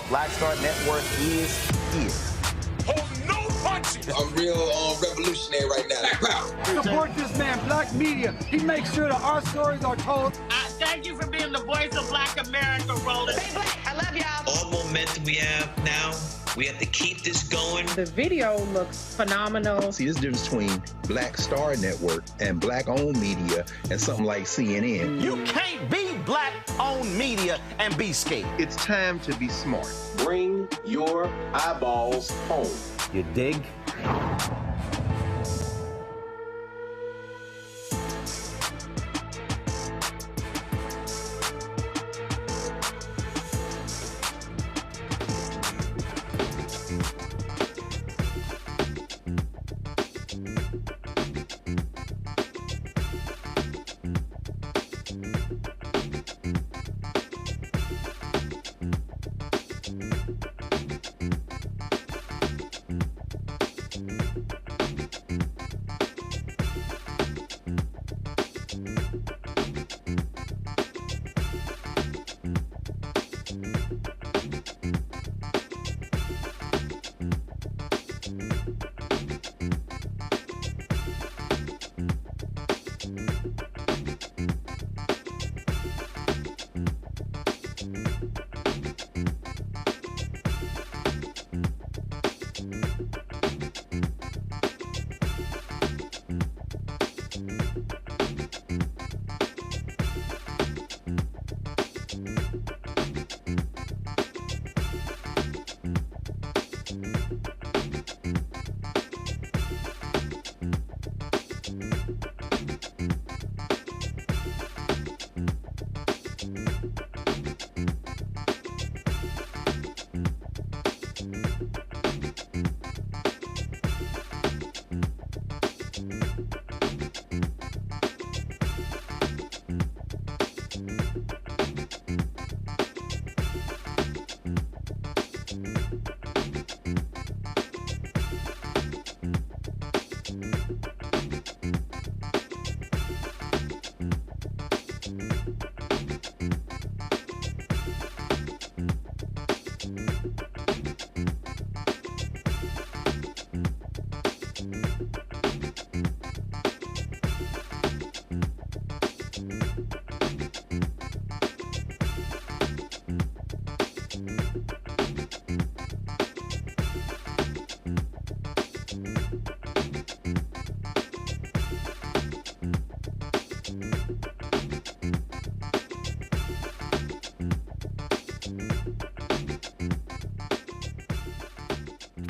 Black Star Network is here. Hold no punches! I'm real revolutionary right now. Support this man, Black Media. He makes sure that our stories are told. Thank you for being the voice of Black America, Roland. Stay black. I love y'all. All momentum we have now, we have to keep this going. The video looks phenomenal. See, there's a difference between Black Star Network and Black-owned media and something like CNN. You can't be Black-owned media and be scared. It's time to be smart. Bring your eyeballs home. You dig?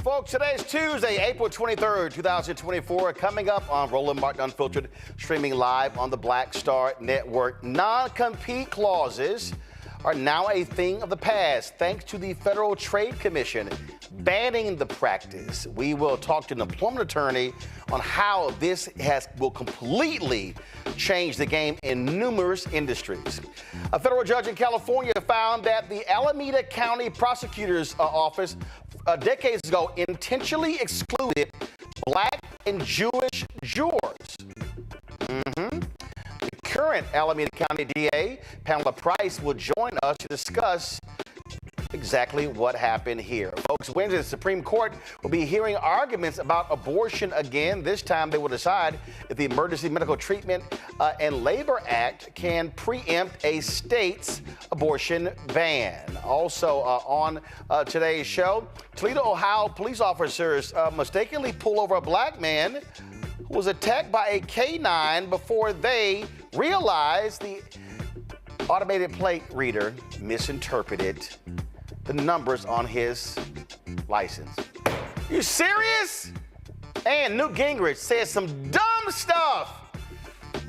Folks, today's Tuesday, April 23rd, 2024. Coming up on Roland Martin Unfiltered, streaming live on the Black Star Network. Non-compete clauses are now a thing of the past, thanks to the Federal Trade Commission banning the practice. We will talk to an employment attorney on how this will completely change the game in numerous industries. A federal judge in California found that the Alameda County Prosecutor's Office decades ago intentionally excluded Black and Jewish jurors. The current Alameda County DA, Pamela Price, will join us to discuss exactly what happened here. Folks, Wednesday, the Supreme Court will be hearing arguments about abortion again. This time they will decide if the Emergency Medical Treatment and Labor Act can preempt a state's abortion ban. Also on today's show, Toledo, Ohio police officers mistakenly pull over a Black man who was attacked by a K-9 before they realized the automated plate reader misinterpreted the numbers on his license. You serious? And Newt Gingrich says some dumb stuff.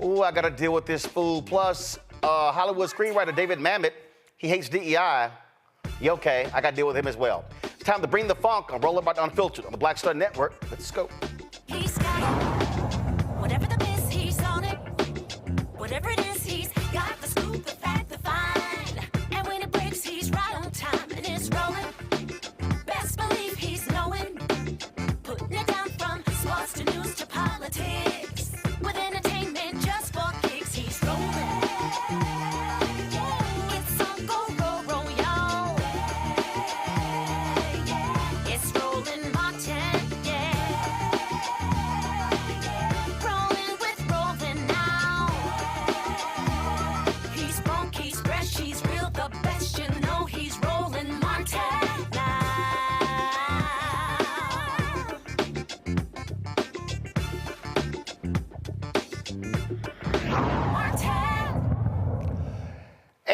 Ooh, I gotta deal with this fool. Plus, Hollywood screenwriter David Mamet, he hates DEI. You okay? I gotta deal with him as well. It's time to bring the funk on Roland Martin Unfiltered on the Black Star Network. Let's go. He's got it. Whatever the miss, he's on it. Whatever it is, he's got the scoop, the fact, the find. And when it breaks, he's right on time and it's rolling. Best believe he's knowing. Putting it down from sports to news to politics. With entertainment just for kicks, he's rolling. It's on go, roll, roll, y'all.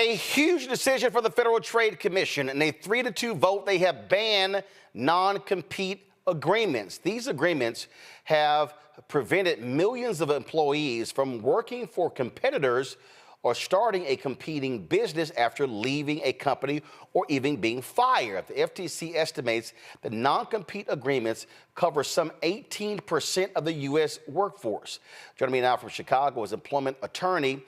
A huge decision for the Federal Trade Commission. In a 3-2 vote, they have banned non-compete agreements. These agreements have prevented millions of employees from working for competitors or starting a competing business after leaving a company or even being fired. The FTC estimates that non-compete agreements cover some 18% of the U.S. workforce. Joining me now from Chicago is employment attorney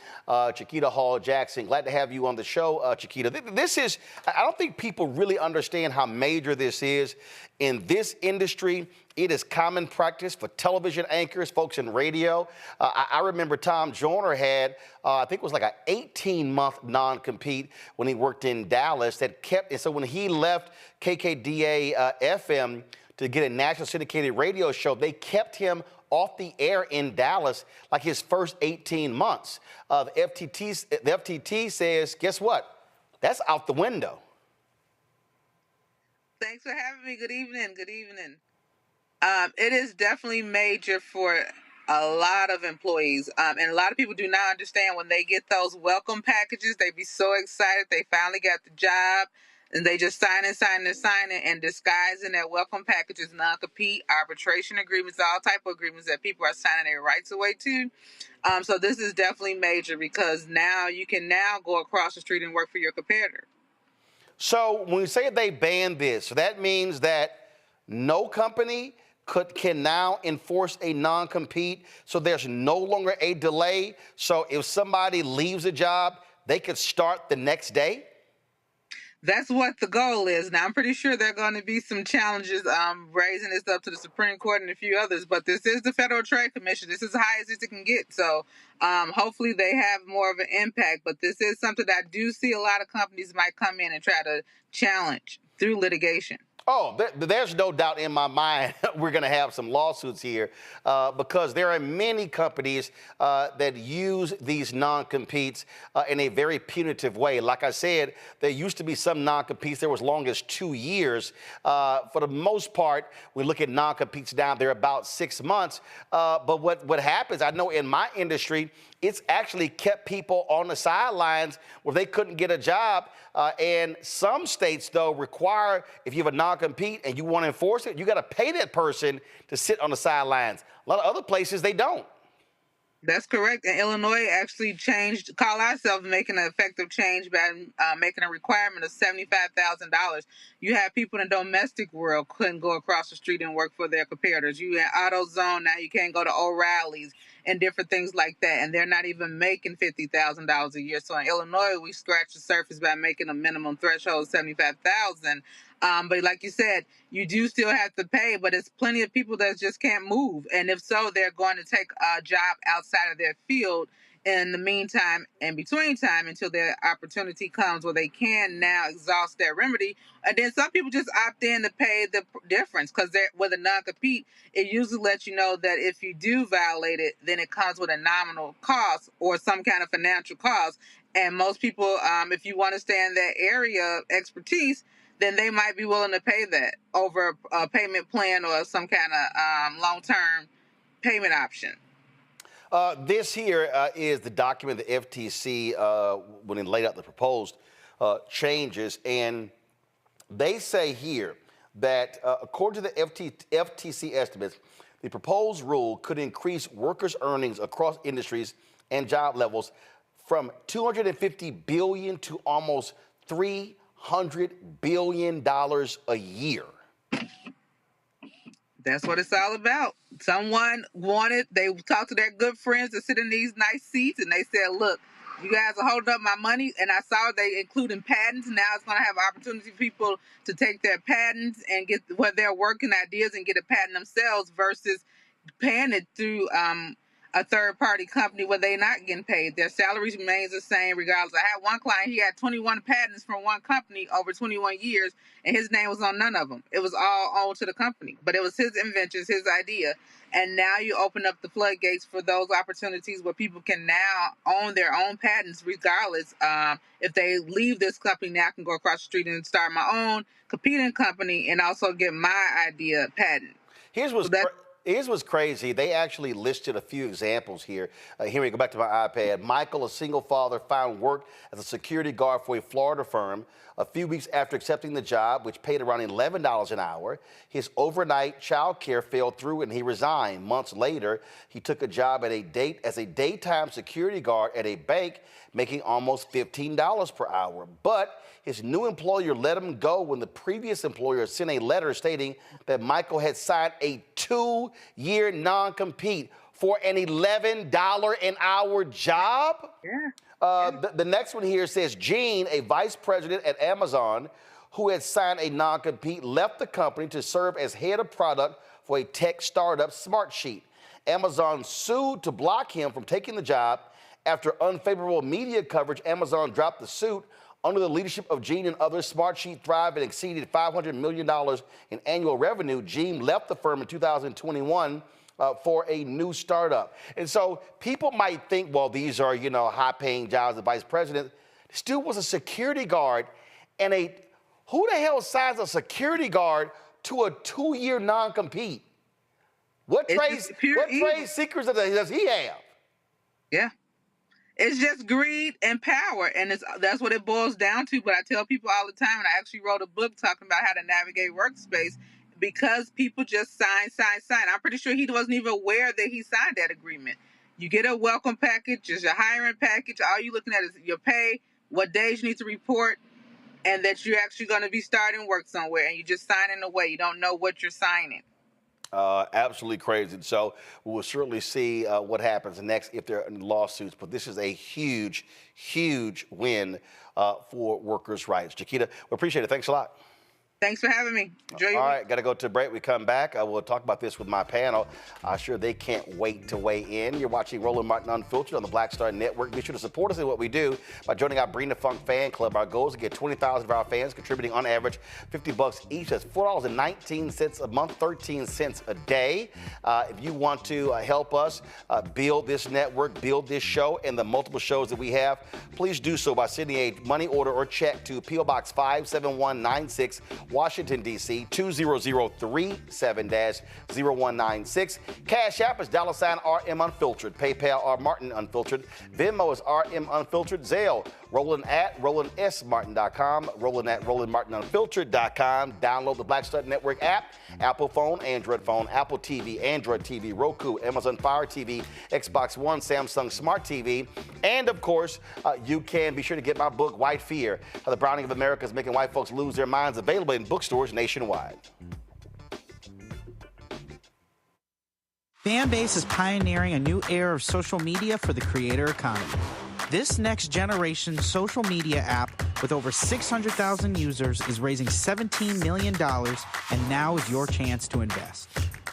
Chiquita Hall-Jackson. Glad to have you on the show, Chiquita. This is, I don't think people really understand how major this is. In this industry, it is common practice for television anchors, folks in radio. I remember Tom Joyner had, I think it was like an 18-month non-compete when he worked in Dallas that kept, and so when he left KKDA FM to get a national syndicated radio show, they kept him off the air in Dallas like his first 18 months. The FTC says, guess what? That's out the window. Thanks for having me. Good evening. Good evening. It is definitely major for a lot of employees. And a lot of people do not understand when they get those welcome packages, they be so excited they finally got the job. And they just sign it, and disguising that welcome packages, non-compete, arbitration agreements, all type of agreements that people are signing their rights away to. So this is definitely major because now you can now go across the street and work for your competitor. So when you say they banned this, so that means that no company can now enforce a non-compete, so there's no longer a delay. So if somebody leaves a job, they could start the next day? That's what the goal is. Now, I'm pretty sure there are going to be some challenges raising this up to the Supreme Court and a few others, but this is the Federal Trade Commission. This is as high as it can get. So hopefully they have more of an impact, but this is something that I do see a lot of companies might come in and try to challenge through litigation. Oh, there's no doubt in my mind we're going to have some lawsuits here because there are many companies that use these non-competes in a very punitive way. Like I said, there used to be some non-competes that were as long as 2 years. For the most part, we look at non-competes down there about 6 months. But what happens, I know in my industry, it's actually kept people on the sidelines where they couldn't get a job. And some states, though, require if you have a non-compete and you want to enforce it, you got to pay that person to sit on the sidelines. A lot of other places, they don't. That's correct. And Illinois actually call ourselves making an effective change by making a requirement of $75,000. You have people in the domestic world couldn't go across the street and work for their competitors. You in AutoZone, now you can't go to O'Reilly's and different things like that. And they're not even making $50,000 a year. So in Illinois, we scratch the surface by making a minimum threshold of $75,000. But like you said, you do still have to pay, but it's plenty of people that just can't move. And if so, they're going to take a job outside of their field in the meantime and between time until their opportunity comes where they can now exhaust their remedy. And then some people just opt in to pay the difference because with a non-compete, it usually lets you know that if you do violate it, then it comes with a nominal cost or some kind of financial cost. And most people, if you want to stay in that area of expertise, then they might be willing to pay that over a payment plan or some kind of long-term payment option. This here is the document the FTC, when it laid out the proposed changes, and they say here that according to the FTC estimates, the proposed rule could increase workers' earnings across industries and job levels from $250 billion to almost $300 billion a year. That's what it's all about. Someone they talked to their good friends that sit in these nice seats, and they said, look, you guys are holding up my money, and I saw they including patents. Now it's going to have opportunity for people to take their patents and get where they're working ideas and get a patent themselves versus paying it through a third-party company where they're not getting paid. Their salaries remains the same regardless. I had one client, he had 21 patents from one company over 21 years, and his name was on none of them. It was all owned to the company, but it was his inventions, his idea. And now you open up the floodgates for those opportunities where people can now own their own patents regardless. If they leave this company, now I can go across the street and start my own competing company and also get my idea patent. Here's what's here's what's crazy. They actually listed a few examples here. Here we go, back to my iPad. Michael, a single father, found work as a security guard for a Florida firm a few weeks after accepting the job, which paid around $11 an hour. His overnight child care fell through and he resigned. Months later, he took a job as a daytime security guard at a bank, making almost $15 per hour. But his new employer let him go when the previous employer sent a letter stating that Michael had signed a 2-year non-compete for an $11 an hour job. Yeah. The next one here says Gene, a vice president at Amazon, who had signed a non-compete, left the company to serve as head of product for a tech startup, Smartsheet. Amazon sued to block him from taking the job. After unfavorable media coverage, Amazon dropped the suit. Under the leadership of Gene and others, Smartsheet thrived and exceeded $500 million in annual revenue. Gene left the firm in 2021 for a new startup. And so people might think, well, these are, high-paying jobs as vice president. This dude was a security guard, and who the hell signs a security guard to a 2-year non-compete? What trade secrets does he have? Yeah. It's just greed and power, and that's what it boils down to. But I tell people all the time, and I actually wrote a book talking about how to navigate workspace, because people just sign. I'm pretty sure he wasn't even aware that he signed that agreement. You get a welcome package, it's your hiring package. All you're looking at is your pay, what days you need to report, and that you're actually going to be starting work somewhere, and you're just signing away. You don't know what you're signing. Absolutely crazy. So we'll certainly see what happens next if there are any lawsuits. But this is a huge, huge win for workers' rights. Chiquita, we appreciate it. Thanks a lot. Thanks for having me. Enjoy your week. All right, got to go to break. We come back. We'll talk about this with my panel. I'm sure they can't wait to weigh in. You're watching Roland Martin Unfiltered on the Black Star Network. Be sure to support us in what we do by joining our Bring the Funk fan club. Our goal is to get 20,000 of our fans contributing on average $50 each. That's $4.19 a month, 13 cents a day. If you want to help us build this network, build this show, and the multiple shows that we have, please do so by sending a money order or check to P.O. Box 57196, Washington, D.C., 20037-0196. Cash App is $RM Unfiltered. PayPal R Martin Unfiltered. Venmo is RM Unfiltered. Zelle, Roland at RolandSMartin.com. Roland at RolandMartinUnfiltered.com. Download the Black Star Network app. Apple phone, Android phone, Apple TV, Android TV, Roku, Amazon Fire TV, Xbox One, Samsung Smart TV. And, of course, you can be sure to get my book, White Fear, How the Browning of America is Making White Folks Lose Their Minds, available in bookstores nationwide. Fanbase is pioneering a new era of social media for the creator economy. This next generation social media app with over 600,000 users is raising $17 million, and now is your chance to invest.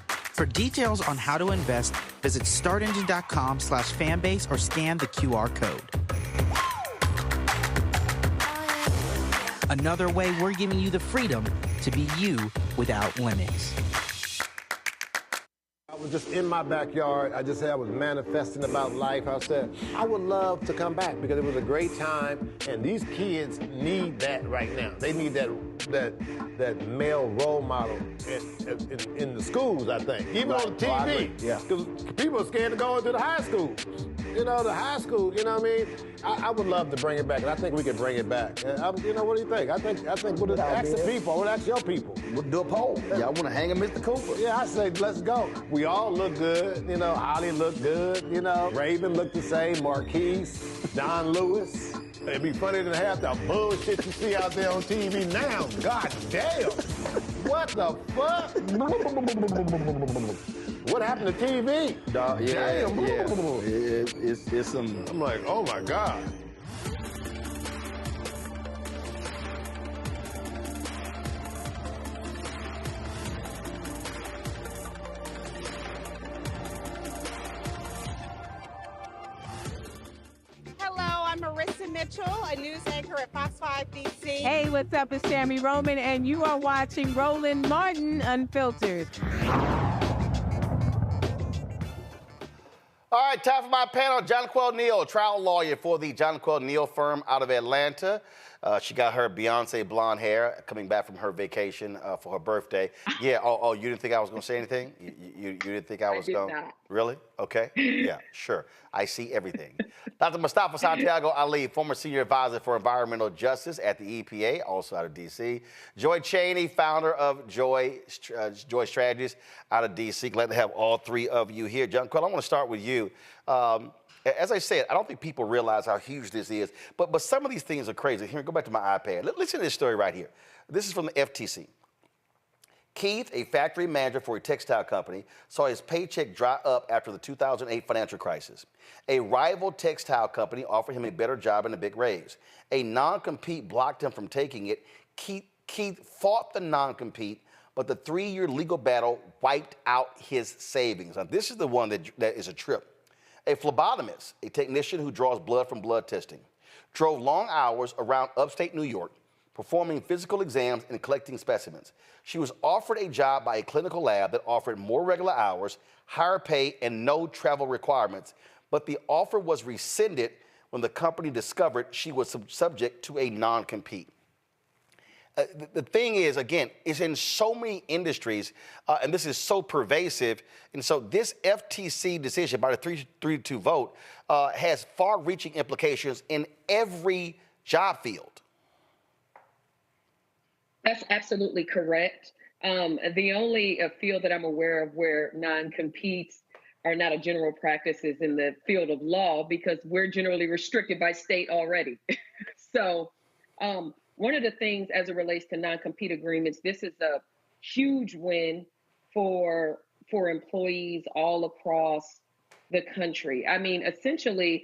For details on how to invest, visit startengine.com/fanbase or scan the QR code. Another way we're giving you the freedom to be you without limits. I was just in my backyard. I was manifesting about life. I said, I would love to come back because it was a great time, and these kids need that right now. They need that male role model in the schools, I think. Even on the TV. Yeah. Because people are scared to go into the high schools. The high school, you know what I mean? I would love to bring it back, and I think we can bring it back. What do you think? I think we'll ask the people. I want to ask your people. We'll do a poll. Y'all want to hang him, Mr. Cooper? Yeah, I say let's go. We all look good. Holly looked good. Raven looked the same. Marquise, Don Lewis. It'd be funny to have the bullshit you see out there on TV now. God damn. What the fuck? What happened to TV? Damn. It's some... I'm like, oh my God. Mitchell, a news anchor at Fox 5 DC. Hey, what's up? It's Sammy Roman, and you are watching Roland Martin Unfiltered. All right, time for my panel. Jonquel Neal, trial lawyer for the Jonquel Neal firm out of Atlanta. She got her Beyonce blonde hair coming back from her vacation for her birthday. Yeah. Oh, you didn't think I was going to say anything? You didn't think I was going to? Really? Okay. Yeah, sure. I see everything. Dr. Mustafa Santiago Ali, former senior advisor for environmental justice at the EPA, also out of D.C. Joy Cheney, founder of Joy Strategies out of D.C. Glad to have all three of you here. John Quill, I want to start with you. As I said, I don't think people realize how huge this is, but some of these things are crazy. Here, go back to my iPad. Listen to this story right here. This is from the FTC. Keith, a factory manager for a textile company, saw his paycheck dry up after the 2008 financial crisis. A rival textile company offered him a better job and a big raise. A non-compete blocked him from taking it. Keith fought the non-compete, but the 3-year legal battle wiped out his savings. Now, this is the one that is a trip. A phlebotomist, a technician who draws blood from blood testing, drove long hours around upstate New York, performing physical exams and collecting specimens. She was offered a job by a clinical lab that offered more regular hours, higher pay, and no travel requirements, but the offer was rescinded when the company discovered she was subject to a non-compete. The thing is, again, it's in so many industries, and this is so pervasive. And so this FTC decision by the 3-2 vote has far-reaching implications in every job field. That's absolutely correct. The only field that I'm aware of where non-competes are not a general practice is in the field of law, because we're generally restricted by state already. So, one of the things as it relates to non-compete agreements, this is a huge win for employees all across the country. I mean, essentially,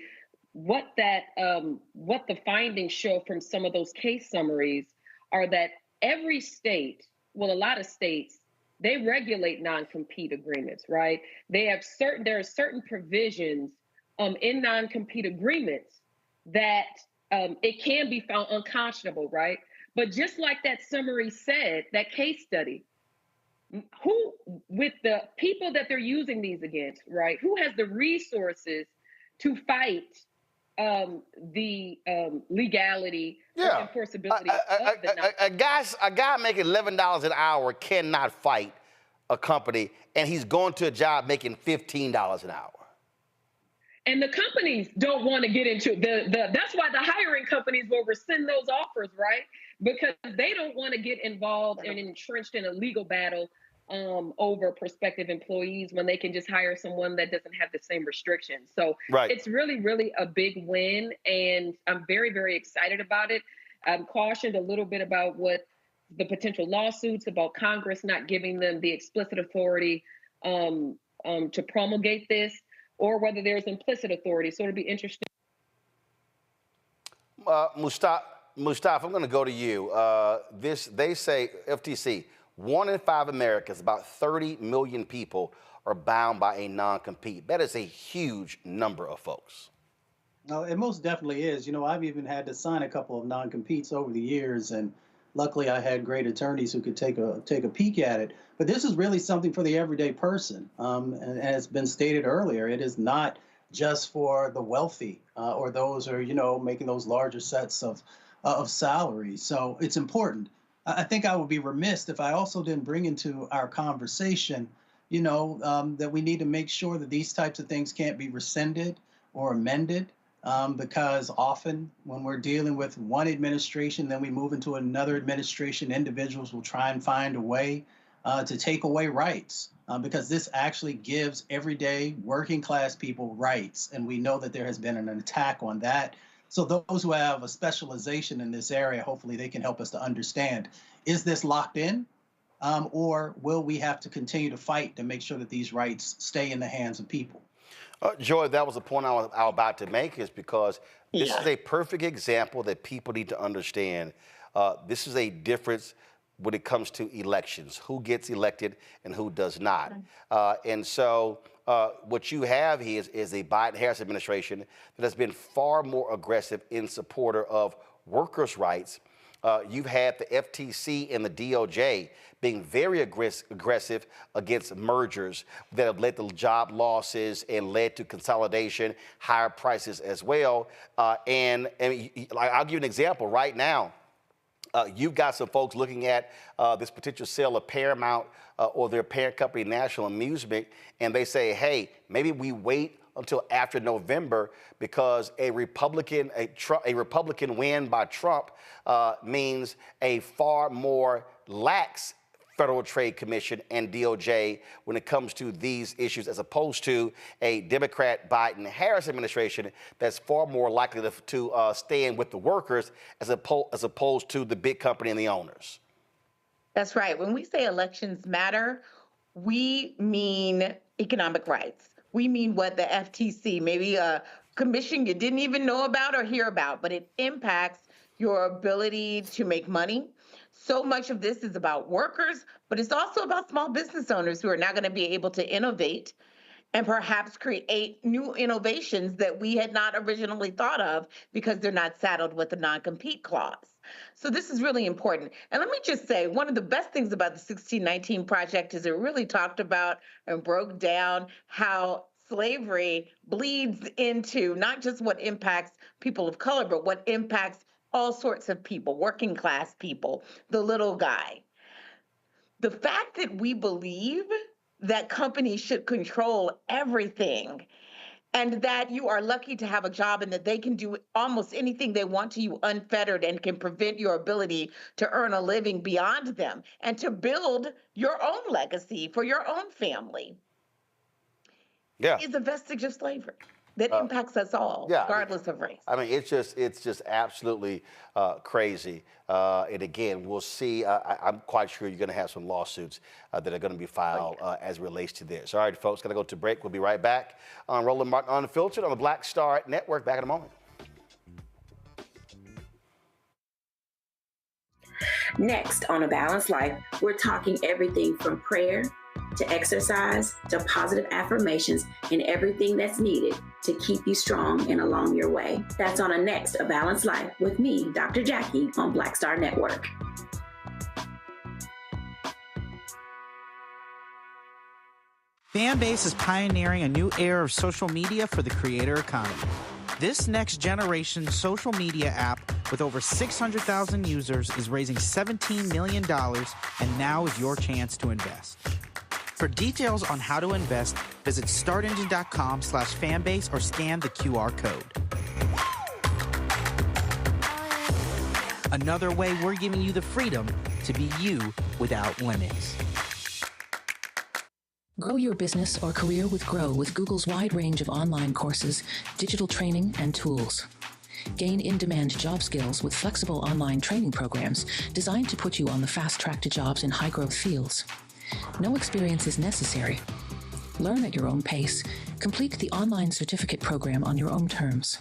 what the findings show from some of those case summaries are that every state, well, a lot of states, they regulate non-compete agreements, right? There are certain provisions in non-compete agreements that it can be found unconscionable, right? But just like that summary said, that case study, who, with the people that they're using these against, right? Who has the resources to fight the legality or enforceability of the a guy making $11 an hour cannot fight a company, and he's going to a job making $15 an hour. And the companies don't want to get into that's why the hiring companies will rescind those offers, right? Because they don't want to get involved and entrenched in a legal battle over prospective employees when they can just hire someone that doesn't have the same restrictions. So It's really, really a big win, and I'm very, very excited about it. I'm cautioned a little bit about what the potential lawsuits about Congress not giving them the explicit authority to promulgate this, or whether there's implicit authority. So it'll be interesting. Mustafa, I'm going to go to you. They say, FTC, 1 in 5 Americans, about 30 million people, are bound by a non-compete. That is a huge number of folks. No, it most definitely is. You know, I've even had to sign a couple of non-competes over the years, and luckily I had great attorneys who could take a peek at it. But this is really something for the everyday person. And as been stated earlier, it is not just for the wealthy or those who are, you know, making those larger sets of salaries. So it's important. I think I would be remiss if I also didn't bring into our conversation, you know, that we need to make sure that these types of things can't be rescinded or amended. Because often when we're dealing with one administration, then we move into another administration, individuals will try and find a way to take away rights, because this actually gives everyday working class people rights. And we know that there has been an attack on that. So those who have a specialization in this area, hopefully they can help us to understand, is this locked in? Or will we have to continue to fight to make sure that these rights stay in the hands of people? Joy, that was the point I was about to make, is because this is a perfect example that people need to understand. This is a difference when it comes to elections, who gets elected and who does not. And so what you have here is a Biden-Harris administration that has been far more aggressive in supporter of workers' rights you've had the FTC and the DOJ being very aggressive against mergers that have led to job losses and led to consolidation, higher prices as well. And I'll give you an example right now. You've got some folks looking at this potential sale of Paramount or their parent company, National Amusement, and they say, hey, maybe we wait until after November because a Republican win by Trump means a far more lax Federal Trade Commission and DOJ when it comes to these issues, as opposed to a Democrat Biden-Harris administration that's far more likely to stand with the workers as opposed to the big company and the owners. That's right. When we say elections matter, we mean economic rights. We mean what the FTC, maybe a commission you didn't even know about or hear about, but it impacts your ability to make money. So much of this is about workers, but it's also about small business owners who are now going to be able to innovate and perhaps create new innovations that we had not originally thought of because they're not saddled with the non-compete clause. So this is really important. And let me just say, one of the best things about the 1619 Project is it really talked about and broke down how slavery bleeds into not just what impacts people of color, but what impacts all sorts of people, working class people, the little guy. The fact that we believe that companies should control everything and that you are lucky to have a job and that they can do almost anything they want to you unfettered and can prevent your ability to earn a living beyond them and to build your own legacy for your own family is a vestige of slavery that impacts us all, regardless of race. I mean, it's just absolutely crazy. And again, we'll see. I'm quite sure you're going to have some lawsuits that are going to be filed as it relates to this. All right, folks, got to go to break. We'll be right back on Roland Martin Unfiltered on the Black Star Network. Back in a moment. Next on A Balanced Life, we're talking everything from prayer to exercise to positive affirmations and everything that's needed to keep you strong and along your way. That's on a next A Balanced Life with me, Dr. Jackie, on Black Star Network. Fanbase is pioneering a new era of social media for the creator economy. This next generation social media app with over 600,000 users is raising $17 million, and now is your chance to invest. For details on how to invest, visit startengine.com/fanbase or scan the QR code. Another way we're giving you the freedom to be you without limits. Grow your business or career with Grow with Google's wide range of online courses, digital training, and tools. Gain in-demand job skills with flexible online training programs designed to put you on the fast track to jobs in high-growth fields. No experience is necessary. Learn at your own pace. Complete the online certificate program on your own terms.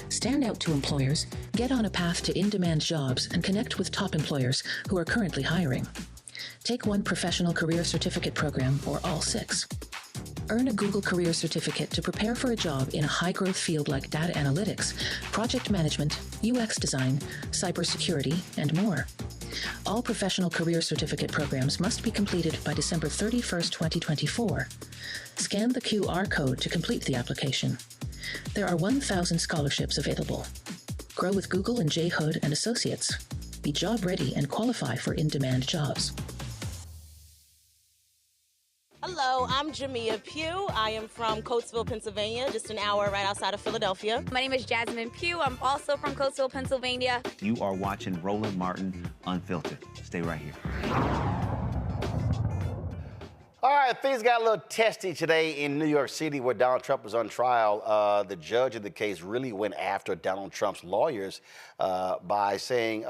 Stand out to employers, get on a path to in-demand jobs, and connect with top employers who are currently hiring. Take one professional career certificate program or all 6. Earn a Google Career Certificate to prepare for a job in a high-growth field like data analytics, project management, UX design, cybersecurity, and more. All professional career certificate programs must be completed by December 31st, 2024. Scan the QR code to complete the application. There are 1,000 scholarships available. Grow with Google and J. Hood and Associates. Be job ready and qualify for in-demand jobs. Hello, I'm Jamia Pugh. I am from Coatesville, Pennsylvania, just an hour right outside of Philadelphia. My name is Jasmine Pugh. I'm also from Coatesville, Pennsylvania. You are watching Roland Martin Unfiltered. Stay right here. All right, things got a little testy today in New York City where Donald Trump was on trial. The judge in the case really went after Donald Trump's lawyers by saying,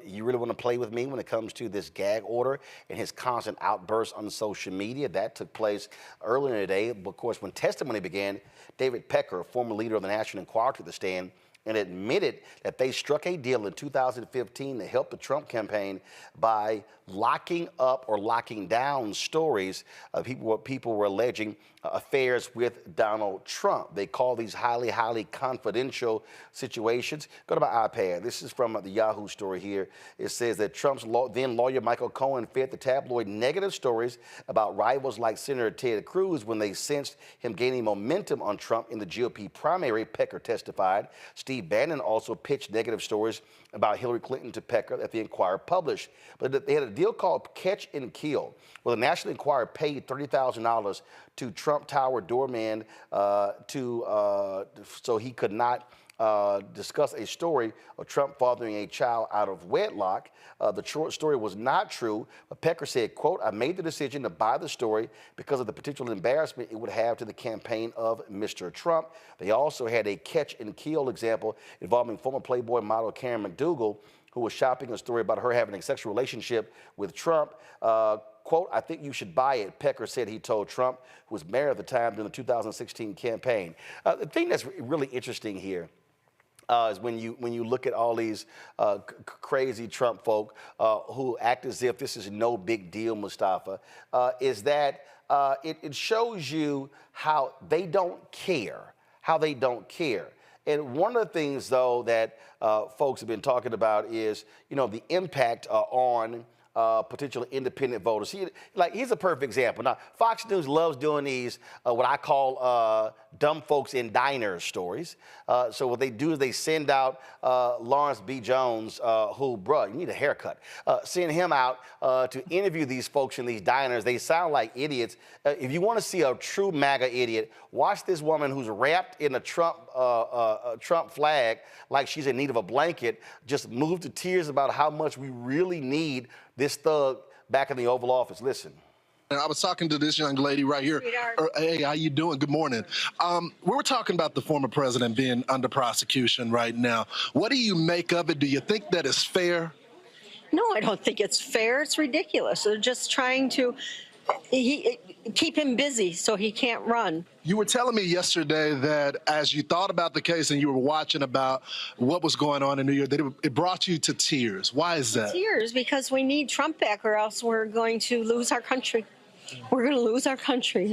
you really want to play with me when it comes to this gag order and his constant outbursts on social media. That took place earlier in the day. But of course, when testimony began, David Pecker, a former leader of the National Enquirer, took the stand and admitted that they struck a deal in 2015 to help the Trump campaign by locking up or locking down stories of what people were alleging affairs with Donald Trump. They call these highly, highly confidential situations. Go to my iPad. This is from the Yahoo story here. It says that Trump's then lawyer Michael Cohen fed the tabloid negative stories about rivals like Senator Ted Cruz when they sensed him gaining momentum on Trump in the GOP primary, Pecker testified. Steve Bannon also pitched negative stories about Hillary Clinton to Pecker that the Enquirer published. But they had a deal called Catch and Kill, where the National Enquirer paid $30,000 to Trump Tower doorman so he could not discuss a story of Trump fathering a child out of wedlock. The short story was not true, but Pecker said, quote, "I made the decision to buy the story because of the potential embarrassment it would have to the campaign of Mr. Trump." They also had a catch and kill example involving former Playboy model Karen McDougal, who was shopping a story about her having a sexual relationship with Trump. Quote, "I think you should buy it," Pecker said he told Trump, who was mayor at the time during the 2016 campaign. The thing that's really interesting here is when you look at all these crazy Trump folk who act as if this is no big deal, Mustafa, is that it shows you how they don't care, And one of the things, though, that folks have been talking about is, the impact on potential independent voters. Here's a perfect example. Now, Fox News loves doing these, what I call dumb folks in diners stories. So what they do is they send out Lawrence B. Jones, who, bruh, you need a haircut. Send him out to interview these folks in these diners. They sound like idiots. If you want to see a true MAGA idiot, watch this woman who's wrapped in a Trump flag like she's in need of a blanket, just move to tears about how much we really need this thug back in the Oval Office. Listen. And I was talking to this young lady right here. Hey, how you doing? Good morning. We were talking about the former president being under prosecution right now. What do you make of it? Do you think that is fair? No, I don't think it's fair. It's ridiculous. They're just trying to keep him busy so he can't run. You were telling me yesterday that as you thought about the case and you were watching about what was going on in New York, that it brought you to tears. Why is that? Tears, because we need Trump back or else we're going to lose our country. We're going to lose our country.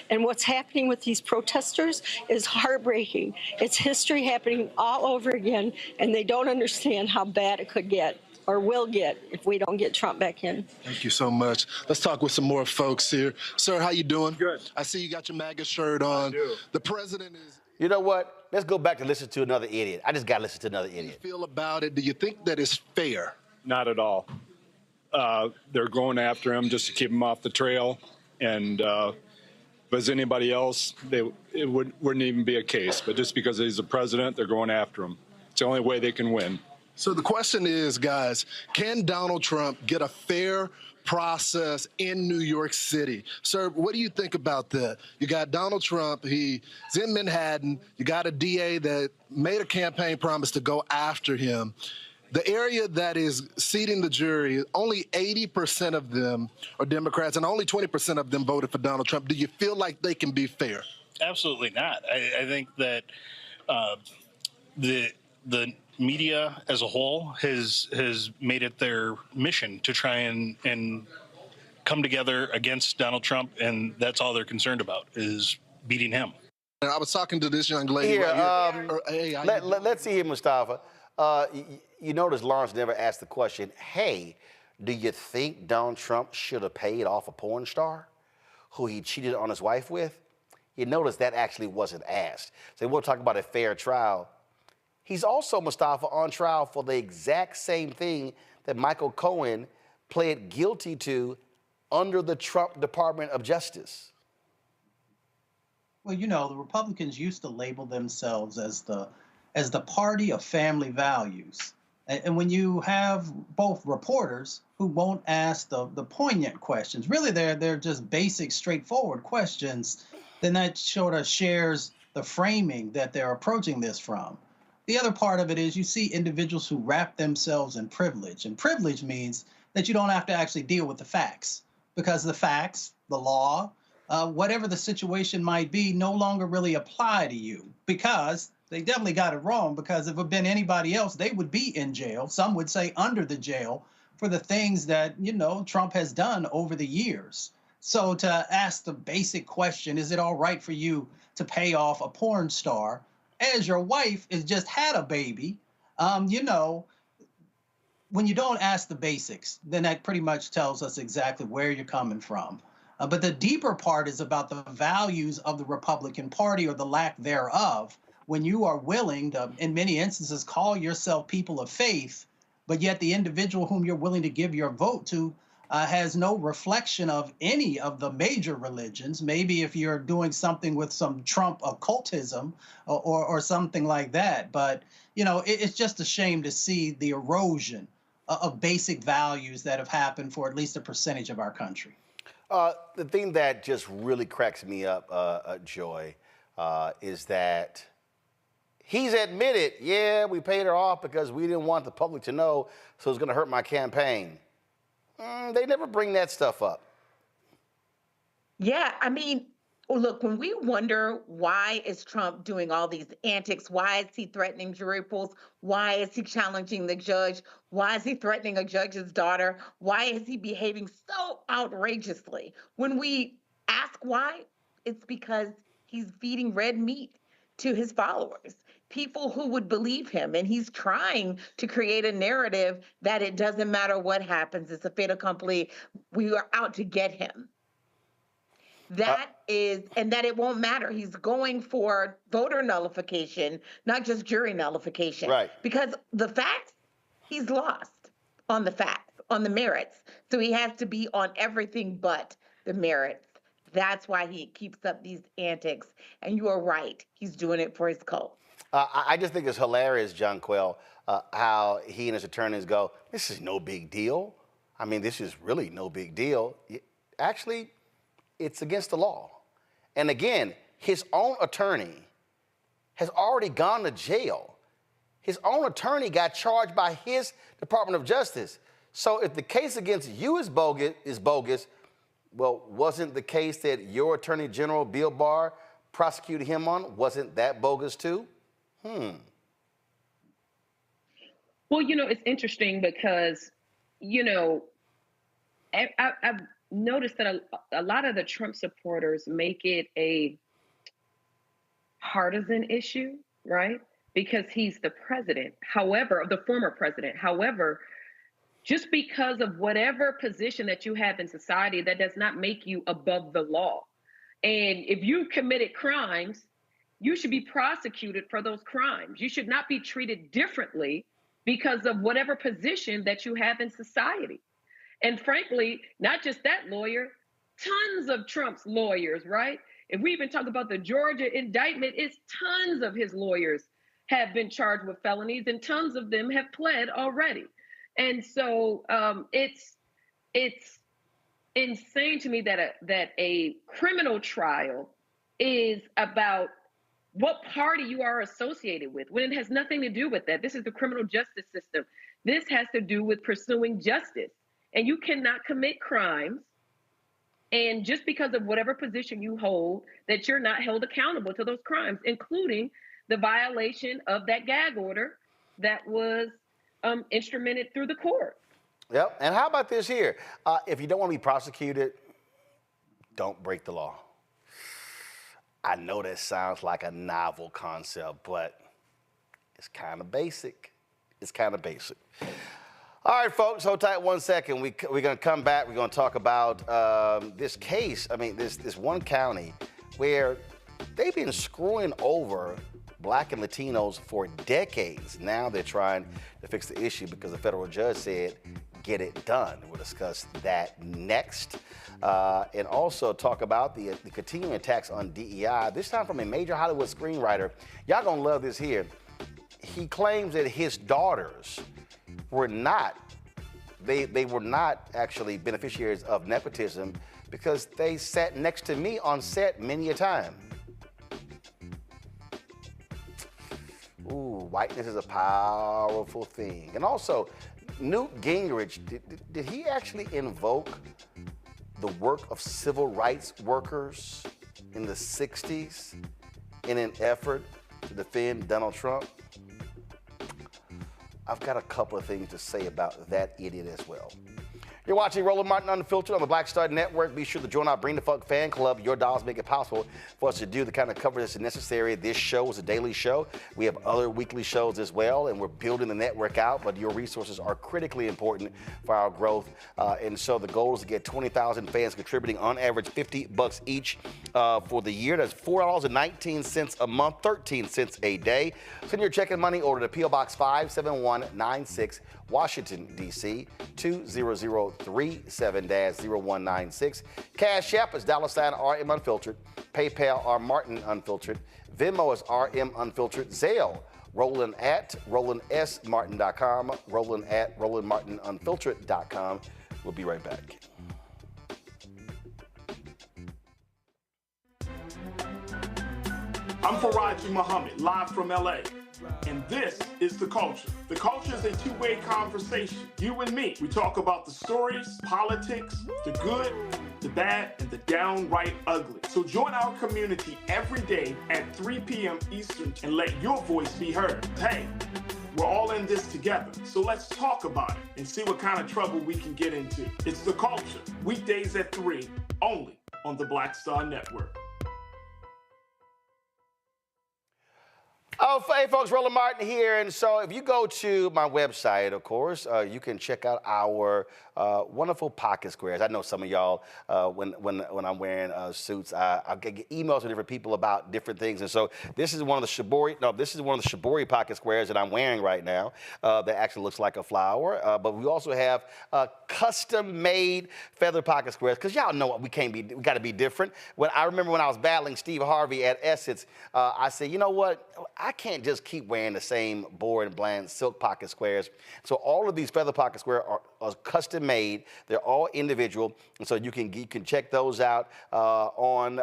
And what's happening with these protesters is heartbreaking. It's history happening all over again, and they don't understand how bad it could get or will get if we don't get Trump back in. Thank you so much. Let's talk with some more folks here. Sir, how you doing? Good. I see you got your MAGA shirt on. I do. The president is... You know what? Let's go back and listen to another idiot. I just got to listen to another idiot. How do you feel about it? Do you think that is fair? Not at all. They're going after him just to keep him off the trail. And if it was anybody else, it wouldn't even be a case. But just because he's the president, they're going after him. It's the only way they can win. So the question is, guys, can Donald Trump get a fair process in New York City? Sir, what do you think about that? You got Donald Trump, he's in Manhattan. You got a DA that made a campaign promise to go after him. The area that is seating the jury, only 80% of them are Democrats and only 20% of them voted for Donald Trump. Do you feel like they can be fair? Absolutely not. I think that the media as a whole has made it their mission to try and come together against Donald Trump, and that's all they're concerned about is beating him. I was talking to this young lady right here. Let's see here, Mustafa. You notice Lawrence never asked the question, hey, do you think Donald Trump should have paid off a porn star who he cheated on his wife with? You notice that actually wasn't asked. So we'll talk about a fair trial. He's also, Mustafa, on trial for the exact same thing that Michael Cohen pled guilty to under the Trump Department of Justice. Well, the Republicans used to label themselves as the party of family values. And when you have both reporters who won't ask the poignant questions, really they're just basic, straightforward questions, then that sort of shares the framing that they're approaching this from. The other part of it is you see individuals who wrap themselves in privilege. And privilege means that you don't have to actually deal with the facts, because the facts, the law, whatever the situation might be, no longer really apply to you, because they definitely got it wrong, because if it had been anybody else, they would be in jail. Some would say under the jail for the things that, Trump has done over the years. So to ask the basic question, is it all right for you to pay off a porn star as your wife has just had a baby? You know, when you don't ask the basics, then that pretty much tells us exactly where you're coming from. But the deeper part is about the values of the Republican Party or the lack thereof. When you are willing to, in many instances, call yourself people of faith, but yet the individual whom you're willing to give your vote to has no reflection of any of the major religions. Maybe if you're doing something with some Trump occultism or something like that. But, you know, it's just a shame to see the erosion of basic values that have happened for at least a percentage of our country. The thing that just really cracks me up, Joy, is that he's admitted, yeah, we paid her off because we didn't want the public to know, so it's going to hurt my campaign. They never bring that stuff up. Yeah, I mean, look, when we wonder why is Trump doing all these antics, why is he threatening jury pools, why is he challenging the judge, why is he threatening a judge's daughter, why is he behaving so outrageously? When we ask why, it's because he's feeding red meat to his followers, people who would believe him. And he's trying to create a narrative that it doesn't matter what happens, it's a fait accompli, we are out to get him. That is, and that it won't matter. He's going for voter nullification, not just jury nullification. Right. Because the facts, he's lost on the facts, on the merits. So he has to be on everything but the merits. That's why he keeps up these antics. And you are right. He's doing it for his cult. I just think it's hilarious, John Quell, how he and his attorneys go, this is no big deal. I mean, this is really no big deal. Actually, it's against the law. And again, his own attorney has already gone to jail. His own attorney got charged by his Department of Justice. So if the case against you is bogus, well, wasn't the case that your Attorney General, Bill Barr, prosecuted him on, wasn't that bogus too? Well, you know, it's interesting because, you know, I've noticed that a lot of the Trump supporters make it a partisan issue, right? Because he's the president, however, the former president. However, just because of whatever position that you have in society, that does not make you above the law. And if you've committed crimes, you should be prosecuted for those crimes. You should not be treated differently because of whatever position that you have in society. And frankly, not just that lawyer, tons of Trump's lawyers, right? If we even talk about the Georgia indictment, it's tons of his lawyers have been charged with felonies and tons of them have pled already. And so it's insane to me that a criminal trial is about what party you are associated with, when it has nothing to do with that. This is the criminal justice system. This has to do with pursuing justice. And you cannot commit crimes, and just because of whatever position you hold, that you're not held accountable to those crimes, including the violation of that gag order that was instrumented through the court. Yep. And how about this here? If you don't want to be prosecuted, don't break the law. I know that sounds like a novel concept, but it's kind of basic. It's kind of basic. All right, folks, hold tight 1 second. We're going to come back. We're going to talk about this case. I mean, this one county where they've been screwing over Black and Latinos for decades. Now they're trying to fix the issue because the federal judge said, get it done. We'll discuss that next. And also talk about the continuing attacks on DEI, this time from a major Hollywood screenwriter. Y'all gonna love this here. He claims that his daughters were not, they were not actually beneficiaries of nepotism because they sat next to me on set many a time. Ooh, whiteness is a powerful thing. And also, Newt Gingrich, did he actually invoke the work of civil rights workers in the 60s in an effort to defend Donald Trump? I've got a couple of things to say about that idiot as well. You're watching Roland Martin Unfiltered on the Black Star Network. Be sure to join our Bring the Funk fan club. Your dollars make it possible for us to do the kind of coverage that's necessary. This show is a daily show. We have other weekly shows as well, and we're building the network out, but your resources are critically important for our growth. And so the goal is to get 20,000 fans contributing on average $50 each for the year. That's $4.19 a month, 13 cents a day. Send your check and money order to P.O. Box 57196, Washington, D.C. 20037-0196. Cash App is $RM Unfiltered. PayPal R Martin Unfiltered. Venmo is RM Unfiltered. Zelle, Roland at RolandSMartin.com. Roland at RolandMartinUnfiltered.com. We'll be right back. I'm Faraji Muhammad, live from LA. And this is The Culture. The Culture is a two-way conversation. You and me. We talk about the stories, politics, the good, the bad, and the downright ugly. So join our community every day at 3 p.m. Eastern and let your voice be heard. Hey, we're all in this together. So let's talk about it and see what kind of trouble we can get into. It's The Culture, weekdays at 3, only on the Black Star Network. Oh, hey folks, Roland Martin here. And so if you go to my website, of course, you can check out our wonderful pocket squares. I know some of y'all, when I'm wearing suits, I get emails from different people about different things. And so this is one of the Shibori pocket squares that I'm wearing right now that actually looks like a flower. But we also have custom-made feather pocket squares, because y'all know we got to be different. I remember when I was battling Steve Harvey at Essence, I said, you know what? I can't just keep wearing the same boring and bland silk pocket squares. So all of these feather pocket squares are custom made. They're all individual. And so you can check those out on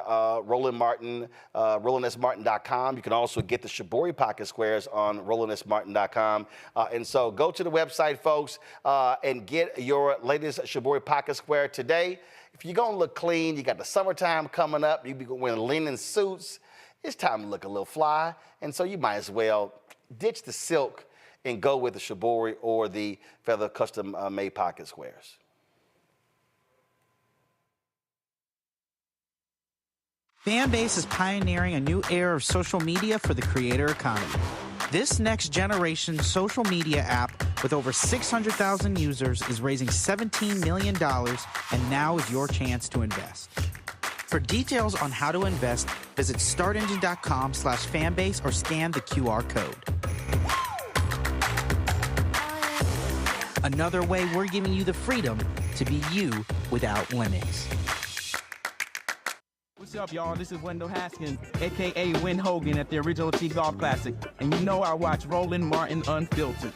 Roland Martin, RolandSMartin.com. You can also get the Shibori pocket squares on RolandSMartin.com. And so go to the website, folks, and get your latest Shibori pocket square today. If you're going to look clean, you got the summertime coming up, you be wearing linen suits, it's time to look a little fly, and so you might as well ditch the silk and go with the Shibori or the feather custom-made pocket squares. Fanbase is pioneering a new era of social media for the creator economy. This next generation social media app with over 600,000 users is raising $17 million, and now is your chance to invest. For details on how to invest, visit startengine.com/fanbase or scan the QR code. Another way we're giving you the freedom to be you without limits. What's up, y'all? This is Wendell Haskins, a.k.a. Win Hogan at the Original T Golf Classic. And you know I watch Roland Martin Unfiltered.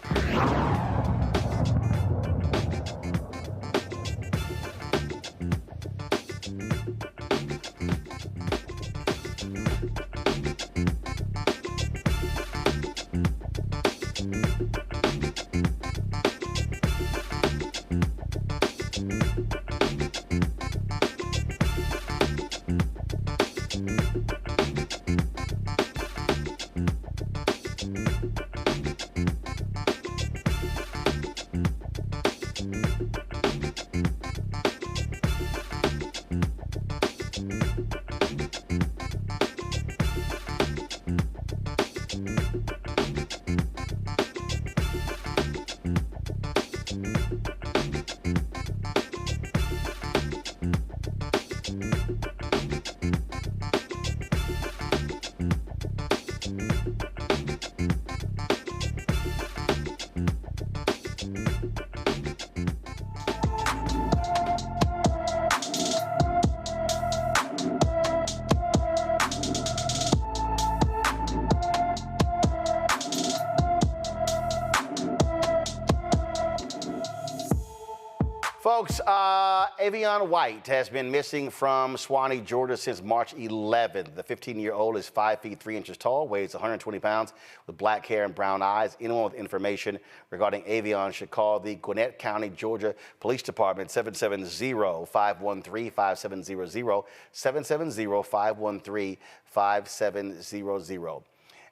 Folks, Avion White has been missing from Suwanee, Georgia since March 11th. The 15-year-old is 5 feet 3 inches tall, weighs 120 pounds, with black hair and brown eyes. Anyone with information regarding Avion should call the Gwinnett County, Georgia Police Department, 770-513-5700, 770-513-5700.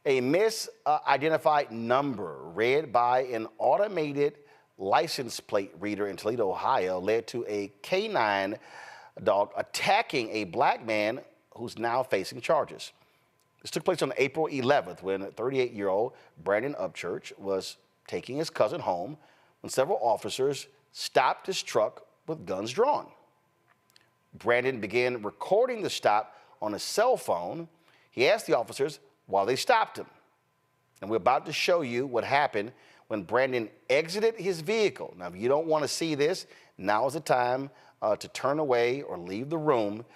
A misidentified number read by an automated license plate reader in Toledo, Ohio, led to a canine dog attacking a black man who's now facing charges. This took place on April 11th when 38-year-old Brandon Upchurch was taking his cousin home when several officers stopped his truck with guns drawn. Brandon began recording the stop on a cell phone. He asked the officers why they stopped him. And we're about to show you what happened when Brandon exited his vehicle. Now, if you don't want to see this, now is the time to turn away or leave the room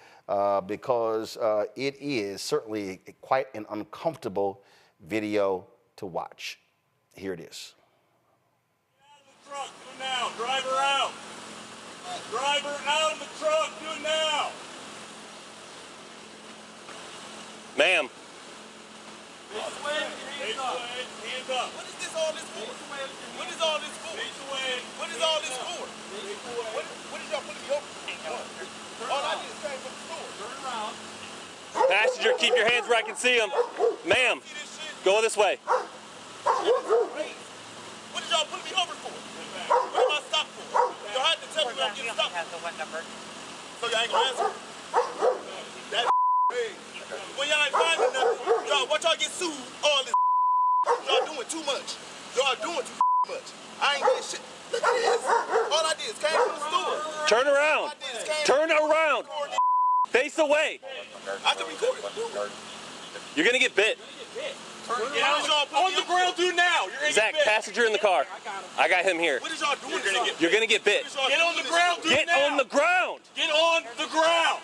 because it is certainly quite an uncomfortable video to watch. Here it is. Get out of the truck, do it now. Drive her out. Drive her out of the truck, do it now. Ma'am. Hands up. What is this all this for? What is all this for? What is all this for? What is y'all putting me over? All I did is came from the store. Turn around. Passenger, keep your hands where I can see them. Ma'am, go this way. What is y'all putting me over for? What am I stopped for? Y'all had to tell me I'm getting stopped. So y'all ain't gonna answer? That's crazy. When y'all ain't finding nothing, y'all, watch y'all get sued, all this. Y'all doing too much. Y'all doing too much. I ain't getting shit. Look at this. All I did is came from the store. Turn around. Turn around. Face away. I can record it. You're gonna get bit. Get out on the ground, do now. You're Zach, passenger in the car. I got him here. What is y'all doing? You're gonna get bit. Get on the ground, do Get now. on the ground. Get on the ground.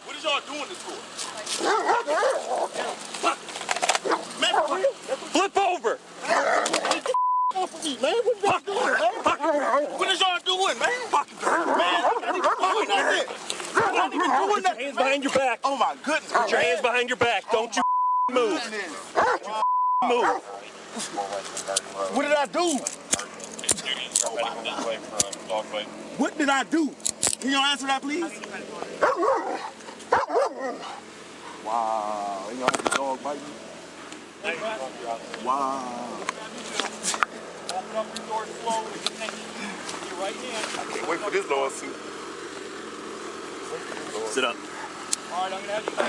What is y'all doing this for? Man, for real? Flip over. What is y'all doing, man? Put your hands behind your back. Oh my goodness. Put your hands behind your back. Don't you move. Move. What did I do? What did I do? Can you answer that, please? Wow. You know how the dog bite me? Wow. Open up your door slowly. Your right hand. I can't wait for this lawsuit. Sit up. All right, I'm gonna have you sit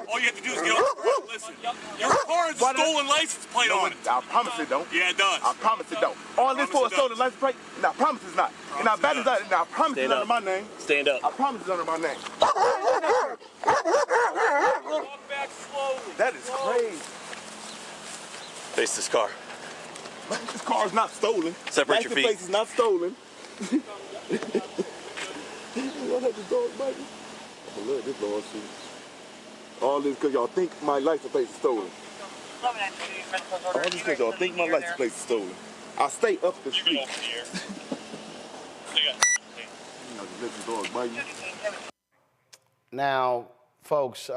all you have to do is get on the ground. Listen, your car has a stolen license plate on it. I promise it don't. Yeah, it does. I promise it don't. All this for a stolen license plate? And I promise it's not. And I bet it's not. And I promise it's under my name. Stand up. I promise it's under my name. Walk back slowly. That is crazy. Face this car. This car is not stolen. Separate your feet. License plate is not stolen. Y'all let the dog bite me? I love this lawsuit. All this because y'all think my license plate is stolen. All this because y'all think my license plate is stolen. I stay up the street. Now, folks,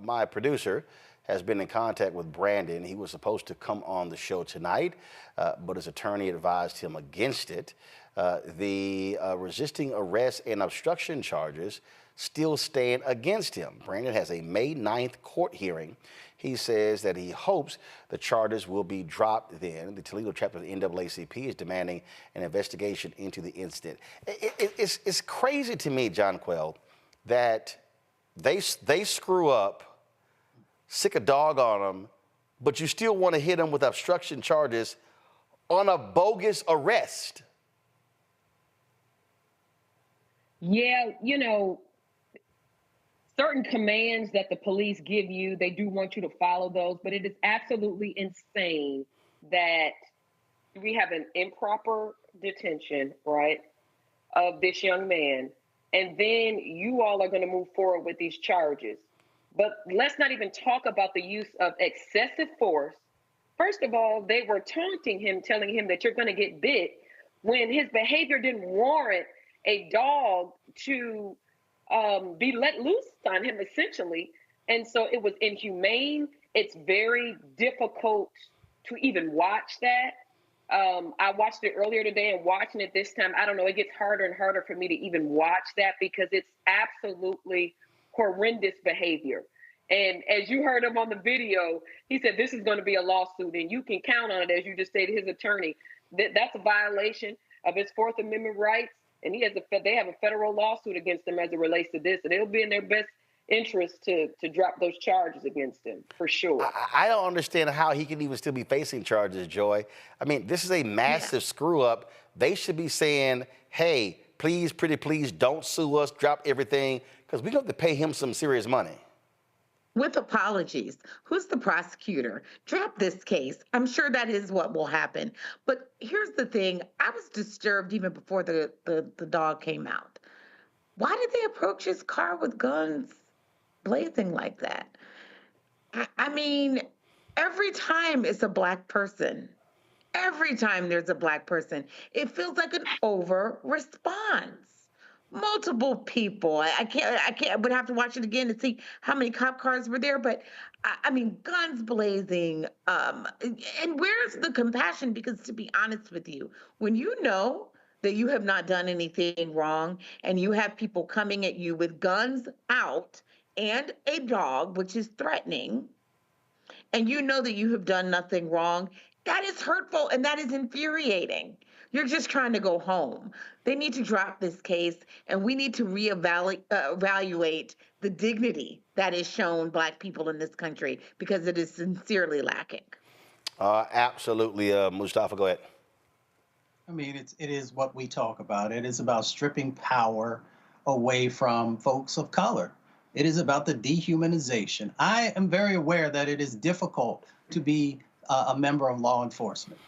my producer has been in contact with Brandon. He was supposed to come on the show tonight, but his attorney advised him against it. The resisting arrest and obstruction charges still stand against him. Brandon has a May 9th court hearing. He says that he hopes the charges will be dropped then. The Toledo chapter of the NAACP is demanding an investigation into the incident. It's crazy to me, John Quell, that they screw up, sick a dog on them, but you still want to hit them with obstruction charges on a bogus arrest. Yeah, you know, certain commands that the police give you, they do want you to follow those, but it is absolutely insane that we have an improper detention, right, of this young man, and then you all are going to move forward with these charges. But let's not even talk about the use of excessive force. First of all, they were taunting him, telling him that you're going to get bit when his behavior didn't warrant a dog to be let loose on him, essentially. And so it was inhumane. It's very difficult to even watch that. I watched it earlier today, and watching it this time, I don't know, it gets harder and harder for me to even watch that because it's absolutely horrendous behavior. And as you heard him on the video, he said this is going to be a lawsuit, and you can count on it, as you just stated, his attorney. That's a violation of his Fourth Amendment rights, and they have a federal lawsuit against him as it relates to this, and it'll be in their best interest to drop those charges against him, for sure. I don't understand how he can even still be facing charges, Joy. I mean, this is a massive screw up. They should be saying, hey, please, pretty please, don't sue us, drop everything, because we have to pay him some serious money. With apologies. Who's the prosecutor? Drop this case. I'm sure that is what will happen. But here's the thing. I was disturbed even before the dog came out. Why did they approach his car with guns blazing like that? I mean, every time it's a Black person, every time there's a Black person, it feels like an over response. Multiple people. I would have to watch it again to see how many cop cars were there. But I mean, guns blazing. And where's the compassion? Because to be honest with you, when you know that you have not done anything wrong and you have people coming at you with guns out and a dog, which is threatening, and you know that you have done nothing wrong, that is hurtful and that is infuriating. You're just trying to go home. They need to drop this case, and we need to evaluate the dignity that is shown Black people in this country, because it is sincerely lacking. Absolutely. Mustafa, go ahead. I mean, it is what we talk about. It is about stripping power away from folks of color. It is about the dehumanization. I am very aware that it is difficult to be a member of law enforcement.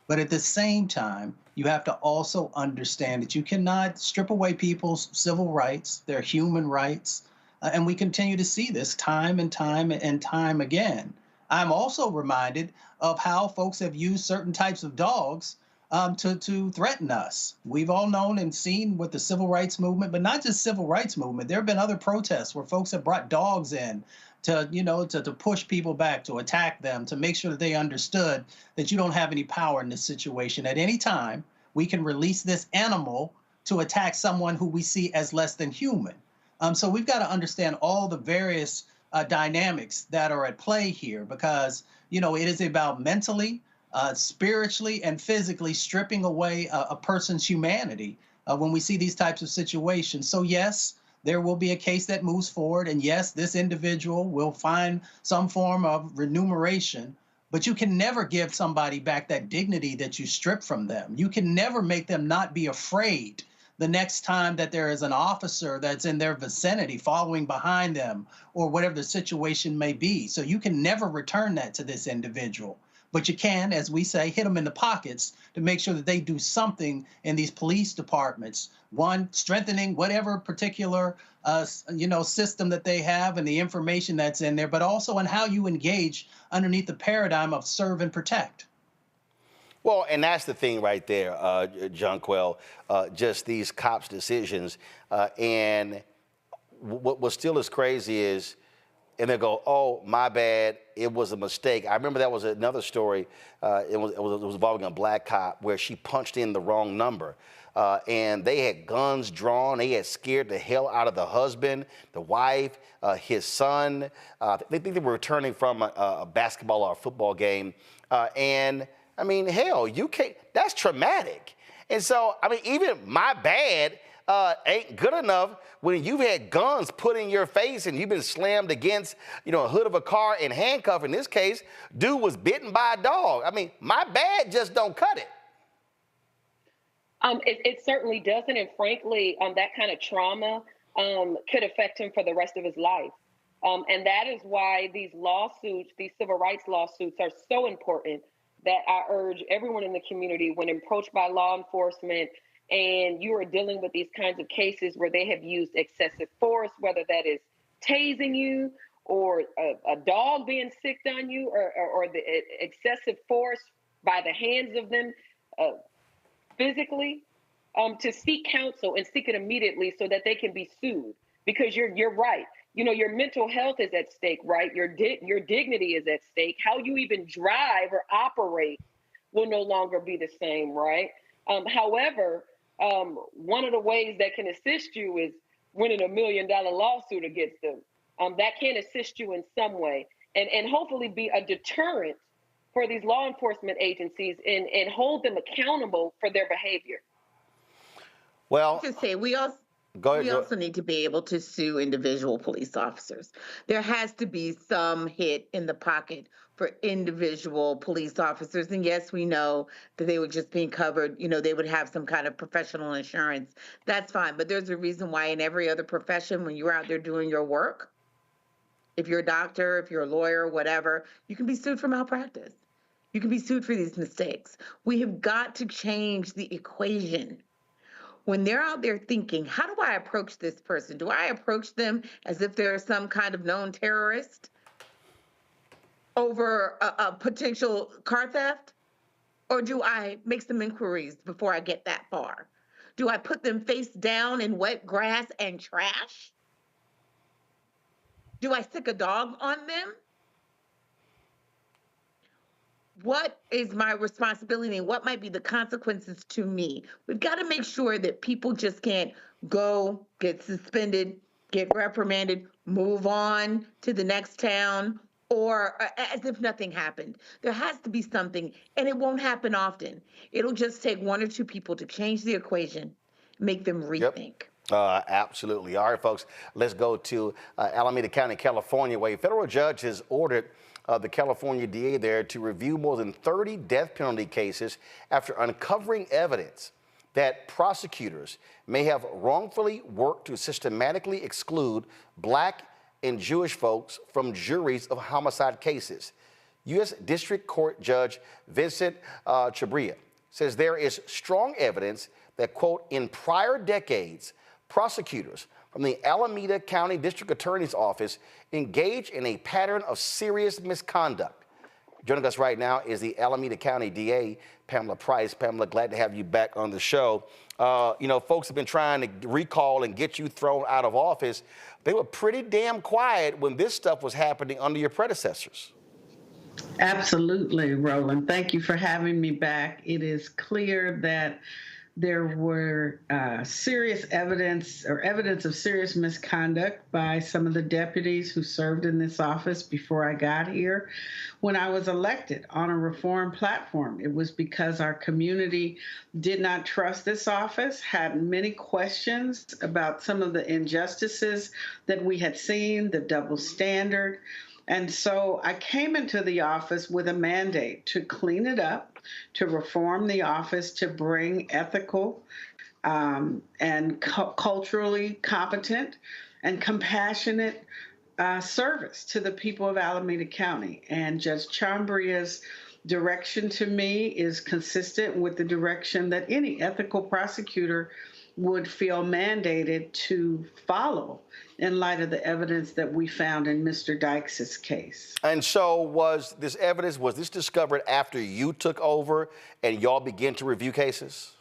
But at the same time, you have to also understand that you cannot strip away people's civil rights, their human rights, and we continue to see this time and time and time again. I'm also reminded of how folks have used certain types of dogs to threaten us. We've all known and seen with the civil rights movement, but not just civil rights movement. There have been other protests where folks have brought dogs in to push people back, to attack them, to make sure that they understood that you don't have any power in this situation. At any time, we can release this animal to attack someone who we see as less than human. So we've got to understand all the various dynamics that are at play here, because, it is about mentally, spiritually, and physically stripping away a person's humanity when we see these types of situations. So yes, there will be a case that moves forward, and yes, this individual will find some form of remuneration, but you can never give somebody back that dignity that you strip from them. You can never make them not be afraid the next time that there is an officer that's in their vicinity following behind them, or whatever the situation may be. So you can never return that to this individual. But you can, as we say, hit them in the pockets to make sure that they do something in these police departments. One, strengthening whatever particular, system that they have and the information that's in there, but also in how you engage underneath the paradigm of serve and protect. Well, and that's the thing right there, Jonquel, just these cops' decisions. And what still is crazy is, and they go, oh, my bad, it was a mistake. I remember that was another story. It was involving a Black cop where she punched in the wrong number. And they had guns drawn. They had scared the hell out of the husband, the wife, his son. They think they were returning from a basketball or a football game. And, I mean, hell, you can't, that's traumatic. And so, I mean, even my bad ain't good enough when you've had guns put in your face and you've been slammed against, a hood of a car and handcuffed. In this case, dude was bitten by a dog. I mean, my bad just don't cut it. It certainly doesn't, and frankly, that kind of trauma could affect him for the rest of his life. And that is why these lawsuits, these civil rights lawsuits, are so important, that I urge everyone in the community, when approached by law enforcement and you are dealing with these kinds of cases where they have used excessive force, whether that is tasing you or a dog being sicked on you, or the excessive force by the hands of them physically, to seek counsel and seek it immediately so that they can be sued. Because you're right. Your mental health is at stake, right? Your dignity is at stake. How you even drive or operate will no longer be the same, right? However, one of the ways that can assist you is winning $1 million lawsuit against them. that can assist you in some way and hopefully be a deterrent for these law enforcement agencies and hold them accountable for their behavior. Well, to say we also need to be able to sue individual police officers. There has to be some hit in the pocket for individual police officers. And yes, we know that they were just being covered. You know, they would have some kind of professional insurance. That's fine. But there's a reason why in every other profession, when you're out there doing your work, if you're a doctor, if you're a lawyer, whatever, you can be sued for malpractice. You can be sued for these mistakes. We have got to change the equation. When they're out there thinking, how do I approach this person? Do I approach them as if they're some kind of known terrorist over a potential car theft? Or do I make some inquiries before I get that far? Do I put them face down in wet grass and trash? Do I stick a dog on them? What is my responsibility and what might be the consequences to me? We've got to make sure that people just can't go, get suspended, get reprimanded, move on to the next town, or as if nothing happened. There has to be something, and it won't happen often. It'll just take one or two people to change the equation, make them rethink. Absolutely. All right, folks, let's go to Alameda County, California, where a federal judge has ordered the California DA there to review more than 30 death penalty cases after uncovering evidence that prosecutors may have wrongfully worked to systematically exclude Black and Jewish folks from juries of homicide cases. U.S. District Court Judge Vincent Chabria says there is strong evidence that, quote, in prior decades, prosecutors from the Alameda County District Attorney's Office engaged in a pattern of serious misconduct. Joining us right now is the Alameda County DA, Pamela Price. Pamela, glad to have you back on the show. You know, folks have been trying to recall and get you thrown out of office. They were pretty damn quiet when this stuff was happening under your predecessors. Absolutely, Roland. Thank you for having me back. It is clear that there were serious evidence of serious misconduct by some of the deputies who served in this office before I got here. When I was elected on a reform platform, it was because our community did not trust this office, had many questions about some of the injustices that we had seen, the double standard. And so I came into the office with a mandate to clean it up, to reform the office, to bring ethical and culturally competent and compassionate service to the people of Alameda County. And Judge Chambria's direction to me is consistent with the direction that any ethical prosecutor would feel mandated to follow in light of the evidence that we found in Mr. Dykes' case. And so was this discovered after you took over and y'all began to review cases?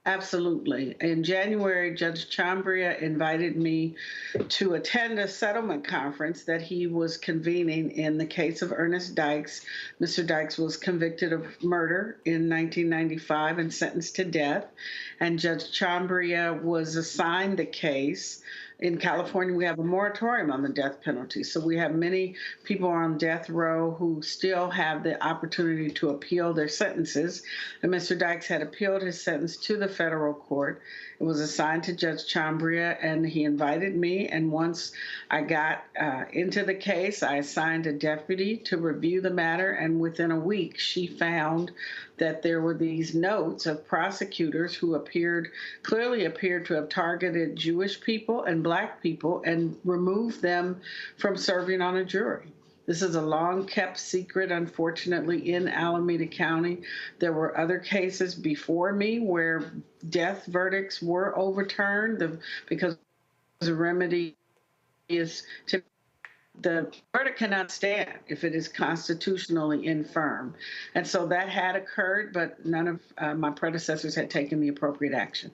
Absolutely. In January, Judge Chambria invited me to attend a settlement conference that he was convening in the case of Ernest Dykes. Mr. Dykes was convicted of murder in 1995 and sentenced to death. And Judge Chambria was assigned the case. In California, we have a moratorium on the death penalty. So we have many people on death row who still have the opportunity to appeal their sentences. And Mr. Dykes had appealed his sentence to the federal court. It was assigned to Judge Chambria, and he invited me. And once I got into the case, I assigned a deputy to review the matter. And within a week, she found that there were these notes of prosecutors who clearly appeared to have targeted Jewish people and Black people and removed them from serving on a jury. This is a long-kept secret, unfortunately, in Alameda County. There were other cases before me where death verdicts were overturned because the remedy is to the verdict cannot stand if it is constitutionally infirm. And so that had occurred, but none of my predecessors had taken the appropriate action.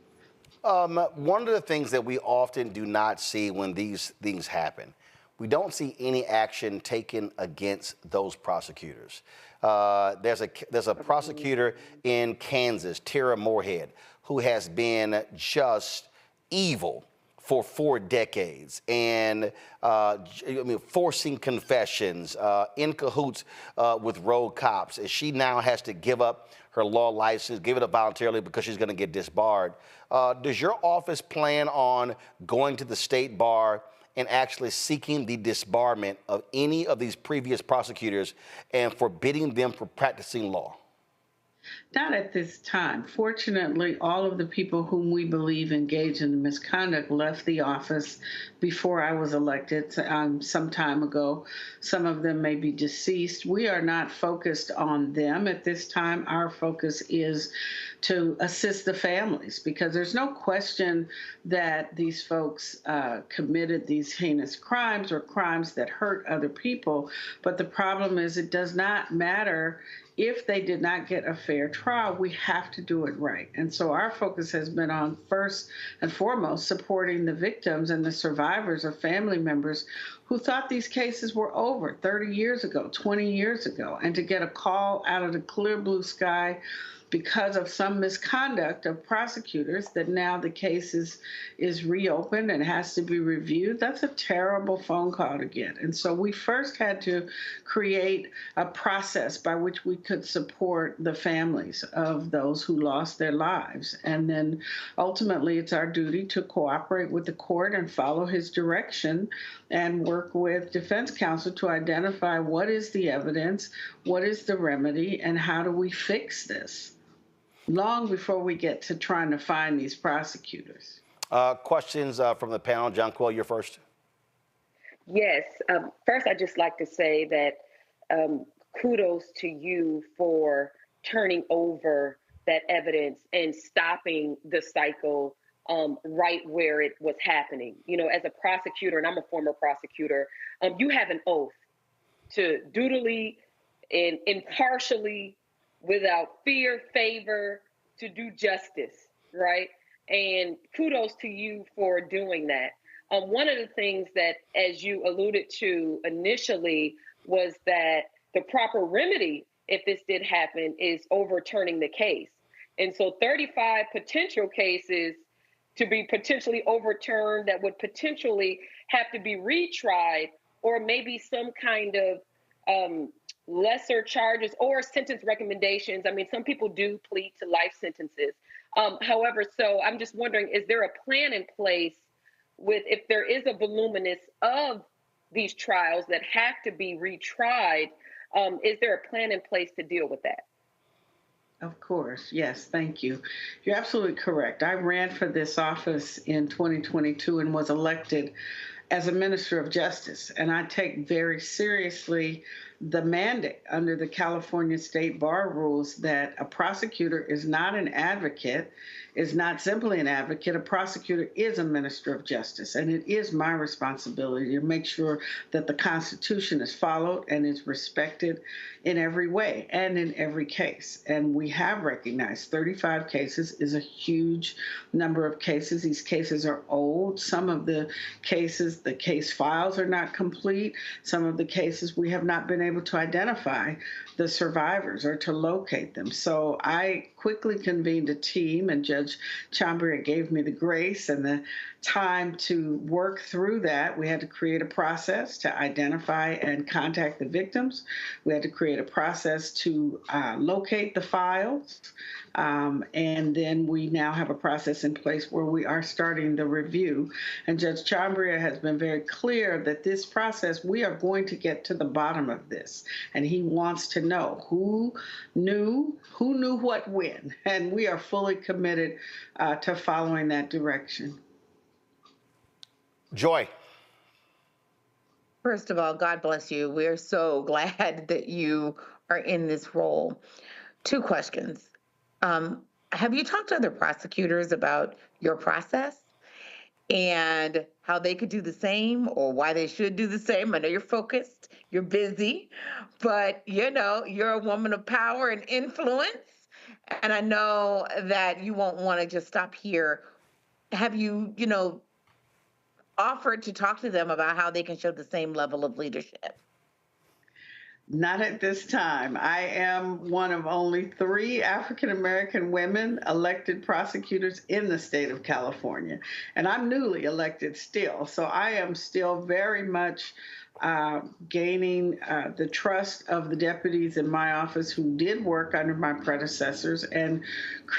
One of the things that we often do not see when these things happen, we don't see any action taken against those prosecutors. There's a prosecutor in Kansas, Tara Moorhead, who has been just evil for 4 decades and forcing confessions, in cahoots with road cops. And she now has to give up her law license, give it up voluntarily because she's going to get disbarred. Does your office plan on going to the state bar and actually seeking the disbarment of any of these previous prosecutors and forbidding them from practicing law? Not at this time. Fortunately, all of the people whom we believe engaged in the misconduct left the office before I was elected some time ago. Some of them may be deceased. We are not focused on them at this time. Our focus is to assist the families, because there's no question that these folks committed these heinous crimes or crimes that hurt other people. But the problem is, it does not matter if they did not get a fair trial. We have to do it right. And so our focus has been on, first and foremost, supporting the victims and the survivors or family members who thought these cases were over 30 years ago, 20 years ago, and to get a call out of the clear blue sky because of some misconduct of prosecutors that now the case is reopened and has to be reviewed. That's a terrible phone call to get. And so we first had to create a process by which we could support the families of those who lost their lives. And then ultimately it's our duty to cooperate with the court and follow his direction and work with defense counsel to identify what is the evidence, what is the remedy, and how do we fix this, long before we get to trying to find these prosecutors. Questions from the panel. John Quill, you're first. Yes. First, I'd just like to say that kudos to you for turning over that evidence and stopping the cycle right where it was happening. You know, as a prosecutor, and I'm a former prosecutor, you have an oath to dutifully and impartially, without fear, favor, to do justice, right? And kudos to you for doing that. One of the things that, as you alluded to initially, was that the proper remedy, if this did happen, is overturning the case. And so 35 potential cases to be potentially overturned that would potentially have to be retried, or maybe some kind of lesser charges or sentence recommendations. I mean, some people do plead to life sentences. However, so I'm just wondering, is there a plan in place with, if there is a voluminous of these trials that have to be retried, is there a plan in place to deal with that? Of course. Yes. Thank you. You're absolutely correct. I ran for this office in 2022 and was elected as a minister of justice. And I take very seriously the mandate under the California state bar rules that a prosecutor is not an advocate, is not simply an advocate. A prosecutor is a minister of justice. And it is my responsibility to make sure that the Constitution is followed and is respected in every way and in every case. And we have recognized 35 cases is a huge number of cases. These cases are old. Some of the cases, the case files are not complete. Some of the cases we have not been able to identify the survivors or to locate them. So I quickly convened a team, and Judge Chambria gave me the grace and the time to work through that. We had to create a process to identify and contact the victims. We had to create a process to locate the files. And then we now have a process in place where we are starting the review. And Judge Chambria has been very clear that this process, we are going to get to the bottom of this. And he wants to know who knew what when. And we are fully committed to following that direction. Joy. First of all, God bless you. We're so glad that you are in this role. 2 questions. Have you talked to other prosecutors about your process and how they could do the same, or why they should do the same? I know you're focused, you're busy, but you're a woman of power and influence. And I know that you won't want to just stop here. Have you, offered to talk to them about how they can show the same level of leadership? Not at this time. I am one of only 3 African-American women elected prosecutors in the state of California, and I'm newly elected still. So I am still very much gaining the trust of the deputies in my office who did work under my predecessors and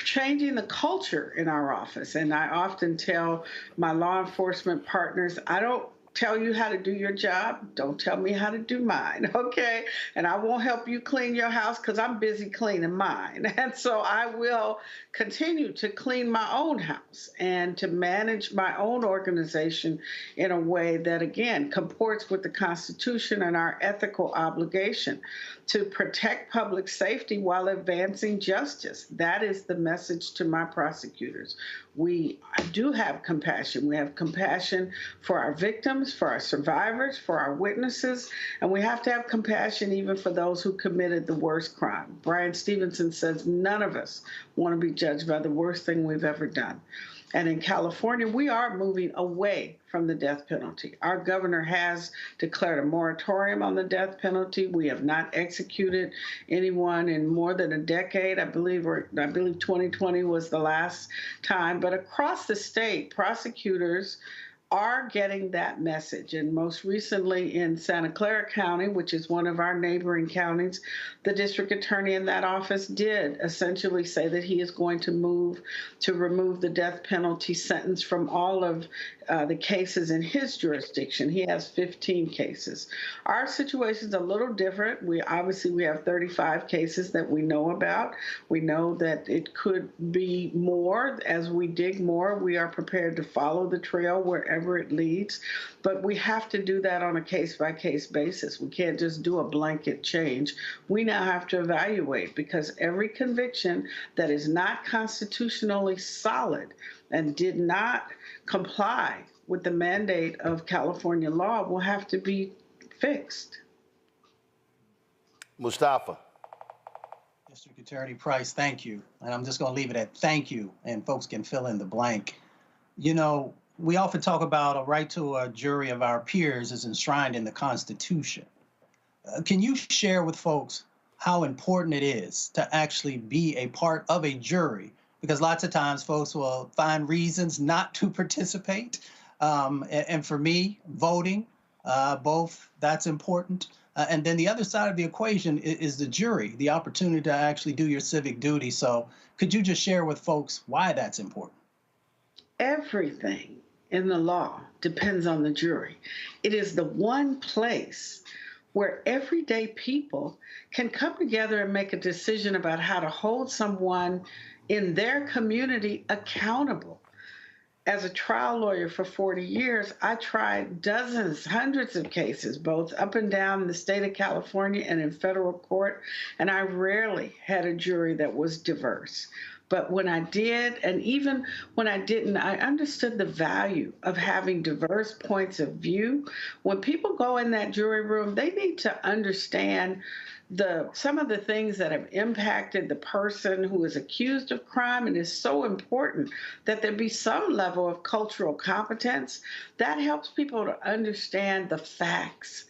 changing the culture in our office. And I often tell my law enforcement partners, I don't tell you how to do your job. Don't tell me how to do mine, okay? And I won't help you clean your house because I'm busy cleaning mine. And so I will continue to clean my own house and to manage my own organization in a way that, again, comports with the Constitution and our ethical obligation to protect public safety while advancing justice. That is the message to my prosecutors. We do have compassion. We have compassion for our victims, for our survivors, for our witnesses, and we have to have compassion even for those who committed the worst crime. Brian Stevenson says none of us want to be judged by the worst thing we've ever done. And in California, we are moving away from the death penalty. Our governor has declared a moratorium on the death penalty. We have not executed anyone in more than a decade. I believe 2020 was the last time. But across the state, prosecutors are getting that message. And most recently in Santa Clara County, which is one of our neighboring counties, the district attorney in that office did essentially say that he is going to move to remove the death penalty sentence from all of the cases in his jurisdiction. He has 15 cases. Our situation is a little different. We have 35 cases that we know about. We know that it could be more. As we dig more, we are prepared to follow the trail wherever it leads, but we have to do that on a case-by-case basis. We can't just do a blanket change. We now have to evaluate, because every conviction that is not constitutionally solid and did not comply with the mandate of California law will have to be fixed. Mustafa. District Attorney Price, thank you. And I'm just going to leave it at thank you, and folks can fill in the blank. You know, we often talk about a right to a jury of our peers is enshrined in the Constitution. Can you share with folks how important it is to actually be a part of a jury? Because lots of times folks will find reasons not to participate. And for me, voting, both, that's important. And then the other side of the equation is the jury, the opportunity to actually do your civic duty. So could you just share with folks why that's important? Everything in the law depends on the jury. It is the one place where everyday people can come together and make a decision about how to hold someone in their community accountable. As a trial lawyer for 40 years, I tried dozens, hundreds of cases, both up and down the state of California and in federal court, and I rarely had a jury that was diverse. But when I did, and even when I didn't, I understood the value of having diverse points of view. When people go in that jury room, they need to understand some of the things that have impacted the person who is accused of crime, and it's so important that there be some level of cultural competence that helps people to understand the facts.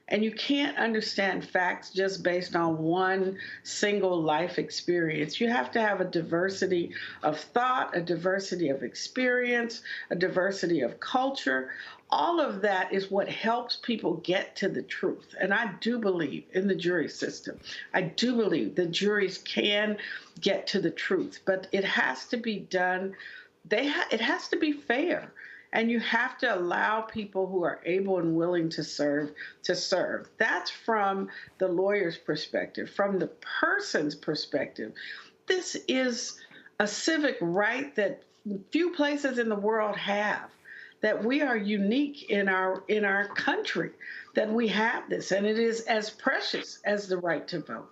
And you can't understand facts just based on one single life experience. You have to have a diversity of thought, a diversity of experience, a diversity of culture. All of that is what helps people get to the truth. And I do believe in the jury system. I do believe that juries can get to the truth, but it has to be done. It has to be fair. And you have to allow people who are able and willing to serve to serve. That's from the lawyer's perspective. From the person's perspective, this is a civic right that few places in the world have, that we are unique in our country, that we have this, and it is as precious as the right to vote.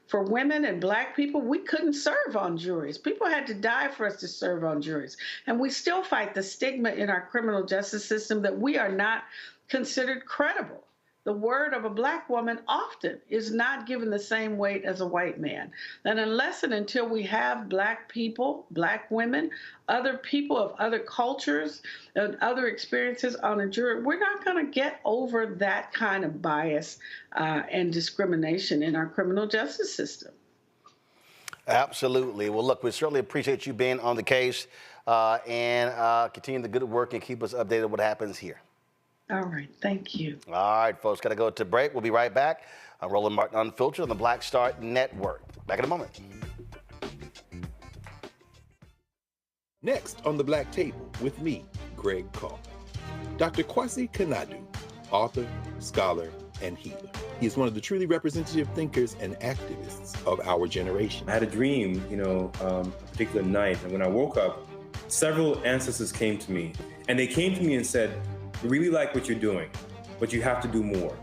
For women and Black people, we couldn't serve on juries. People had to die for us to serve on juries. And we still fight the stigma in our criminal justice system that we are not considered credible the word of a Black woman often is not given the same weight as a white man. And unless and until we have Black people, Black women, other people of other cultures and other experiences on a jury, we're not going to get over that kind of bias and discrimination in our criminal justice system. Absolutely. Well, look, we certainly appreciate you being on the case and continue the good work and keep us updated on what happens here. All right. Thank you. All right, folks, got to go to break. We'll be right back. Roland Martin Unfiltered on the Black Star Network. Back in a moment. Next on the Black Table with me, Greg Carr. Dr. Kwasi Kanadu, author, scholar, and healer. He is one of the truly representative thinkers and activists of our generation. I had a dream, a particular night, and when I woke up, several ancestors came to me, and they came to me and said, "We really like what you're doing, but you have to do more."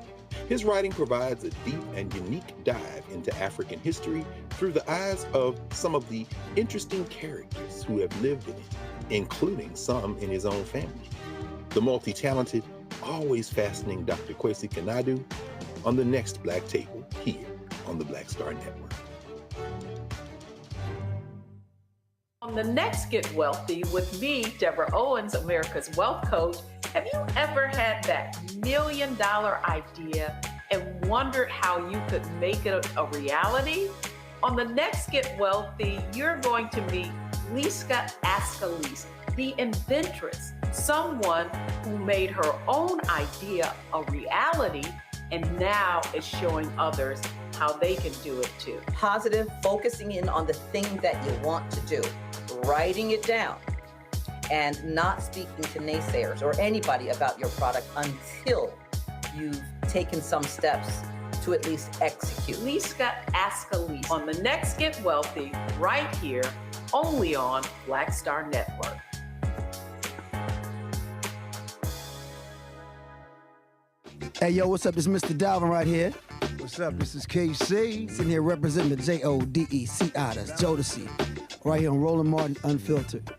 His writing provides a deep and unique dive into African history through the eyes of some of the interesting characters who have lived in it, including some in his own family. The multi-talented, always fascinating Dr. Kwasi Kanadu on the next Black Table here on the Black Star Network. On the next Get Wealthy with me, Deborah Owens, America's Wealth Coach, have you ever had that $1 million idea and wondered how you could make it a reality? On the next Get Wealthy, you're going to meet Liska Askalise, the inventress, someone who made her own idea a reality and now is showing others how they can do it too. Positive, focusing in on the thing that you want to do, writing it down, and not speaking to naysayers or anybody about your product until you've taken some steps to at least execute. Liska Askalise on the next Get Wealthy, right here, only on Black Star Network. Hey, yo, what's up? This is Mr. Dalvin right here. What's up? This is KC. Sitting here representing the Jodeci, that's Jodeci, right here on Roland Martin Unfiltered.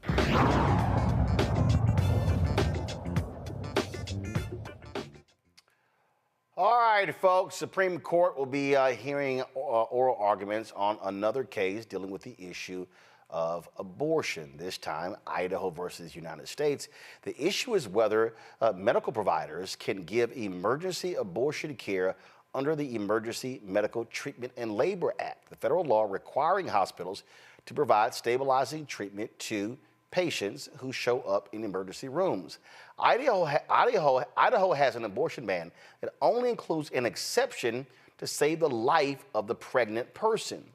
All right, folks, Supreme Court will be hearing oral arguments on another case dealing with the issue of abortion, this time Idaho versus United States. The issue is whether medical providers can give emergency abortion care under the Emergency Medical Treatment and Labor Act, the federal law requiring hospitals to provide stabilizing treatment to patients who show up in emergency rooms. Idaho has an abortion ban that only includes an exception to save the life of the pregnant person.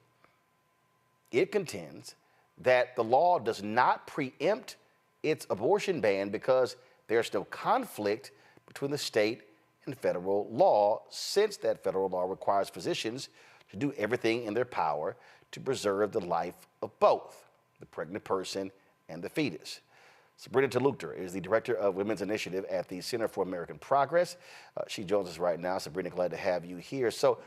It contends that the law does not preempt its abortion ban because there's no conflict between the state and federal law, since that federal law requires physicians to do everything in their power to preserve the life of both the pregnant person and the fetus. Sabrina Talukder is the Director of Women's Initiative at the Center for American Progress. She joins us right now. Sabrina, glad to have you here. So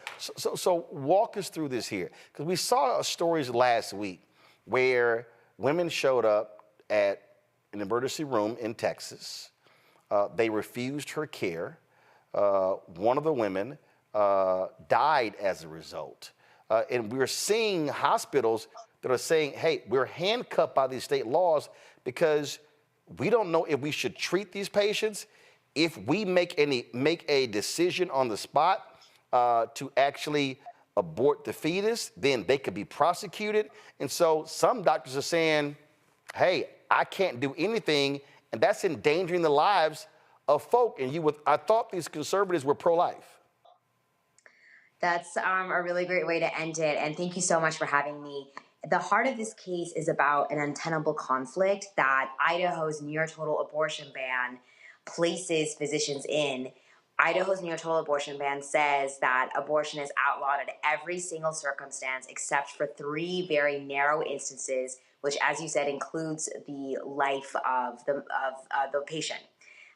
walk us through this here, because we saw stories last week where women showed up at an emergency room in Texas. They refused her care. One of the women died as a result. And we're seeing hospitals that are saying, hey, we're handcuffed by these state laws because we don't know if we should treat these patients. If we make a decision on the spot to actually abort the fetus, then they could be prosecuted. And so some doctors are saying, hey, I can't do anything, and that's endangering the lives of folk. And I thought these conservatives were pro-life. That's a really great way to end it, and thank you so much for having me. The heart of this case is about an untenable conflict that Idaho's near total abortion ban places physicians in. Idaho's near total abortion ban says that abortion is outlawed in every single circumstance except for 3 very narrow instances, which, as you said, includes the life of the patient.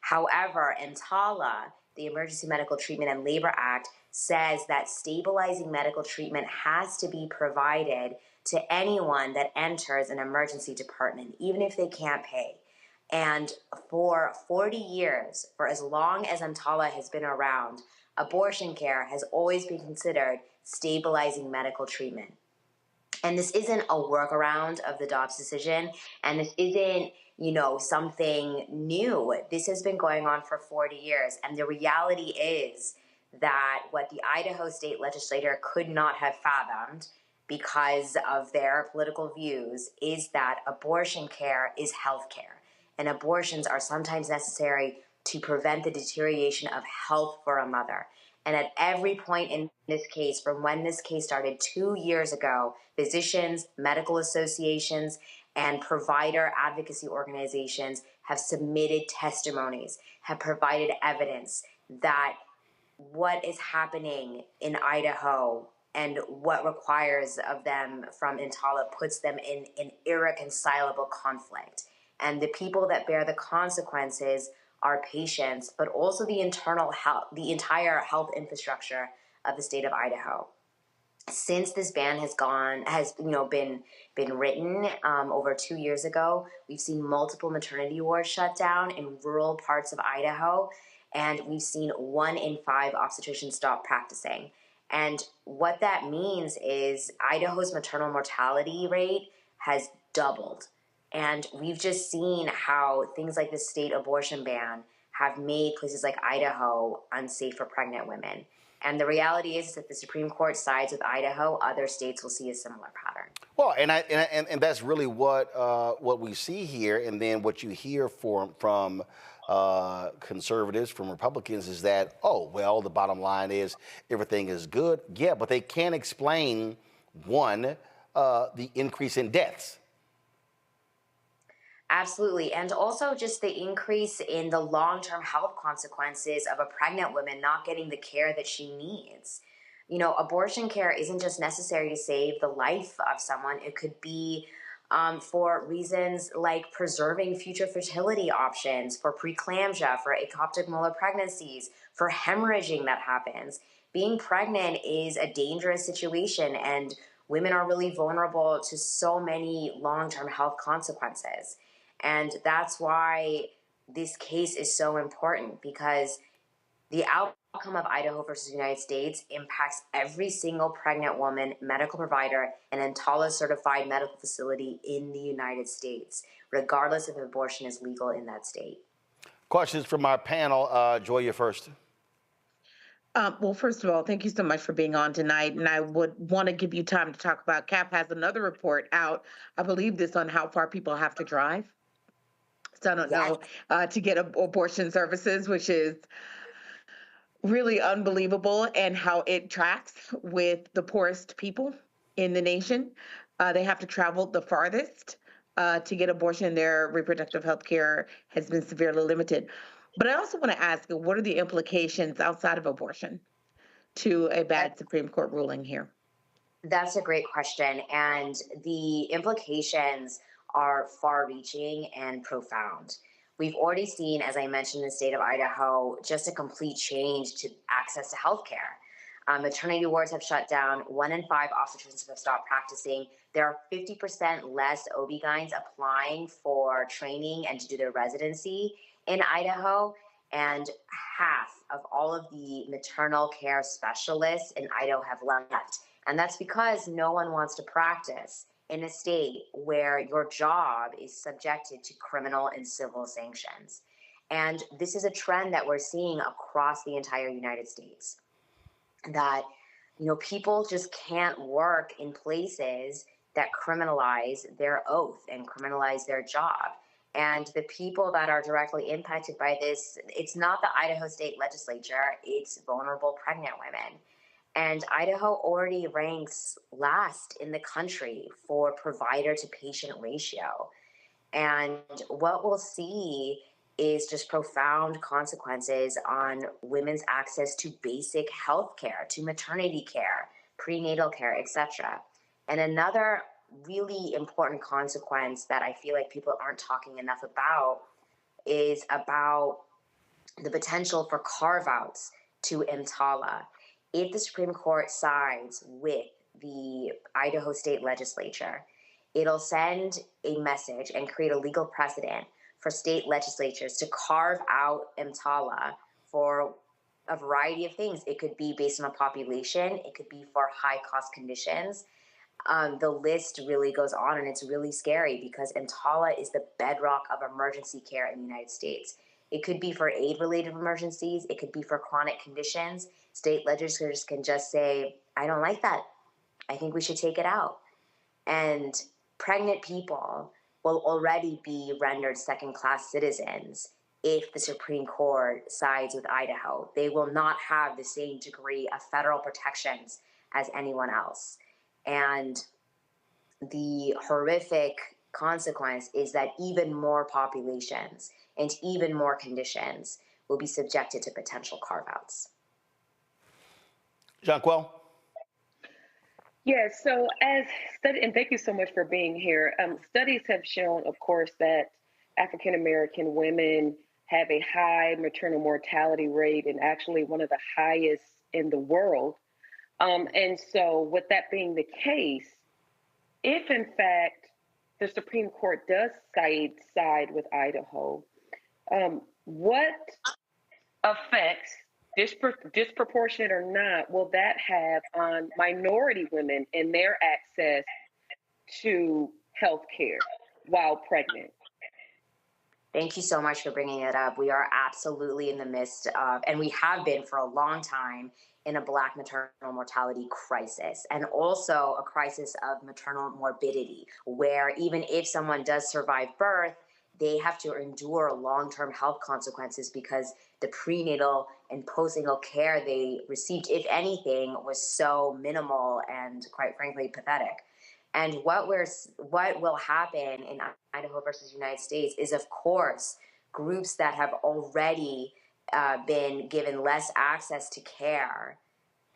However, EMTALA, the Emergency Medical Treatment and Labor Act, says that stabilizing medical treatment has to be provided to anyone that enters an emergency department, even if they can't pay. And for 40 years, for as long as EMTALA has been around, abortion care has always been considered stabilizing medical treatment. And this isn't a workaround of the Dobbs decision, and this isn't, something new. This has been going on for 40 years, and the reality is that what the Idaho state legislature could not have fathomed because of their political views is that abortion care is health care, and abortions are sometimes necessary to prevent the deterioration of health for a mother. And at every point in this case, from when this case started 2 years ago, physicians, medical associations, and provider advocacy organizations have submitted testimonies, have provided evidence that what is happening in Idaho and what requires of them from Intala puts them in an irreconcilable conflict. And the people that bear the consequences are patients, but also the entire health infrastructure of the state of Idaho. Since this ban has been written over 2 years ago, we've seen multiple maternity wards shut down in rural parts of Idaho, and we've seen 1 in 5 obstetricians stop practicing. And what that means is Idaho's maternal mortality rate has doubled. And we've just seen how things like the state abortion ban have made places like Idaho unsafe for pregnant women. And the reality is that the Supreme Court sides with Idaho. Other states will see a similar pattern. Well, and that's really what we see here. And then what you hear from conservatives, from Republicans, is that, the bottom line is everything is good. Yeah, but they can't explain, one, the increase in deaths. Absolutely. And also just the increase in the long-term health consequences of a pregnant woman not getting the care that she needs. Abortion care isn't just necessary to save the life of someone. It could be for reasons like preserving future fertility options, for preeclampsia, for ectopic molar pregnancies, for hemorrhaging that happens. Being pregnant is a dangerous situation, and women are really vulnerable to so many long-term health consequences. And that's why this case is so important, because the outcome of Idaho versus the United States impacts every single pregnant woman, medical provider, and EMTALA-certified medical facility in the United States, regardless if abortion is legal in that state. Questions from our panel. Joy, you first. Well, first of all, thank you so much for being on tonight. And I would want to give you time to talk about, CAP has another report out, I believe this on how far people have to drive. So I don't know, to get abortion services, which is really unbelievable, and how it tracks with the poorest people in the nation. They have to travel the farthest to get abortion. Their reproductive health care has been severely limited. But I also want to ask, what are the implications outside of abortion to a bad Supreme Court ruling here? That's a great question. And the implications are far-reaching and profound. We've already seen, as I mentioned, in the state of Idaho, just a complete change to access to health care. Maternity wards have shut down. 1 in 5 obstetricians have stopped practicing. There are 50% less OB-GYNs applying for training and to do their residency in Idaho. And half of all of the maternal care specialists in Idaho have left. And that's because no one wants to practice in a state where your job is subjected to criminal and civil sanctions. And this is a trend that we're seeing across the entire United States, that, people just can't work in places that criminalize their oath and criminalize their job. And the people that are directly impacted by this, it's not the Idaho state legislature, it's vulnerable pregnant women. And Idaho already ranks last in the country for provider to patient ratio. And what we'll see is just profound consequences on women's access to basic health care, to maternity care, prenatal care, etc. And another really important consequence that I feel like people aren't talking enough about is about the potential for carve-outs to EMTALA. If the Supreme Court sides with the Idaho state legislature, it'll send a message and create a legal precedent for state legislatures to carve out EMTALA for a variety of things. It could be based on a population. It could be for high-cost conditions. The list really goes on, and it's really scary because EMTALA is the bedrock of emergency care in the United States. It could be for aid-related emergencies. It could be for chronic conditions. State legislators can just say, I don't like that. I think we should take it out. And pregnant people will already be rendered second-class citizens if the Supreme Court sides with Idaho. They will not have the same degree of federal protections as anyone else. And the horrific consequence is that even more populations and even more conditions will be subjected to potential carve-outs. Jonquil? Yes, so and thank you so much for being here. Studies have shown, of course, that African-American women have a high maternal mortality rate and actually one of the highest in the world. And so with that being the case, if in fact the Supreme Court does side with Idaho, what effects, disproportionate or not, will that have on minority women and their access to health care while pregnant? Thank you so much for bringing it up. We are absolutely in the midst of, and we have been for a long time, in a Black maternal mortality crisis, and also a crisis of maternal morbidity, where even if someone does survive birth, they have to endure long-term health consequences because the prenatal and postnatal care they received, if anything, was so minimal and, quite frankly, pathetic. And what will happen in Idaho versus United States is, of course, groups that have already been given less access to care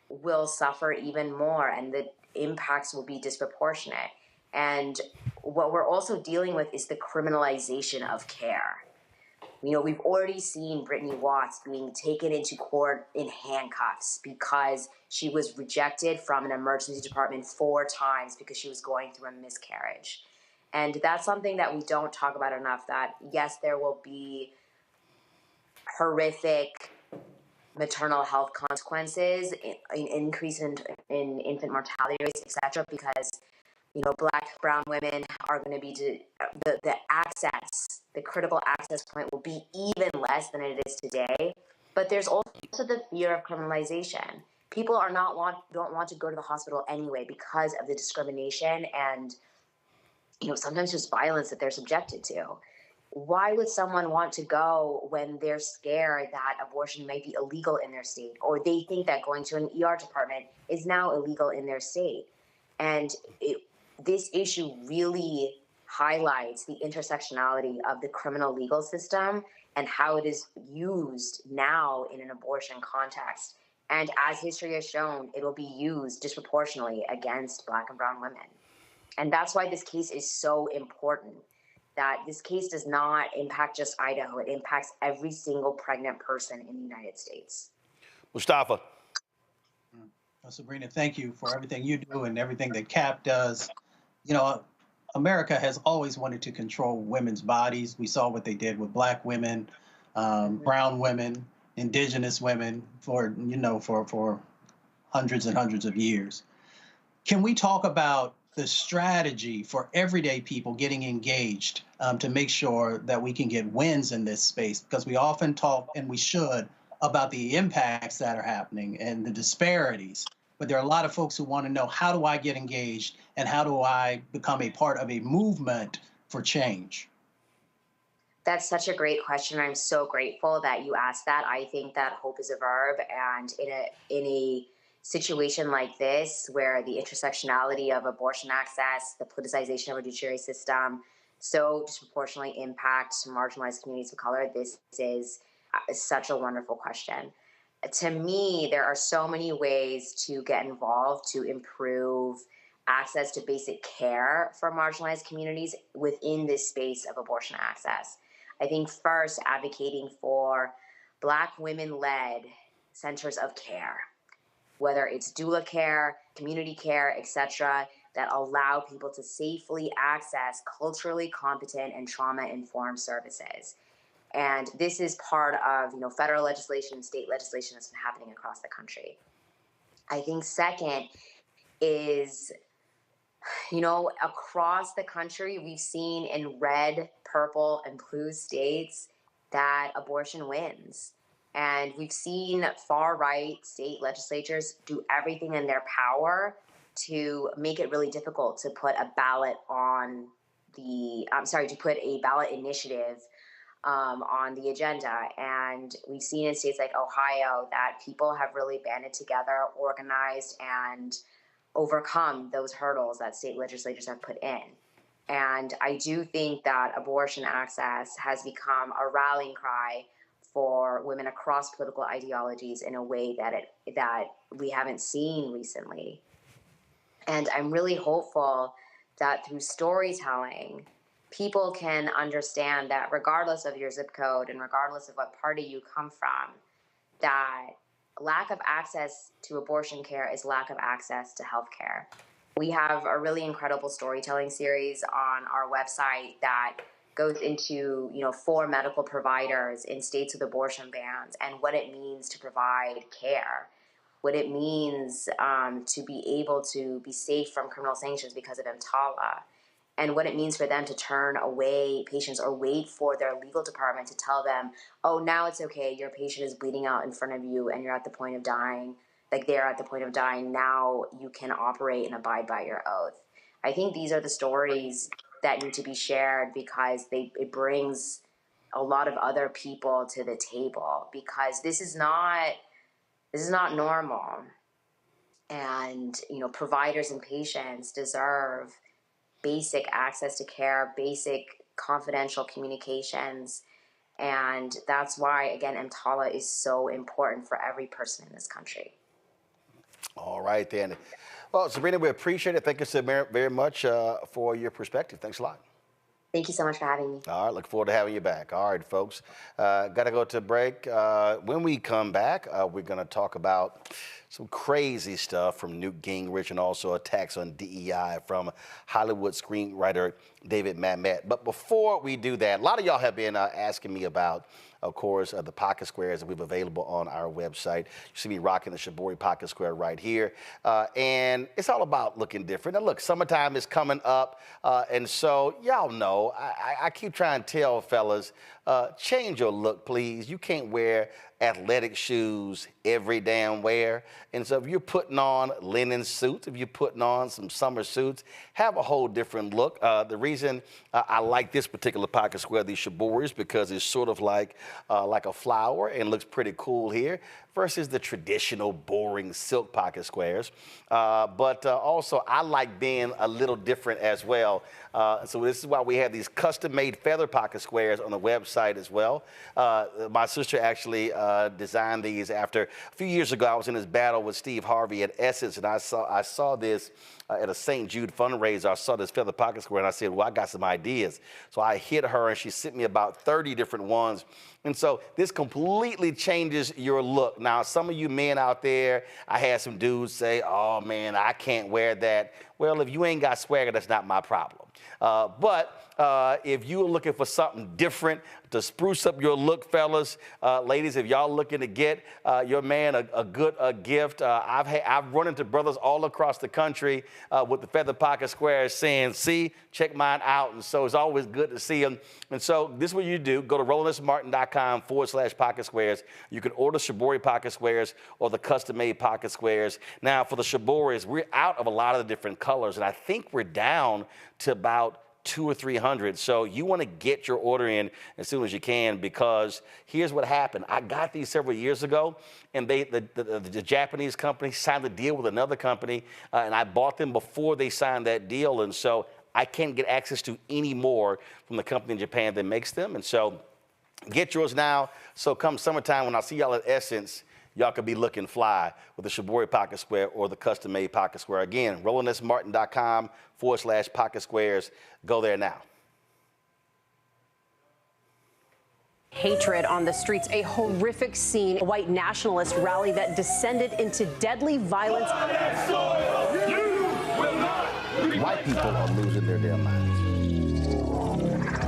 will suffer even more, and the impacts will be disproportionate. And what we're also dealing with is the criminalization of care. You know, we've already seen Brittany Watts being taken into court in handcuffs because she was rejected from an emergency department 4 times because she was going through a miscarriage. And that's something that we don't talk about enough, that yes, there will be horrific maternal health consequences, an increase in infant mortality rates, etc., because, you know, Black, brown women are going to be the access, the critical access point will be even less than it is today. But there's also the fear of criminalization. People don't want to go to the hospital anyway because of the discrimination and, you know, sometimes just violence that they're subjected to. Why would someone want to go when they're scared that abortion might be illegal in their state, or they think that going to an ER department is now illegal in their state? And this issue really highlights the intersectionality of the criminal legal system and how it is used now in an abortion context. And as history has shown, it will be used disproportionately against Black and brown women. And that's why this case is so important, that this case does not impact just Idaho. It impacts every single pregnant person in the United States. Mustafa. Sabrina, thank you for everything you do and everything that CAP does. You know, America has always wanted to control women's bodies. We saw what they did with Black women, brown women, indigenous women for hundreds and hundreds of years. Can we talk about the strategy for everyday people getting engaged to make sure that we can get wins in this space? Because we often talk, and we should, about the impacts that are happening and the disparities. But there are a lot of folks who want to know, how do I get engaged and how do I become a part of a movement for change? That's such a great question. I'm so grateful that you asked that. I think that hope is a verb, and in a situation like this, where the intersectionality of abortion access, the politicization of our judiciary system so disproportionately impacts marginalized communities of color, this is such a wonderful question. To me, there are so many ways to get involved to improve access to basic care for marginalized communities within this space of abortion access. I think first, advocating for Black women-led centers of care, whether it's doula care, community care, etc., that allow people to safely access culturally competent and trauma-informed services. And this is part of, federal legislation, state legislation that's been happening across the country. I think second is, across the country, we've seen in red, purple, and blue states that abortion wins. And we've seen far-right state legislatures do everything in their power to make it really difficult to put a ballot initiative on the agenda. And we've seen in states like Ohio that people have really banded together, organized, and overcome those hurdles that state legislatures have put in. And I do think that abortion access has become a rallying cry for women across political ideologies in a way that we haven't seen recently. And I'm really hopeful that through storytelling, people can understand that regardless of your zip code and regardless of what party you come from, that lack of access to abortion care is lack of access to health care. We have a really incredible storytelling series on our website that goes into, 4 medical providers in states with abortion bans and what it means to provide care, what it means to be able to be safe from criminal sanctions because of EMTALA, and what it means for them to turn away patients or wait for their legal department to tell them, oh, now it's okay, your patient is bleeding out in front of you and you're at the point of dying, like they're at the point of dying, now you can operate and abide by your oath. I think these are the stories that need to be shared because it brings a lot of other people to the table, because this is not normal. And, providers and patients deserve basic access to care, basic confidential communications. And that's why, again, EMTALA is so important for every person in this country. All right, then. Well, Sabrina, we appreciate it. Thank you so very much for your perspective. Thanks a lot. Thank you so much for having me. All right, look forward to having you back. All right, folks, got to go to break. When we come back, we're going to talk about some crazy stuff from Newt Gingrich and also attacks on DEI from Hollywood screenwriter David Mamet. But before we do that, a lot of y'all have been asking me about, of course, the pocket squares that we have available on our website. You see me rocking the Shibori pocket square right here. And it's all about looking different. Now, look, summertime is coming up. And so y'all know, I keep trying to tell fellas, change your look, please. You can't wear athletic shoes every damn wear. And so if you're putting on linen suits, if you're putting on some summer suits, have a whole different look. The reason I like this particular pocket square, these Shiboris, because it's sort of like a flower and looks pretty cool here versus the traditional boring silk pocket squares. But also I like being a little different as well. So this is why we have these custom-made feather pocket squares on the website as well. My sister actually designed these after a few years ago. I was in this battle with Steve Harvey at Essence, and I saw this at a St. Jude fundraiser. I saw this feather pocket square, and I said, well, I got some ideas. So I hit her, and she sent me about 30 different ones. And so this completely changes your look. Now, some of you men out there, I had some dudes say, oh, man, I can't wear that. Well, if you ain't got swagger, that's not my problem. But if you're looking for something different to spruce up your look, fellas, ladies, if y'all looking to get your man a good gift, I've run into brothers all across the country with the feather pocket squares saying, see, check mine out. And so it's always good to see them. And so this is what you do. Go to RolandSMartin.com/pocket squares. You can order Shibori pocket squares or the custom-made pocket squares. Now, for the Shiboris, we're out of a lot of the different colors, and I think we're down to about 200 or 300. So you want to get your order in as soon as you can, because here's what happened. I got these several years ago, and the Japanese company signed a deal with another company, and I bought them before they signed that deal. And so I can't get access to any more from the company in Japan that makes them. And so get yours now. So come summertime, when I see y'all at Essence, y'all could be looking fly with the Shibori pocket square or the custom-made pocket square. Again, RolandSMartin.com/pocket squares. Go there now. Hatred on the streets, a horrific scene, a white nationalist rally that descended into deadly violence. White people are losing their damn minds.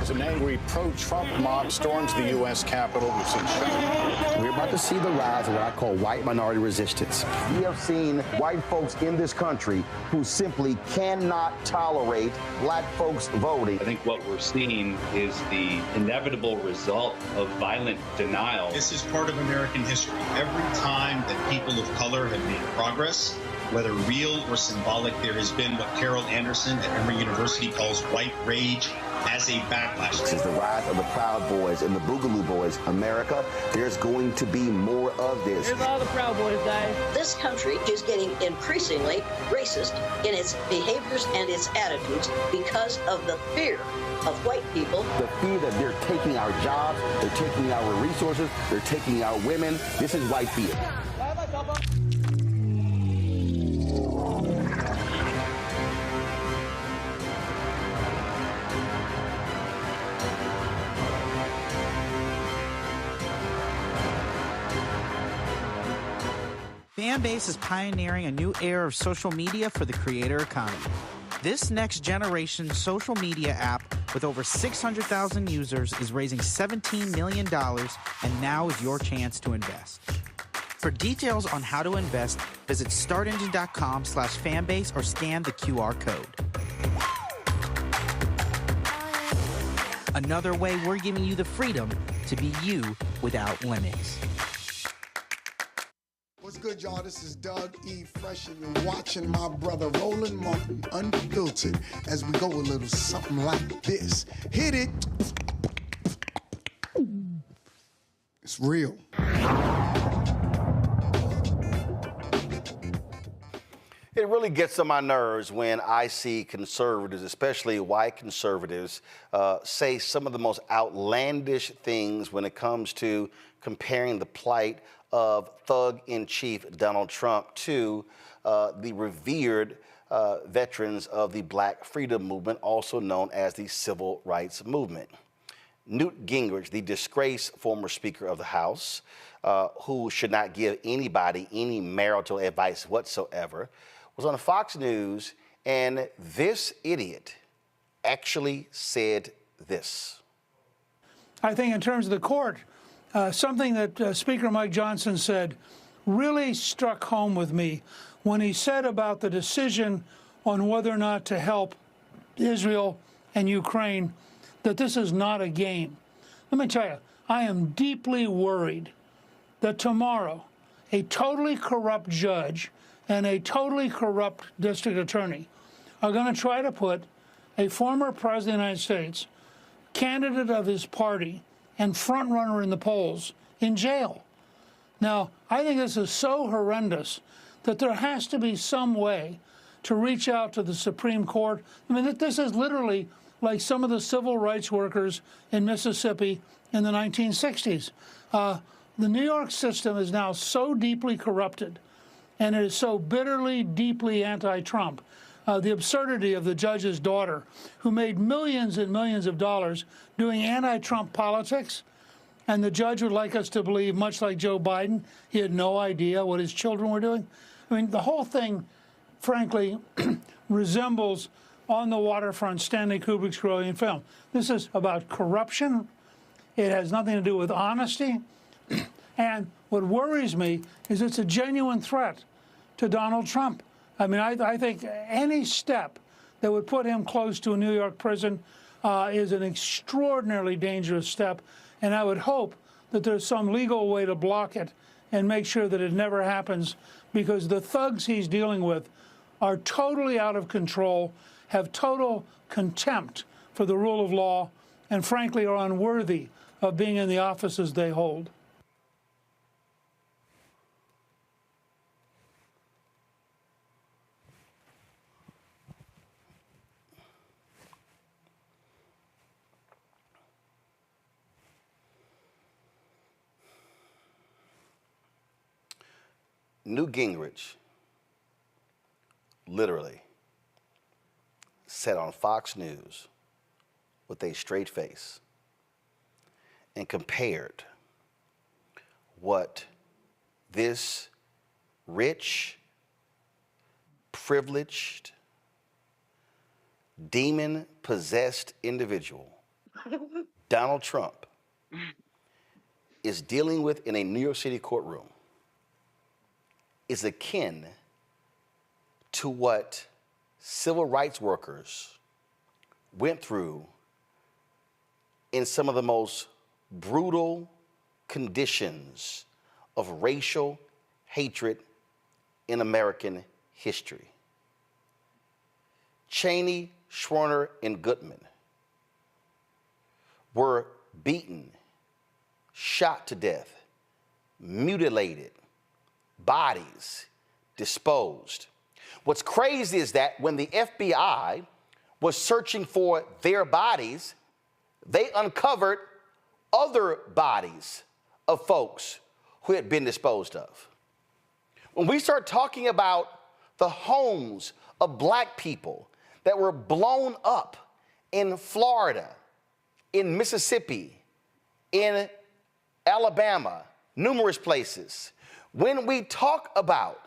As an angry pro-Trump mob storms the U.S. Capitol, we've seen shooting. We're about to see the rise of what I call white minority resistance. We have seen white folks in this country who simply cannot tolerate black folks voting. I think what we're seeing is the inevitable result of violent denial. This is part of American history. Every time that people of color have made progress, whether real or symbolic, there has been what Carol Anderson at Emory University calls white rage as a backlash. This is the rise of the Proud Boys and the Boogaloo Boys. America, there's going to be more of this. Here's all the Proud Boys, Dave. This country is getting increasingly racist in its behaviors and its attitudes because of the fear of white people. The fear that they're taking our jobs, they're taking our resources, they're taking our women. This is white fear. Fanbase is pioneering a new era of social media for the creator economy. This next-generation social media app with over 600,000 users is raising $17 million, and now is your chance to invest. For details on how to invest, visit startengine.com/fanbase or scan the QR code. Another way we're giving you the freedom to be you without limits. What's good, y'all? This is Doug E. Fresh, and you're watching my brother Roland Martin Unfiltered as we go a little something like this. Hit it. It's real. It really gets on my nerves when I see conservatives, especially white conservatives, say some of the most outlandish things when it comes to comparing the plight of thug-in-chief Donald Trump to the revered veterans of the Black Freedom Movement, also known as the Civil Rights Movement. Newt Gingrich, the disgraced former Speaker of the House, who should not give anybody any marital advice whatsoever, was on Fox News, and this idiot actually said this. I think in terms of the court, something that Speaker Mike Johnson said really struck home with me when he said about the decision on whether or not to help Israel and Ukraine, that this is not a game. Let me tell you, I am deeply worried that tomorrow a totally corrupt judge and a totally corrupt district attorney are going to try to put a former president of the United States, candidate of his party, and front runner in the polls in jail. Now, I think this is so horrendous that there has to be some way to reach out to the Supreme Court. I mean, this is literally like some of the civil rights workers in Mississippi in the 1960s. The New York system is now so deeply corrupted, and it is so bitterly, deeply anti-Trump. The absurdity of the judge's daughter, who made millions and millions of dollars doing anti-Trump politics, and the judge would like us to believe, much like Joe Biden, he had no idea what his children were doing. I mean, the whole thing, frankly, resembles On the Waterfront, Stanley Kubrick's brilliant film. This is about corruption. It has nothing to do with honesty. And what worries me is it's a genuine threat to Donald Trump. I mean, I think any step that would put him close to a New York prison is an extraordinarily dangerous step, and I would hope that there's some legal way to block it and make sure that it never happens, because the thugs he's dealing with are totally out of control, have total contempt for the rule of law, and frankly are unworthy of being in the offices they hold. Newt Gingrich literally sat on Fox News with a straight face and compared what this rich, privileged, demon-possessed individual Donald Trump is dealing with in a New York City courtroom is akin to what civil rights workers went through in some of the most brutal conditions of racial hatred in American history. Cheney, Schwerner, and Goodman were beaten, shot to death, mutilated, bodies disposed. What's crazy is that when the FBI was searching for their bodies, they uncovered other bodies of folks who had been disposed of. When we start talking about the homes of black people that were blown up in Florida, in Mississippi, in Alabama, numerous places, when we talk about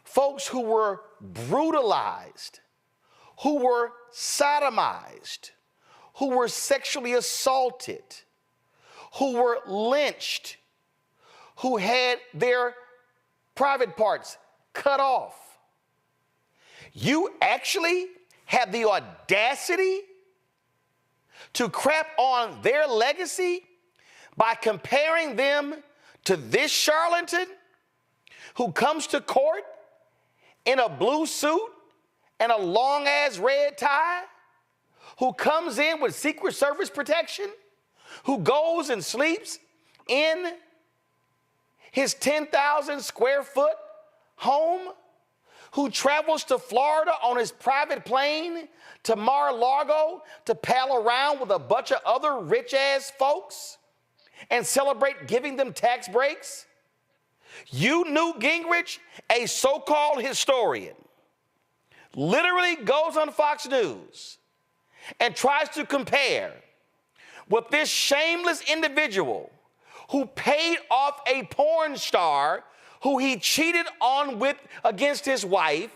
folks who were brutalized, who were sodomized, who were sexually assaulted, who were lynched, who had their private parts cut off, you actually have the audacity to crap on their legacy by comparing them to this charlatan who comes to court in a blue suit and a long-ass red tie, who comes in with Secret Service protection, who goes and sleeps in his 10,000 square foot home, who travels to Florida on his private plane to Mar-a-Lago to pal around with a bunch of other rich-ass folks and celebrate giving them tax breaks? You, Newt Gingrich, a so-called historian, literally goes on Fox News and tries to compare with this shameless individual who paid off a porn star who he cheated on with against his wife,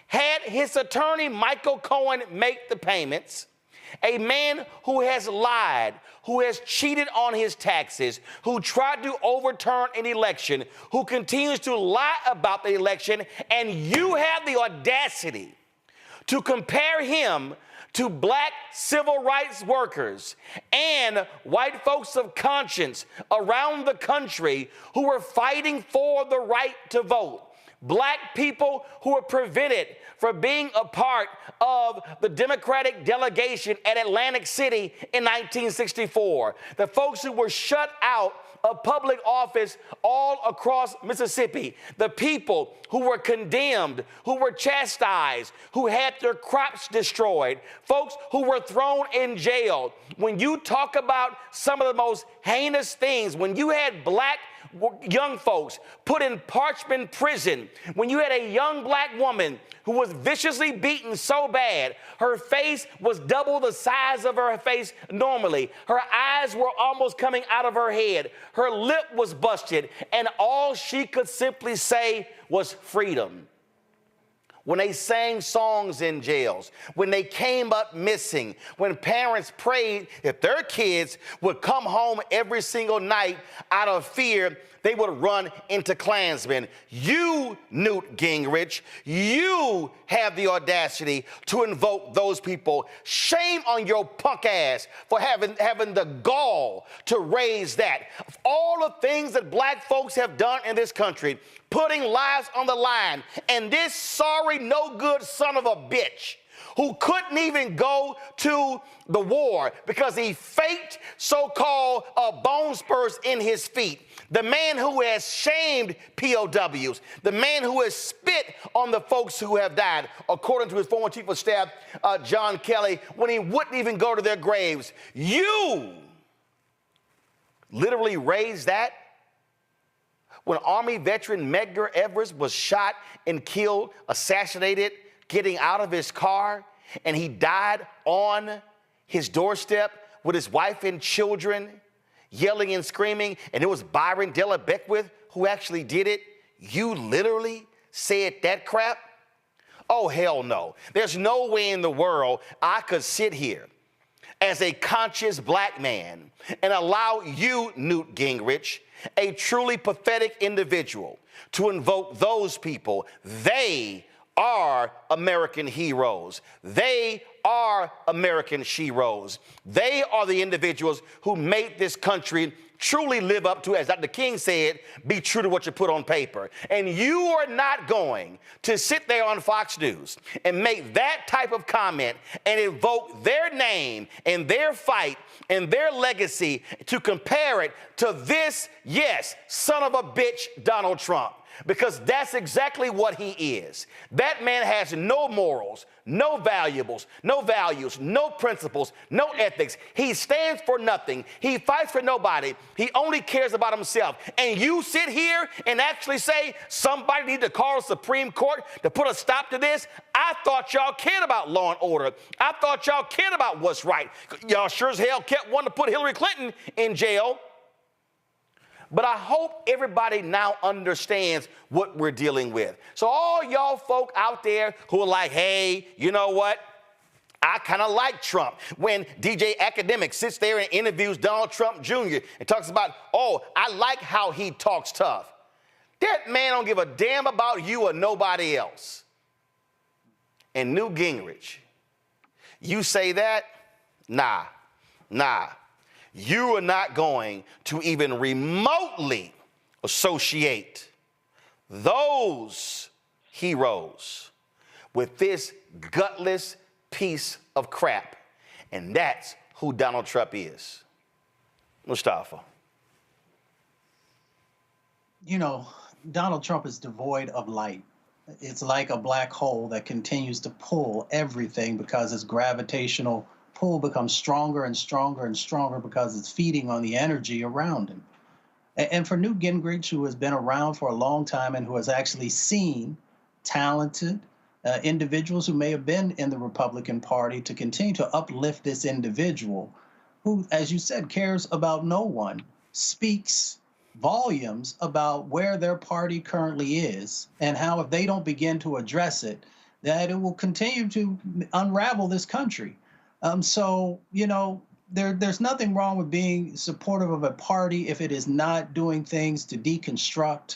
had his attorney Michael Cohen make the payments, a man who has lied, who has cheated on his taxes, who tried to overturn an election, who continues to lie about the election, and you have the audacity to compare him to black civil rights workers and white folks of conscience around the country who were fighting for the right to vote. Black people who were prevented from being a part of the Democratic delegation at Atlantic City in 1964. The folks who were shut out of public office all across Mississippi. The people who were condemned, who were chastised, who had their crops destroyed, folks who were thrown in jail. When you talk about some of the most heinous things, when you had black young folks put in Parchman prison, when you had a young black woman who was viciously beaten so bad, her face was double the size of her face normally. Her eyes were almost coming out of her head. Her lip was busted, and all she could simply say was freedom. When they sang songs in jails, when they came up missing, when parents prayed if their kids would come home every single night out of fear, they would run into Klansmen. You, Newt Gingrich, you have the audacity to invoke those people. Shame on your punk ass for having the gall to raise that. Of all the things that black folks have done in this country, putting lives on the line, and this sorry, no good son of a bitch who couldn't even go to the war because he faked so-called bone spurs in his feet. The man who has shamed POWs, the man who has spit on the folks who have died, according to his former chief of staff, John Kelly, when he wouldn't even go to their graves. You literally raised that. When Army veteran Medgar Evers was shot and killed, assassinated, getting out of his car, and he died on his doorstep with his wife and children, yelling and screaming, and it was Byron Della Beckwith who actually did it. You literally said that crap Oh, hell no. There's no way in the world I could sit here as a conscious black man and allow you, Newt Gingrich, a truly pathetic individual, to invoke those people. They are American heroes. They are American sheroes. They are the individuals who made this country truly live up to, as Dr. King said, be true to what you put on paper. And you are not going to sit there on Fox News and make that type of comment and invoke their name and their fight and their legacy to compare it to this, yes, son of a bitch, Donald Trump. Because that's exactly what he is. That man has no morals, no values, no principles, no ethics. He stands for nothing. He fights for nobody. He only cares about himself. And you sit here and actually say somebody needs to call the Supreme Court to put a stop to this? I thought y'all cared about law and order. I thought y'all cared about what's right. Y'all sure as hell kept wanting to put Hillary Clinton in jail. But I hope everybody now understands what we're dealing with. So all y'all folk out there who are like, hey, you know what? I kind of like Trump. When DJ Academic sits there and interviews Donald Trump Jr. and talks about, oh, I like how he talks tough. That man don't give a damn about you or nobody else. And Newt Gingrich, you say that? Nah. You are not going to even remotely associate those heroes with this gutless piece of crap. And that's who Donald Trump is. Mustafa. You know, Donald Trump is devoid of light. It's like a black hole that continues to pull everything because its gravitational pull becomes stronger and stronger and stronger because it's feeding on the energy around him. And for Newt Gingrich, who has been around for a long time and who has actually seen talented individuals who may have been in the Republican Party, to continue to uplift this individual who, as you said, cares about no one, speaks volumes about where their party currently is and how if they don't begin to address it, that it will continue to unravel this country. So, you know, there's nothing wrong with being supportive of a party if it is not doing things to deconstruct,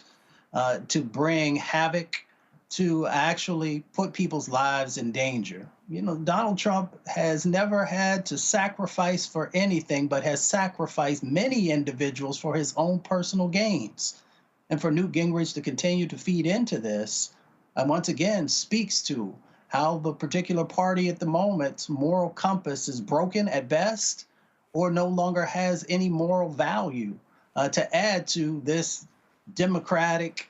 to bring havoc, to actually put people's lives in danger. You know, Donald Trump has never had to sacrifice for anything, but has sacrificed many individuals for his own personal gains. And for Newt Gingrich to continue to feed into this, once again, speaks to how the particular party at the moment's moral compass is broken at best or no longer has any moral value to add to this democratic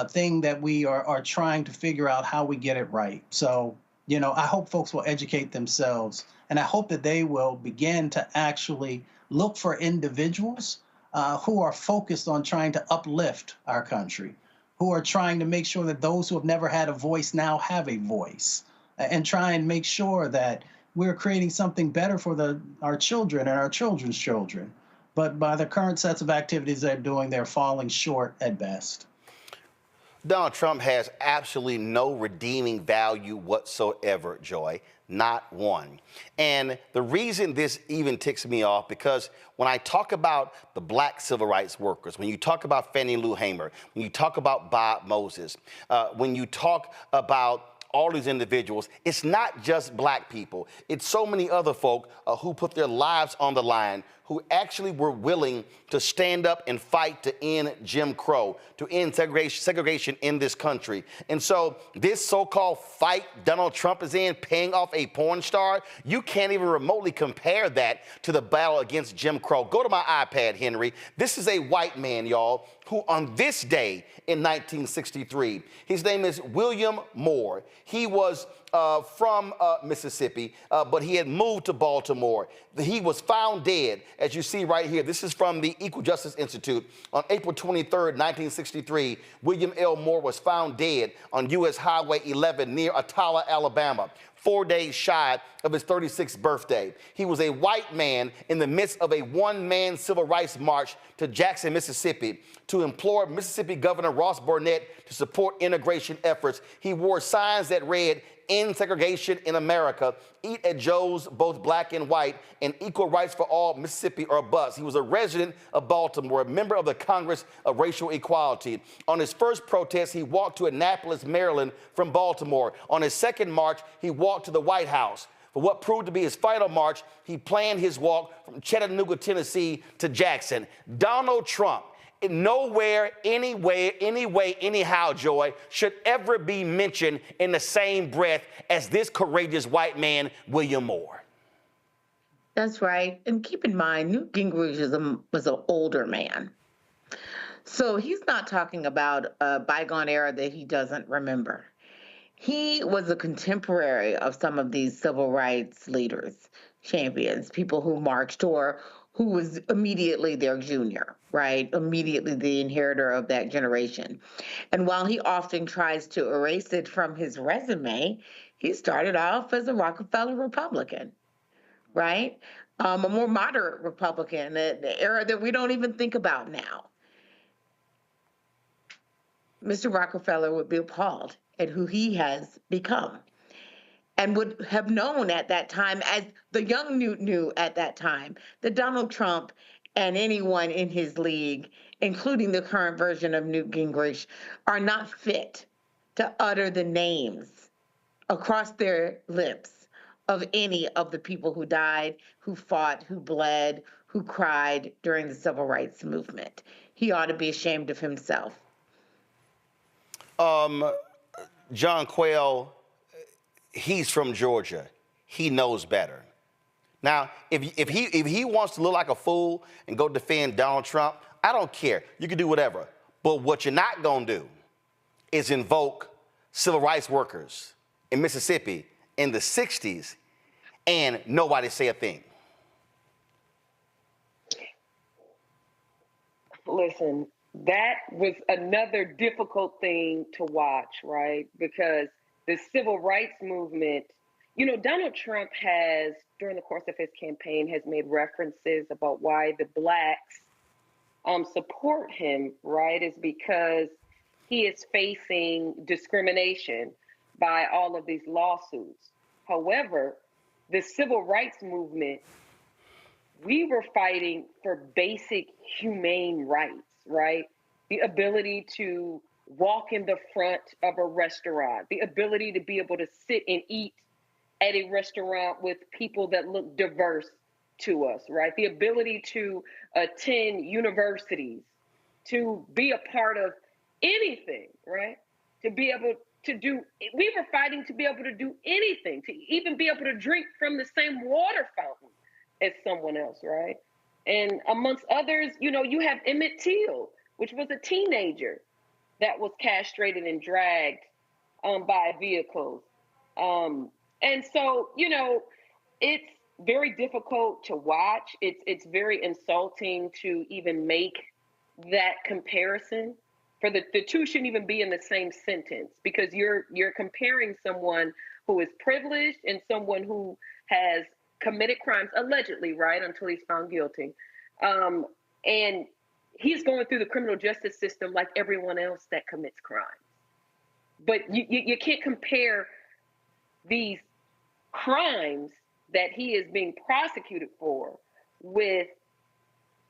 thing that we are trying to figure out how we get it right. So, you know, I hope folks will educate themselves, and I hope that they will begin to actually look for individuals who are focused on trying to uplift our country, who are trying to make sure that those who have never had a voice now have a voice, and try and make sure that we're creating something better for our children and our children's children. But by the current sets of activities they're doing, they're falling short at best. Donald Trump has absolutely no redeeming value whatsoever, Joy. Not one. And the reason this even ticks me off, because when I talk about the black civil rights workers, when you talk about Fannie Lou Hamer, when you talk about Bob Moses, when you talk about all these individuals, it's not just black people. It's so many other folk who put their lives on the line, who actually were willing to stand up and fight to end Jim Crow, to end segregation in this country. And so this so-called fight Donald Trump is in, paying off a porn star, you can't even remotely compare that to the battle against Jim Crow. Go to my iPad, Henry. This is a white man, y'all, who on this day in 1963, his name is William Moore. He was from Mississippi, but he had moved to Baltimore. He was found dead, as you see right here. This is from the Equal Justice Institute. On April 23rd, 1963, William L. Moore was found dead on U.S. Highway 11 near Attala, Alabama. 4 days shy of his 36th birthday. He was a white man in the midst of a one-man civil rights march to Jackson, Mississippi, to implore Mississippi Governor Ross Barnett to support integration efforts. He wore signs that read, "End segregation in America, eat at Joe's, both black and white, and equal rights for all, Mississippi or bust." He was a resident of Baltimore, a member of the Congress of Racial Equality. On his first protest, he walked to Annapolis, Maryland from Baltimore. On his second march, he walked to the White House. For what proved to be his final march, he planned his walk from Chattanooga, Tennessee to Jackson. Donald Trump, nowhere, anywhere, anyway, anyhow, Joy, should ever be mentioned in the same breath as this courageous white man, William Moore. That's right. And keep in mind, Newt Gingrich was an older man. So he's not talking about a bygone era that he doesn't remember. He was a contemporary of some of these civil rights leaders, champions, people who marched or who was immediately their junior, right? Immediately the inheritor of that generation. And while he often tries to erase it from his resume, he started off as a Rockefeller Republican, right? A more moderate Republican, the era that we don't even think about now. Mr. Rockefeller would be appalled at who he has become and would have known at that time, as the young Newt knew at that time, that Donald Trump and anyone in his league, including the current version of Newt Gingrich, are not fit to utter the names across their lips of any of the people who died, who fought, who bled, who cried during the civil rights movement. He ought to be ashamed of himself. John Quayle, he's from Georgia. He knows better. Now, if he wants to look like a fool and go defend Donald Trump, I don't care. You can do whatever. But what you're not going to do is invoke civil rights workers in Mississippi in the 60s and nobody say a thing. Listen, that was another difficult thing to watch, right? Because the civil rights movement, you know, Donald Trump has, during the course of his campaign, has made references about why the blacks support him, right? Is because he is facing discrimination by all of these lawsuits. However, the civil rights movement, we were fighting for basic humane rights, right? The ability to walk in the front of a restaurant, the ability to be able to sit and eat at a restaurant with people that look diverse to us, right? The ability to attend universities, to be a part of anything, right? To be able to do, we were fighting to be able to do anything, to even be able to drink from the same water fountain as someone else, right? And amongst others, you know, you have Emmett Till, which was a teenager that was castrated and dragged by vehicles. And so, you know, it's very difficult to watch. It's very insulting to even make that comparison. For the two shouldn't even be in the same sentence, because you're comparing someone who is privileged and someone who has committed crimes, allegedly, right, until he's found guilty. And he's going through the criminal justice system like everyone else that commits crimes. But you can't compare these crimes that he is being prosecuted for with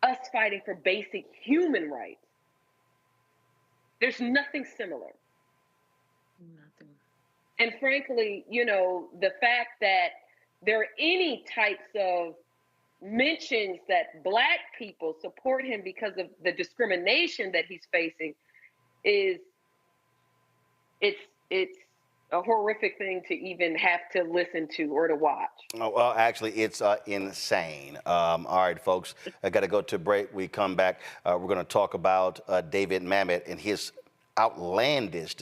us fighting for basic human rights. There's nothing similar. Nothing. And frankly, you know, the fact that there are any types of mentions that Black people support him because of the discrimination that he's facing is, it's a horrific thing to even have to listen to or to watch. Oh, well, actually, it's insane. All right, folks, I got to go to break. We come back. We're going to talk about David Mamet and his outlandish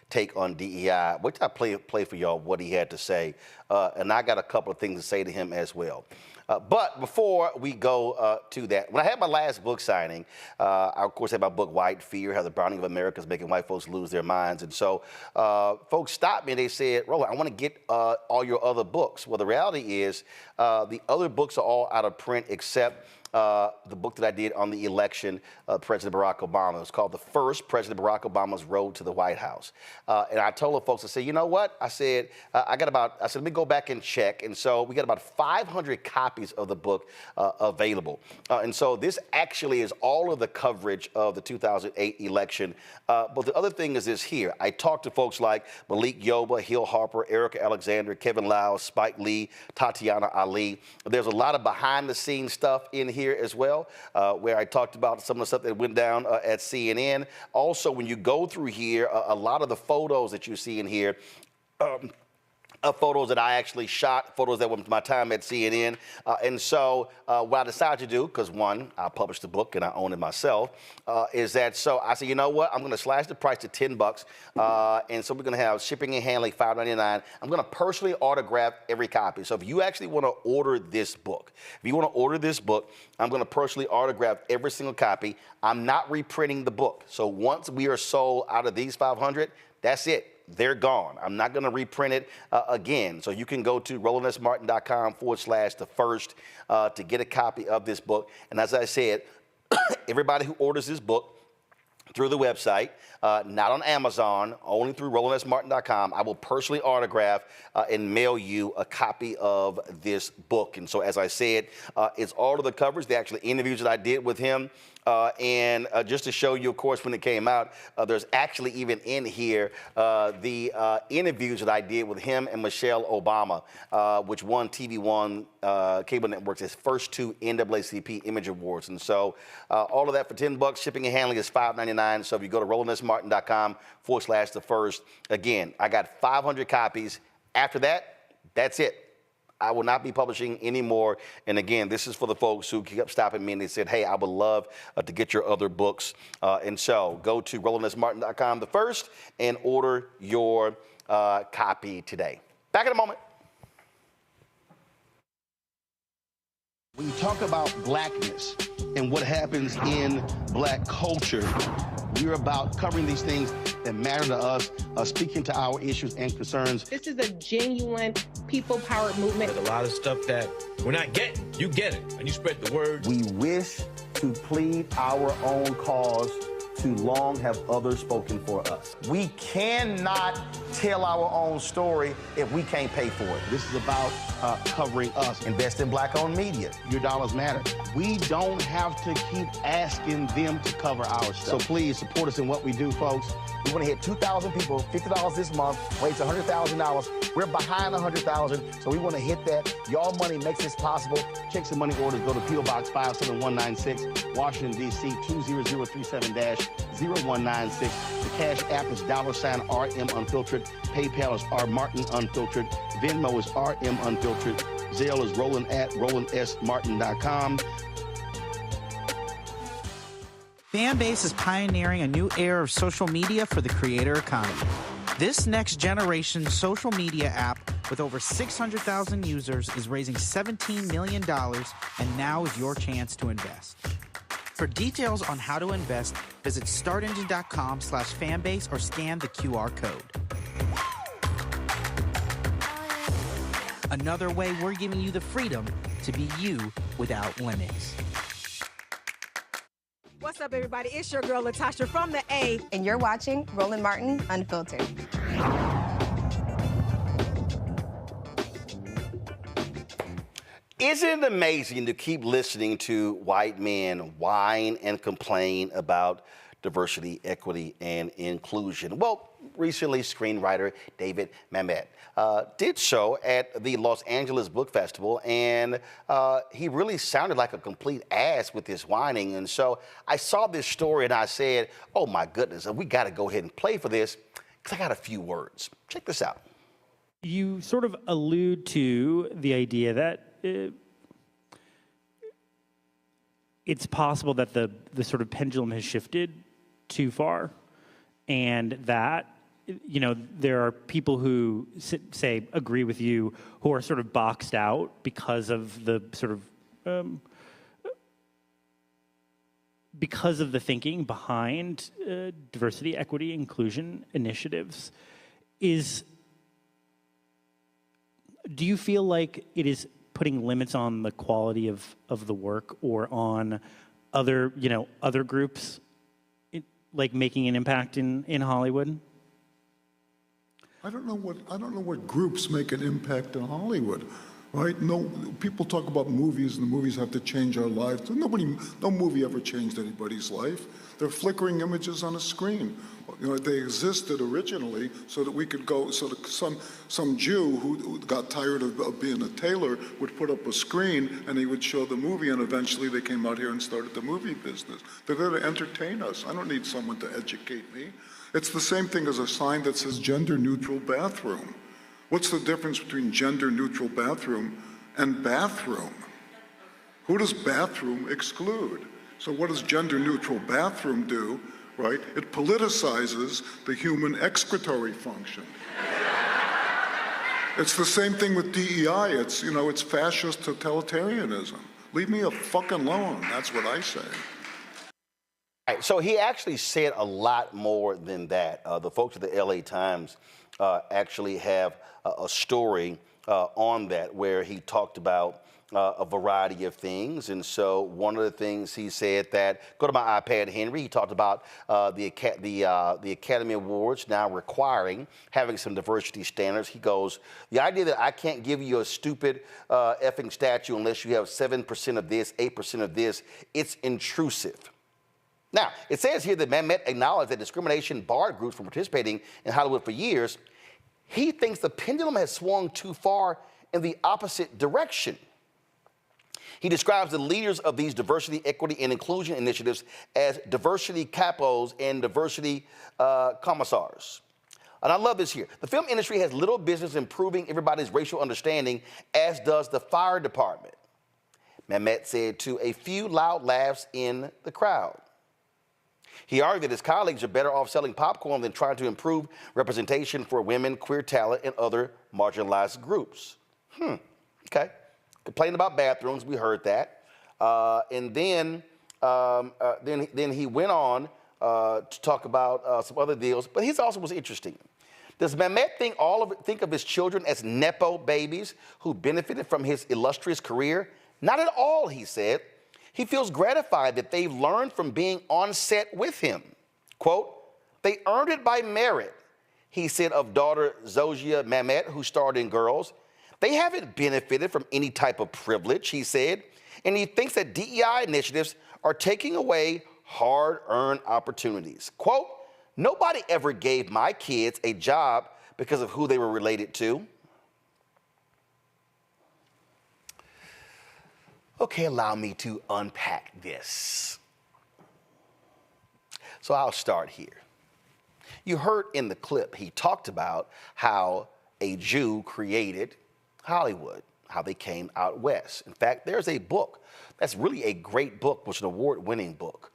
take on DEI. Wait till I play for y'all what he had to say. And I got a couple of things to say to him as well. But before we go to that, when I had my last book signing, I, of course, had my book, White Fear, How the Browning of America is Making White Folks Lose Their Minds. And so folks stopped me and they said, Roland, I want to get all your other books. Well, the reality is the other books are all out of print except the book that I did on the election of President Barack Obama. It was called The First, President Barack Obama's Road to the White House. And I told the folks, I said, you know what? I said, let me go back and check. And so we got about 500 copies of the book available. And so this actually is all of the coverage of the 2008 election. But the other thing is this here. I talked to folks like Malik Yoba, Hill Harper, Erica Alexander, Kevin Lau, Spike Lee, Tatiana Ali. There's a lot of behind the scenes stuff in here as well, where I talked about some of the stuff that went down at CNN. Also, when you go through here, a lot of the photos that you see in here, photos that I actually shot, photos that were my time at CNN. And so what I decided to do, because one, I published the book and I own it myself, is that so I said, you know what, I'm going to slash the price to $10. And so we're going to have shipping and handling $5.99. I'm going to personally autograph every copy. So if you actually want to order this book, I'm going to personally autograph every single copy. I'm not reprinting the book. So once we are sold out of these 500, that's it. They're gone. I'm not going to reprint it again. So you can go to RolandSMartin.com/the-first to get a copy of this book. And as I said, everybody who orders this book through the website, not on Amazon, only through RolandSMartin.com, I will personally autograph and mail you a copy of this book. And so, as I said, it's all of the covers, the actual interviews that I did with him. And just to show you, of course, when it came out, there's actually even in here the interviews that I did with him and Michelle Obama, which won TV One Cable Network's his first 2 NAACP Image Awards. And so all of that for $10. Shipping and handling is $5.99. So if you go to RolandSMartin.com/the-first, again, I got 500 copies. After that, that's it. I will not be publishing anymore. And again, this is for the folks who kept stopping me and they said, hey, I would love to get your other books. And so go to RolandSMartin.com/the-first and order your copy today. Back in a moment. When you talk about blackness and what happens in black culture, we're about covering these things that matter to us, speaking to our issues and concerns. This is a genuine people-powered movement. There's a lot of stuff that we're not getting. You get it, and you spread the word. We wish to plead our own cause. Too long have others spoken for us. We cannot tell our own story if we can't pay for it. This is about covering us. Invest in black-owned media. Your dollars matter. We don't have to keep asking them to cover our stuff. So please support us in what we do, folks. We want to hit 2,000 people, $50 this month, raise $100,000. We're behind 100,000, so we want to hit that. Y'all money makes this possible. Checks and money orders go to P.O. Box 57196, Washington, D.C. 20037-0196. The Cash App is $RM Unfiltered. PayPal is R Martin Unfiltered. Venmo is RM Unfiltered. Zelle is Roland at RolandSMartin.com. Fanbase is pioneering a new era of social media for the creator economy. This next generation social media app with over 600,000 users is raising $17 million, and now is your chance to invest. For details on how to invest, visit startengine.com/fanbase or scan the QR code. Another way we're giving you the freedom to be you without limits. What's up, everybody? It's your girl, Latasha from the A. And you're watching Roland Martin Unfiltered. Isn't it amazing to keep listening to white men whine and complain about diversity, equity, and inclusion? Well, recently, screenwriter David Mamet did so at the Los Angeles Book Festival, and he really sounded like a complete ass with his whining. And so I saw this story and I said, oh my goodness, we got to go ahead and play for this because I got a few words. Check this out. You sort of allude to the idea that it's possible that the sort of pendulum has shifted too far, and that you know, there are people who say agree with you who are sort of boxed out because of the sort of because of the thinking behind diversity, equity, inclusion initiatives. Do you feel like it is putting limits on the quality of the work or on other groups, like making an impact in Hollywood? I don't know what groups make an impact in Hollywood, right? No, people talk about movies and the movies have to change our lives. No movie ever changed anybody's life. They're flickering images on a screen. You know, they existed originally so that we could go, so that some Jew who got tired of being a tailor would put up a screen and he would show the movie, and eventually they came out here and started the movie business. They're there to entertain us. I don't need someone to educate me. It's the same thing as a sign that says gender-neutral bathroom. What's the difference between gender-neutral bathroom and bathroom? Who does bathroom exclude? So what does gender-neutral bathroom do, right? It politicizes the human excretory function. It's the same thing with DEI. It's fascist totalitarianism. Leave me fucking alone. That's what I say. All right, so he actually said a lot more than that. The folks at the LA Times actually have a story on that where he talked about a variety of things. And so one of the things he said that, go to my iPad, Henry, he talked about the Academy Awards now requiring having some diversity standards. He goes, the idea that I can't give you a stupid effing statue unless you have 7% of this, 8% of this, it's intrusive. Now, it says here that Mamet acknowledged that discrimination barred groups from participating in Hollywood for years. He thinks the pendulum has swung too far in the opposite direction. He describes the leaders of these diversity, equity, and inclusion initiatives as diversity capos and diversity commissars. And I love this here. The film industry has little business improving everybody's racial understanding, as does the fire department, Mamet said to a few loud laughs in the crowd. He argued that his colleagues are better off selling popcorn than trying to improve representation for women, queer talent, and other marginalized groups. Okay. Complaining about bathrooms, we heard that. And then he went on to talk about some other deals, but his also was interesting. Does Mamet think of his children as Nepo babies who benefited from his illustrious career? Not at all, he said. He feels gratified that they've learned from being on set with him. Quote, they earned it by merit, he said of daughter Zojia Mamet, who starred in Girls. They haven't benefited from any type of privilege, he said, and he thinks that DEI initiatives are taking away hard-earned opportunities. Quote, nobody ever gave my kids a job because of who they were related to. Okay, allow me to unpack this. So I'll start here. You heard in the clip, he talked about how a Jew created Hollywood, how they came out west. In fact, there's a book that's really a great book, which is an award-winning book.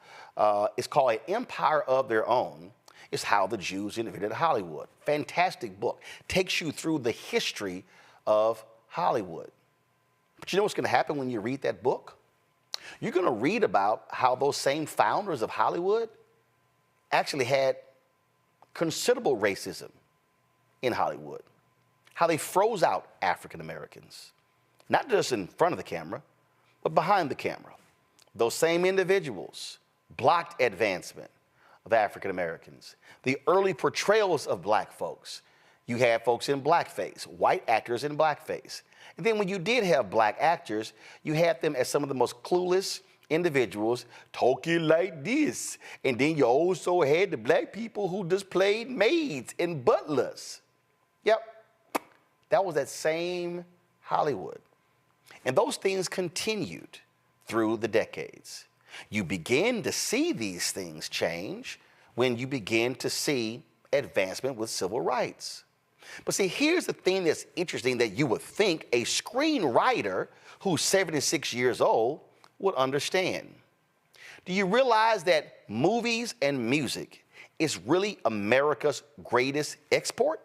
It's called An Empire of Their Own. It's how the Jews invented Hollywood. Fantastic book. Takes you through the history of Hollywood. But you know what's going to happen when you read that book? You're going to read about how those same founders of Hollywood actually had considerable racism in Hollywood. How they froze out African Americans, not just in front of the camera, but behind the camera. Those same individuals blocked advancement of African Americans. The early portrayals of black folks, you had folks in blackface, white actors in blackface. And then when you did have black actors, you had them as some of the most clueless individuals talking like this. And then you also had the black people who just played maids and butlers. Yep, that was that same Hollywood. And those things continued through the decades. You begin to see these things change when you begin to see advancement with civil rights. But see, here's the thing that's interesting that you would think a screenwriter who's 76 years old would understand. Do you realize that movies and music is really America's greatest export?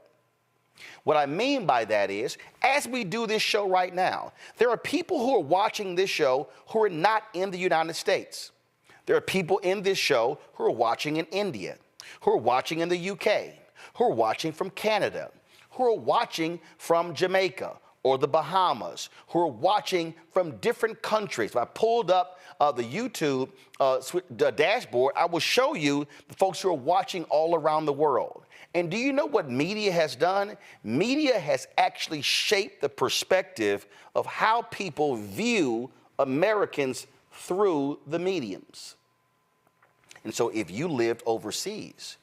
What I mean by that is, as we do this show right now, there are people who are watching this show who are not in the United States. There are people in this show who are watching in India, who are watching in the UK, who are watching from Canada, who are watching from Jamaica or the Bahamas, who are watching from different countries. If I pulled up the YouTube dashboard, I will show you the folks who are watching all around the world. And do you know what media has done? Media has actually shaped the perspective of how people view Americans through the mediums. And so if you lived overseas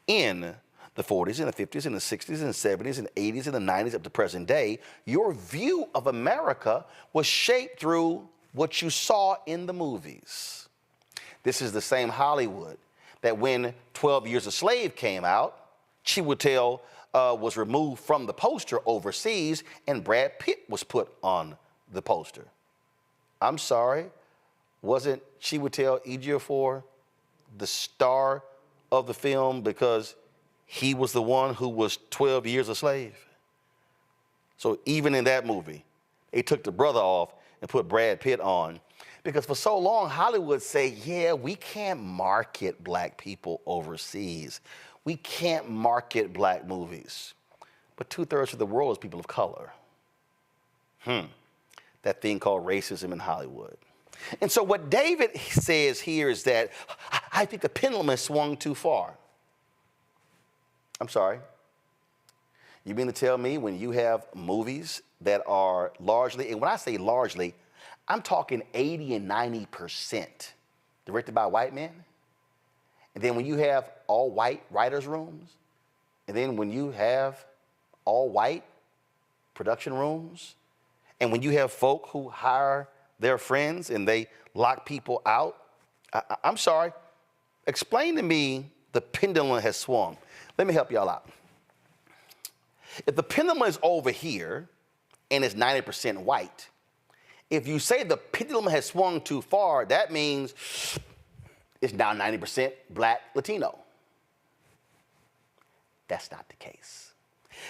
in the 40s and the 50s and the 60s and the 70s and the 80s and the 90s up to present day, your view of America was shaped through what you saw in the movies. This is the same Hollywood that when 12 Years a Slave came out, Chiwetel was removed from the poster overseas and Brad Pitt was put on the poster. I'm sorry, wasn't Chiwetel Ejiofor the star of the film because he was the one who was 12 years a slave? So even in that movie, they took the brother off and put Brad Pitt on because for so long, Hollywood say, yeah, we can't market black people overseas. We can't market black movies. But 2/3 of the world is people of color. That thing called racism in Hollywood. And so what David says here is that I think the pendulum has swung too far. I'm sorry. You mean to tell me when you have movies that are largely, and when I say largely, I'm talking 80 and 90% directed by white men? And then when you have all white writers' rooms, and then when you have all white production rooms, and when you have folk who hire their friends and they lock people out, I'm sorry, explain to me the pendulum has swung. Let me help y'all out. If the pendulum is over here and it's 90% white, if you say the pendulum has swung too far, that means it's now 90% black Latino. That's not the case.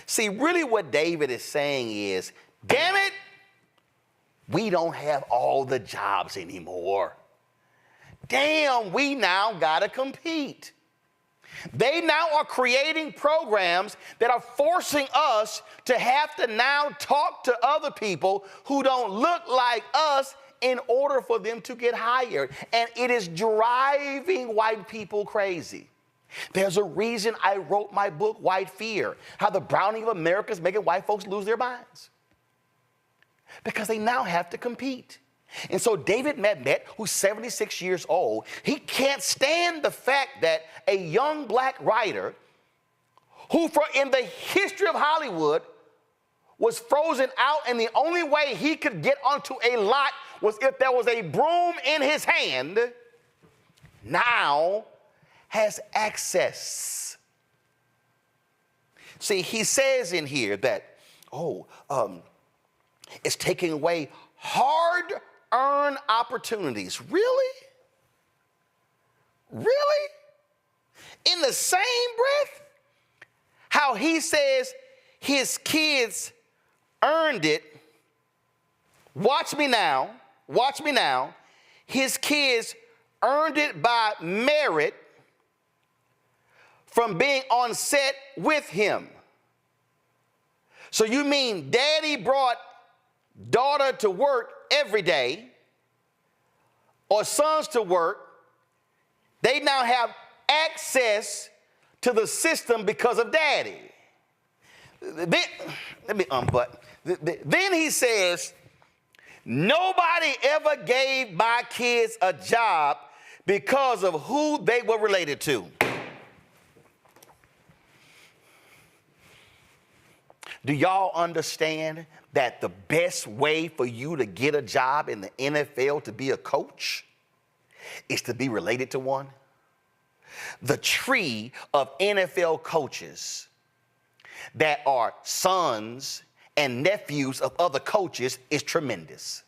See, really what David is saying is, damn it, we don't have all the jobs anymore. Damn, we now gotta compete. They now are creating programs that are forcing us to have to now talk to other people who don't look like us in order for them to get hired. And it is driving white people crazy. There's a reason I wrote my book, White Fear, How the Browning of America is Making White Folks Lose Their Minds. Because they now have to compete. And so David Mamet, who's 76 years old, he can't stand the fact that a young black writer who in the history of Hollywood was frozen out and the only way he could get onto a lot was if there was a broom in his hand, now has access. See, he says in here that, it's taking away hard-earned opportunities. Really? Really? In the same breath, how he says his kids earned it. Watch me now. His kids earned it by merit from being on set with him. So you mean daddy brought daughter to work every day, or sons to work, they now have access to the system because of daddy. Then he says, nobody ever gave my kids a job because of who they were related to. Do y'all understand that the best way for you to get a job in the NFL to be a coach is to be related to one? The tree of NFL coaches that are sons and nephews of other coaches is tremendous.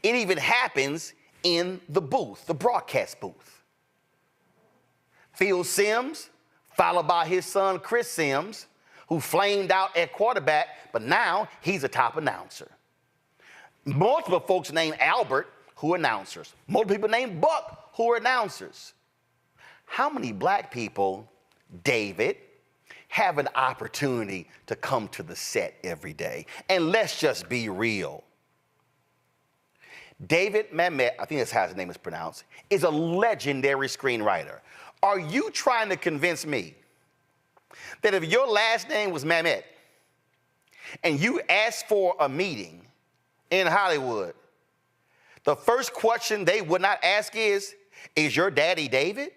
It even happens in the booth, the broadcast booth. Phil Simms, followed by his son Chris Simms, who flamed out at quarterback, but now he's a top announcer. Multiple folks named Albert who are announcers. Multiple people named Buck who are announcers. How many black people, David, have an opportunity to come to the set every day? And let's just be real. David Mamet, I think that's how his name is pronounced, is a legendary screenwriter. Are you trying to convince me that if your last name was Mamet and you asked for a meeting in Hollywood, the first question they would not ask is your daddy David?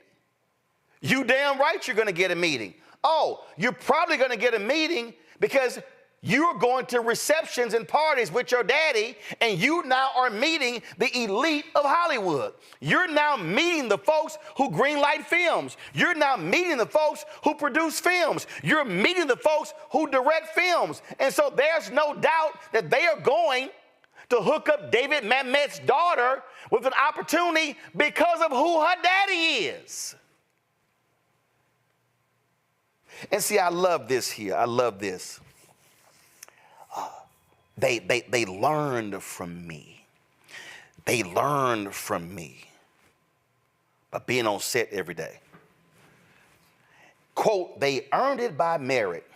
You damn right you're gonna get a meeting. Oh, you're probably gonna get a meeting because you're going to receptions and parties with your daddy, and you now are meeting the elite of Hollywood. You're now meeting the folks who greenlight films. You're now meeting the folks who produce films. You're meeting the folks who direct films. And so there's no doubt that they are going to hook up David Mamet's daughter with an opportunity because of who her daddy is. And see, I love this here. I love this. They learned from me. They learned from me by being on set every day. Quote, they earned it by merit.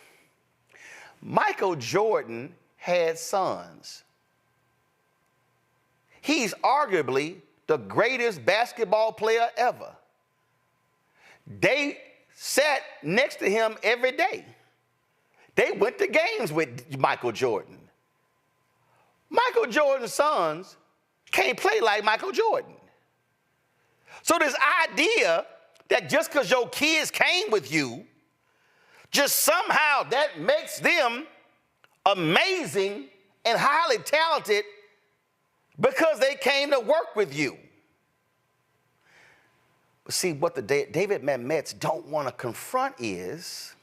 Michael Jordan had sons. He's arguably the greatest basketball player ever. They sat next to him every day. They went to games with Michael Jordan. Michael Jordan's sons can't play like Michael Jordan. So this idea that just because your kids came with you, just somehow that makes them amazing and highly talented because they came to work with you. But see, what the David Mamets don't want to confront is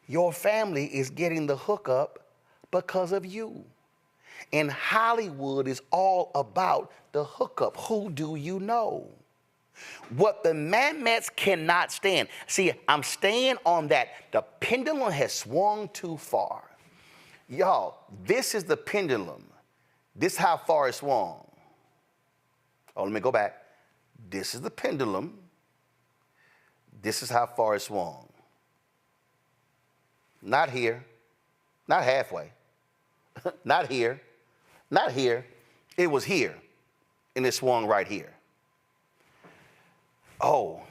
your family is getting the hookup because of you. And Hollywood is all about the hookup. Who do you know? What the Mamets cannot stand. See, I'm staying on that. The pendulum has swung too far. Y'all, this is the pendulum. This is how far it swung. Oh, let me go back. This is the pendulum. This is how far it swung. Not here, not halfway, not here, not here. It was here, and it swung right here. Oh,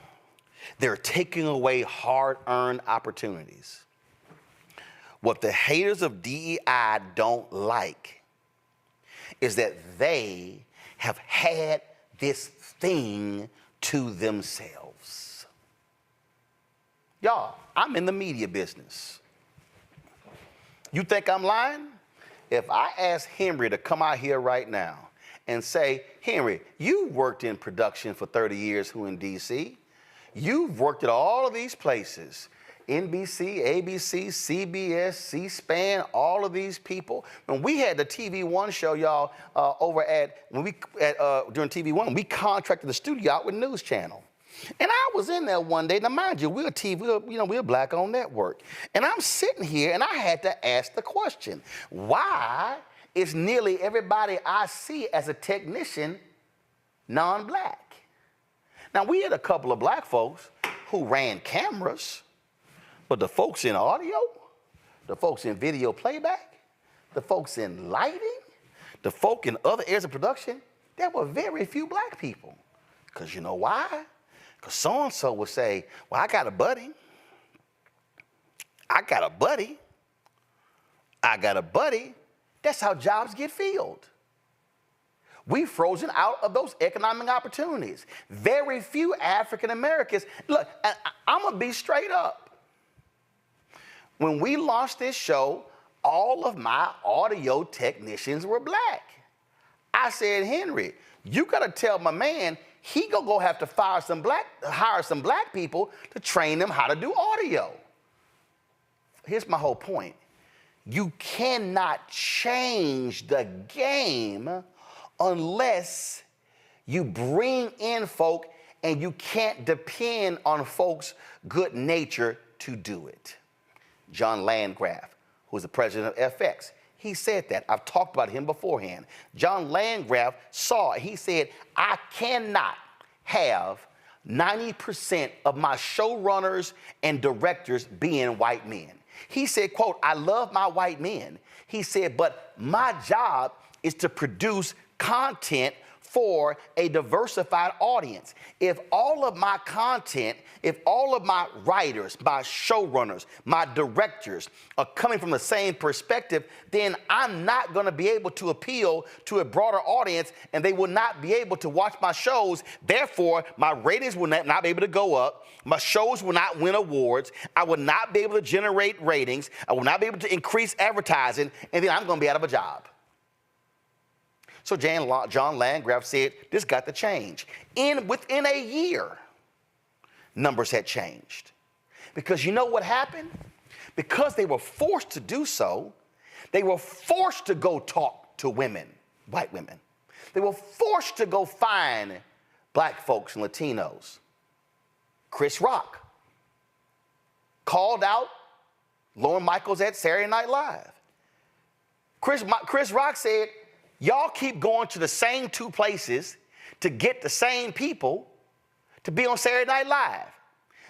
they're taking away hard-earned opportunities. What the haters of DEI don't like is that they have had this thing to themselves. Y'all, I'm in the media business. You think I'm lying? If I ask Henry to come out here right now and say, Henry, you worked in production for 30 years who in DC. You've worked at all of these places. NBC, ABC, CBS, C-SPAN, all of these people. When we had the TV One show, y'all, during TV One, we contracted the studio out with News Channel. And I was in there one day. Now, mind you, we're a black-owned network. And I'm sitting here, and I had to ask the question, why is nearly everybody I see as a technician non-black? Now, we had a couple of black folks who ran cameras, but the folks in audio, the folks in video playback, the folks in lighting, the folk in other areas of production, there were very few black people. Because you know why? Because so-and-so would say, well, I got a buddy. I got a buddy. I got a buddy. That's how jobs get filled. We've frozen out of those economic opportunities. Very few African Americans. Look, I'm going to be straight up. When we launched this show, all of my audio technicians were black. I said, Henry, you got to tell my man he gonna go have to hire some black people to train them how to do audio. Here's my whole point. You cannot change the game unless you bring in folk and you can't depend on folks' good nature to do it. John Landgraf, who is the president of FX, he said that. I've talked about him beforehand. John Landgraf saw it. He said, I cannot have 90% of my showrunners and directors being white men. He said, quote, I love my white men. He said, but my job is to produce content for a diversified audience. If all of my content, if all of my writers, my showrunners, my directors are coming from the same perspective, then I'm not going to be able to appeal to a broader audience, and they will not be able to watch my shows. Therefore, my ratings will not be able to go up. My shows will not win awards. I will not be able to generate ratings. I will not be able to increase advertising, and then I'm going to be out of a job. So John Landgraf said this got to change. Within a year, numbers had changed. Because you know what happened? Because they were forced to do so, they were forced to go talk to women, white women. They were forced to go find black folks and Latinos. Chris Rock called out Lorne Michaels at Saturday Night Live. Chris Rock said, y'all keep going to the same two places to get the same people to be on Saturday Night Live.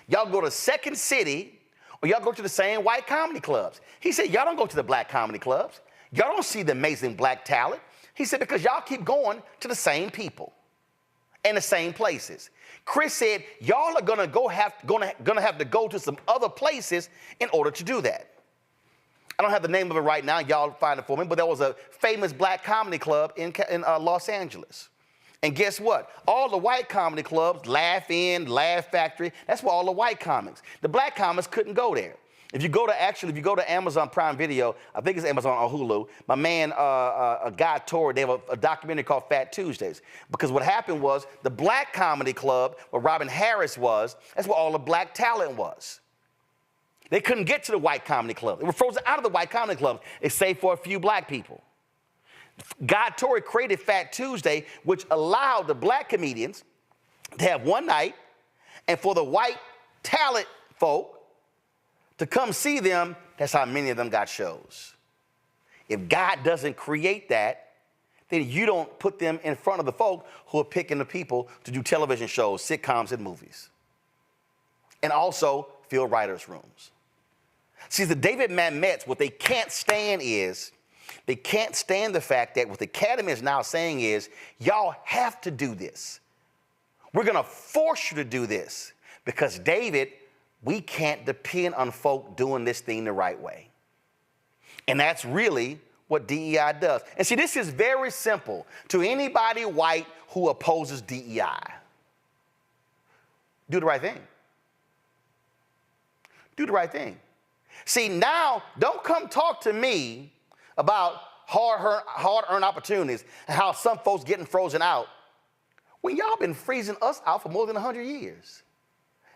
Y'all go to Second City, or y'all go to the same white comedy clubs. He said, y'all don't go to the black comedy clubs. Y'all don't see the amazing black talent. He said, because y'all keep going to the same people and the same places. Chris said, y'all are gonna have to go to some other places in order to do that. I don't have the name of it right now. Y'all find it for me. But there was a famous black comedy club in Los Angeles. And guess what? All the white comedy clubs, Laugh In, Laugh Factory, that's where all the white comics. The black comics couldn't go there. If you go to Amazon Prime Video, I think it's Amazon or Hulu, my man, Guy Torrey, they have a documentary called Fat Tuesdays. Because what happened was the black comedy club where Robin Harris was, that's where all the black talent was. They couldn't get to the white comedy club. They were frozen out of the white comedy club, except for a few black people. Guy Torrey created Fat Tuesday, which allowed the black comedians to have one night, and for the white talent folk to come see them. That's how many of them got shows. If God doesn't create that, then you don't put them in front of the folk who are picking the people to do television shows, sitcoms, and movies. And also fill writers' rooms. See, the David Mamet's, what they can't stand is, they can't stand the fact that what the Academy is now saying is, y'all have to do this. We're going to force you to do this because, David, we can't depend on folk doing this thing the right way. And that's really what DEI does. And see, this is very simple to anybody white who opposes DEI. Do the right thing. Do the right thing. See, now, don't come talk to me about hard-earned opportunities and how some folks getting frozen out when y'all been freezing us out for more than 100 years.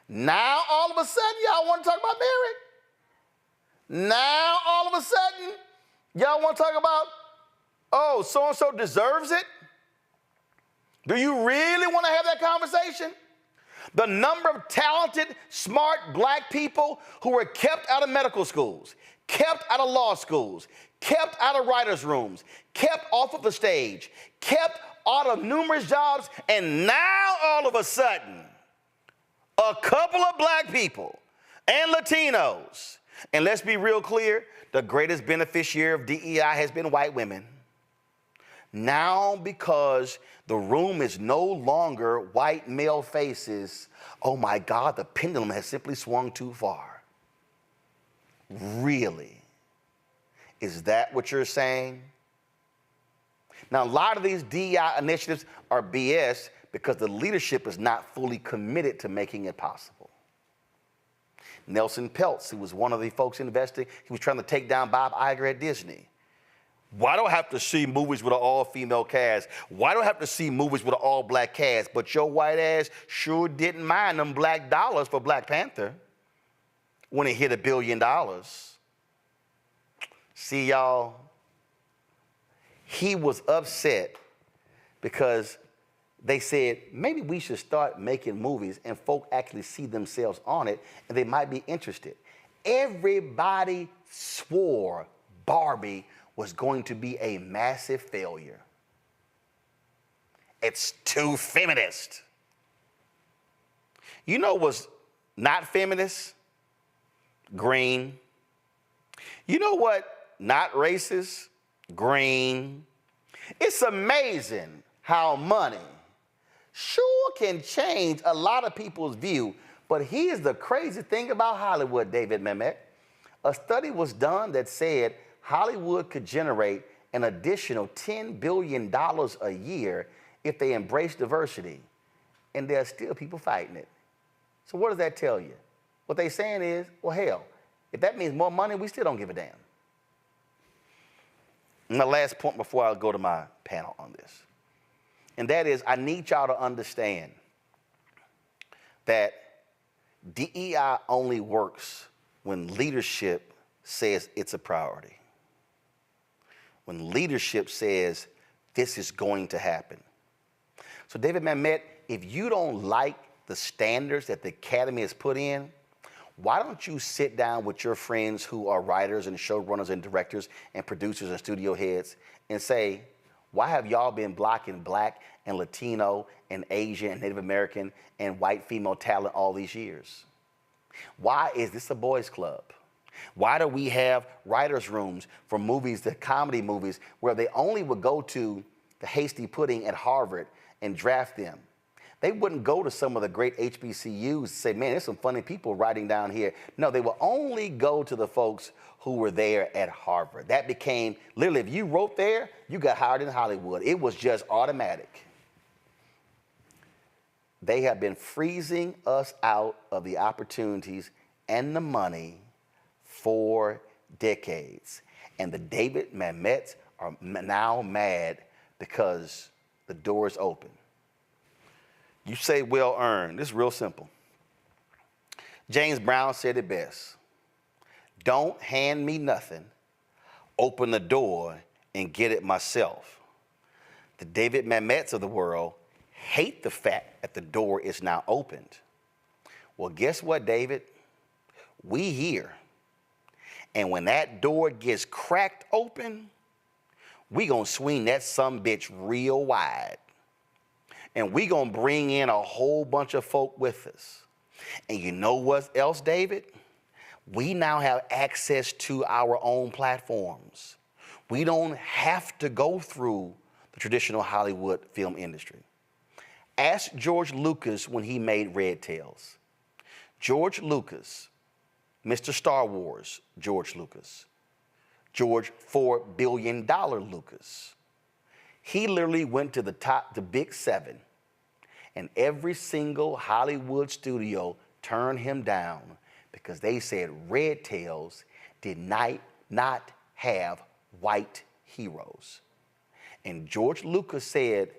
Now, all of a sudden, y'all want to talk about merit. Now, all of a sudden, y'all want to talk about, oh, so-and-so deserves it? Do you really want to have that conversation? The number of talented, smart black people who were kept out of medical schools, kept out of law schools, kept out of writers' rooms, kept off of the stage, kept out of numerous jobs, and now all of a sudden, a couple of black people and Latinos, and let's be real clear, the greatest beneficiary of DEI has been white women. Now, because the room is no longer white male faces, oh my God, the pendulum has simply swung too far. Really? Is that what you're saying? Now, a lot of these DEI initiatives are BS because the leadership is not fully committed to making it possible. Nelson Peltz, who was one of the folks investing, he was trying to take down Bob Iger at Disney. Why do I have to see movies with an all-female cast? Why do I have to see movies with an all-black cast? But your white ass sure didn't mind them black dollars for Black Panther when it hit $1 billion. See, y'all, he was upset because they said, maybe we should start making movies and folk actually see themselves on it and they might be interested. Everybody swore Barbie was going to be a massive failure. It's too feminist. You know what's not feminist? Green. You know what not racist? Green. It's amazing how money sure can change a lot of people's view, but here's the crazy thing about Hollywood, David Mamet. A study was done that said Hollywood could generate an additional $10 billion a year if they embrace diversity, and there are still people fighting it. So what does that tell you? What they're saying is, well, hell, if that means more money, we still don't give a damn. And my last point before I go to my panel on this, and that is I need y'all to understand that DEI only works when leadership says it's a priority. When leadership says this is going to happen. So David Mamet, if you don't like the standards that the Academy has put in, why don't you sit down with your friends who are writers and showrunners and directors and producers and studio heads and say, why have y'all been blocking Black and Latino and Asian and Native American and white female talent all these years? Why is this a boys' club? Why do we have writers' rooms for movies, the comedy movies, where they only would go to the Hasty Pudding at Harvard and draft them? They wouldn't go to some of the great HBCUs and say, man, there's some funny people writing down here. No, they will only go to the folks who were there at Harvard. That became, literally, if you wrote there, you got hired in Hollywood. It was just automatic. They have been freezing us out of the opportunities and the money for decades. And the David Mamets are now mad because the door is open. You say well earned. This is real simple. James Brown said it best. Don't hand me nothing. Open the door and get it myself. The David Mamets of the world hate the fact that the door is now opened. Well, guess what, David? We here. And when that door gets cracked open, we gonna swing that sumbitch real wide. And we gonna bring in a whole bunch of folk with us. And you know what else, David? We now have access to our own platforms. We don't have to go through the traditional Hollywood film industry. Ask George Lucas when he made Red Tails. George Lucas, Mr. Star Wars, George Lucas, George $4 billion Lucas. He literally went to the big seven, and every single Hollywood studio turned him down because they said Red Tails did not have white heroes. And George Lucas said,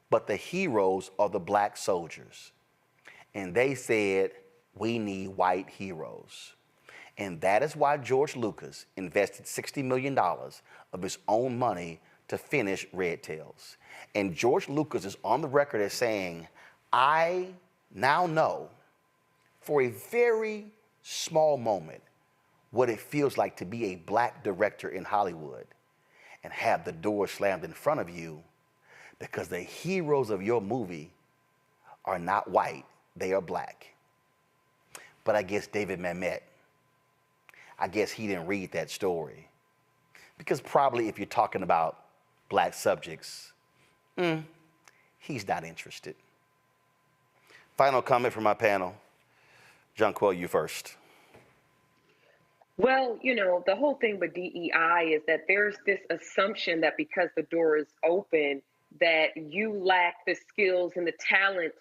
but the heroes are the Black soldiers. And they said, we need white heroes. And that is why George Lucas invested $60 million of his own money to finish Red Tails. And George Lucas is on the record as saying, I now know for a very small moment what it feels like to be a Black director in Hollywood and have the door slammed in front of you because the heroes of your movie are not white, they are Black. But I guess David Mamet, I guess he didn't read that story. Because probably if you're talking about Black subjects, he's not interested. Final comment from my panel. Jonquil, you first. Well, you know, the whole thing with DEI is that there's this assumption that because the door is open, that you lack the skills and the talent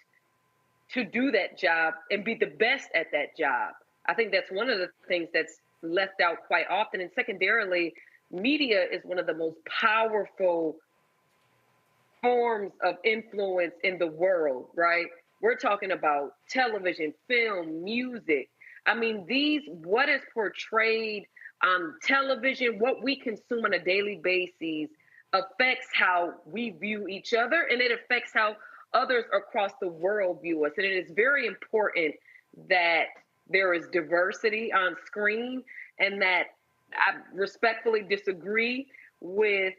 to do that job and be the best at that job. I think that's one of the things that's left out quite often. And secondarily, media is one of the most powerful forms of influence in the world, right? We're talking about television, film, music. I mean, what is portrayed on television, what we consume on a daily basis affects how we view each other, and it affects how others across the world view us. And it is very important that there is diversity on screen, and that I respectfully disagree with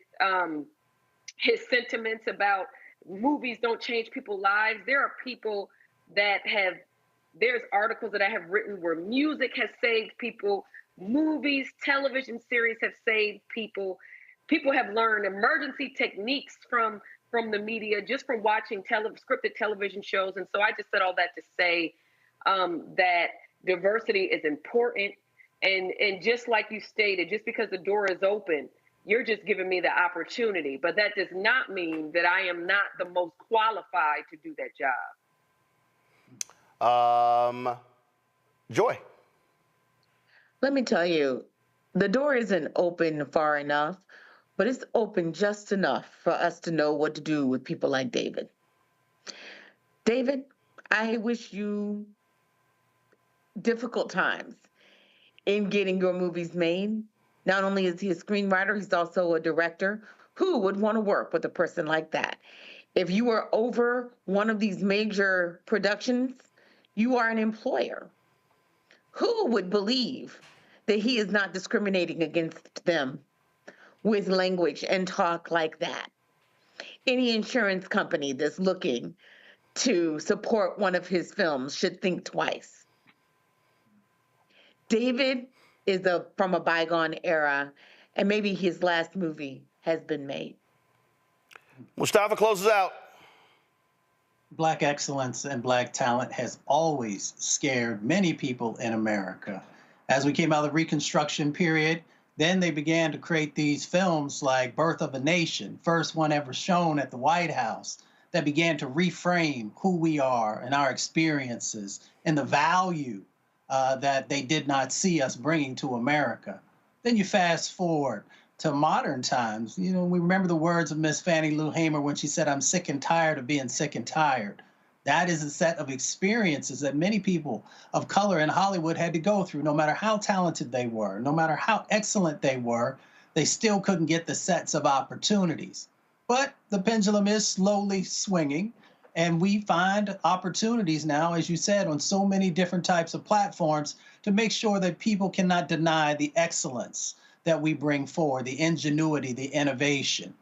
his sentiments about movies don't change people's lives. There are people that there's articles that I have written where music has saved people, movies, television series have saved people. People have learned emergency techniques from the media just from watching scripted television shows. And so I just said all that to say that diversity is important. And just like you stated, just because the door is open, you're just giving me the opportunity. But that does not mean that I am not the most qualified to do that job. Joy. Let me tell you, the door isn't open far enough, but it's open just enough for us to know what to do with people like David. David, I wish you difficult times in getting your movies made. Not only is he a screenwriter, he's also a director. Who would want to work with a person like that? If you were over one of these major productions, you are an employer. Who would believe that he is not discriminating against them with language and talk like that? Any insurance company that's looking to support one of his films should think twice. David is from a bygone era, and maybe his last movie has been made. Mustafa closes out. Black excellence and Black talent has always scared many people in America. As we came out of the Reconstruction period, then they began to create these films like Birth of a Nation, first one ever shown at the White House, that began to reframe who we are and our experiences and the value that they did not see us bringing to America. Then you fast forward to modern times. You know, we remember the words of Miss Fannie Lou Hamer when she said, "I'm sick and tired of being sick and tired." That is a set of experiences that many people of color in Hollywood had to go through. No matter how talented they were, no matter how excellent they were, they still couldn't get the sets of opportunities. But the pendulum is slowly swinging, and we find opportunities now, as you said, on so many different types of platforms to make sure that people cannot deny the excellence that we bring forward, the ingenuity, the innovation.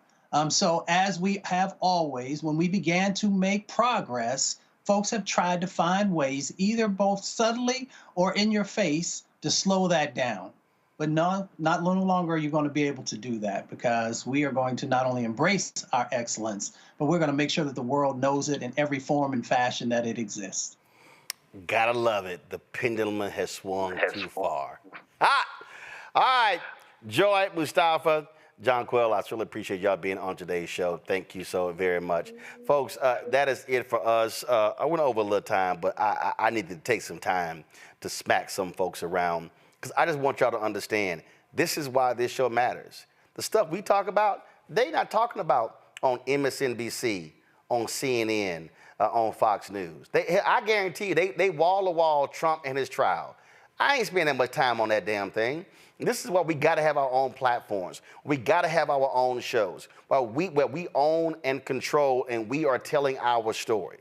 So as we have always, when we began to make progress, folks have tried to find ways, either both subtly or in your face, to slow that down. But no longer are you going to be able to do that, because we are going to not only embrace our excellence, but we're going to make sure that the world knows it in every form and fashion that it exists. Gotta love it. The pendulum has swung too far. All right. Joy, Mustafa, John Quill, I really appreciate y'all being on today's show. Thank you so very much. Folks, that is it for us. I went over a little time, but I need to take some time to smack some folks around, because I just want y'all to understand, this is why this show matters. The stuff we talk about, they not talking about on MSNBC, on CNN, on Fox News. I guarantee you, they wall-to-wall Trump and his trial. I ain't spending that much time on that damn thing. This is why we got to have our own platforms. We got to have our own shows where we own and control, and we are telling our story.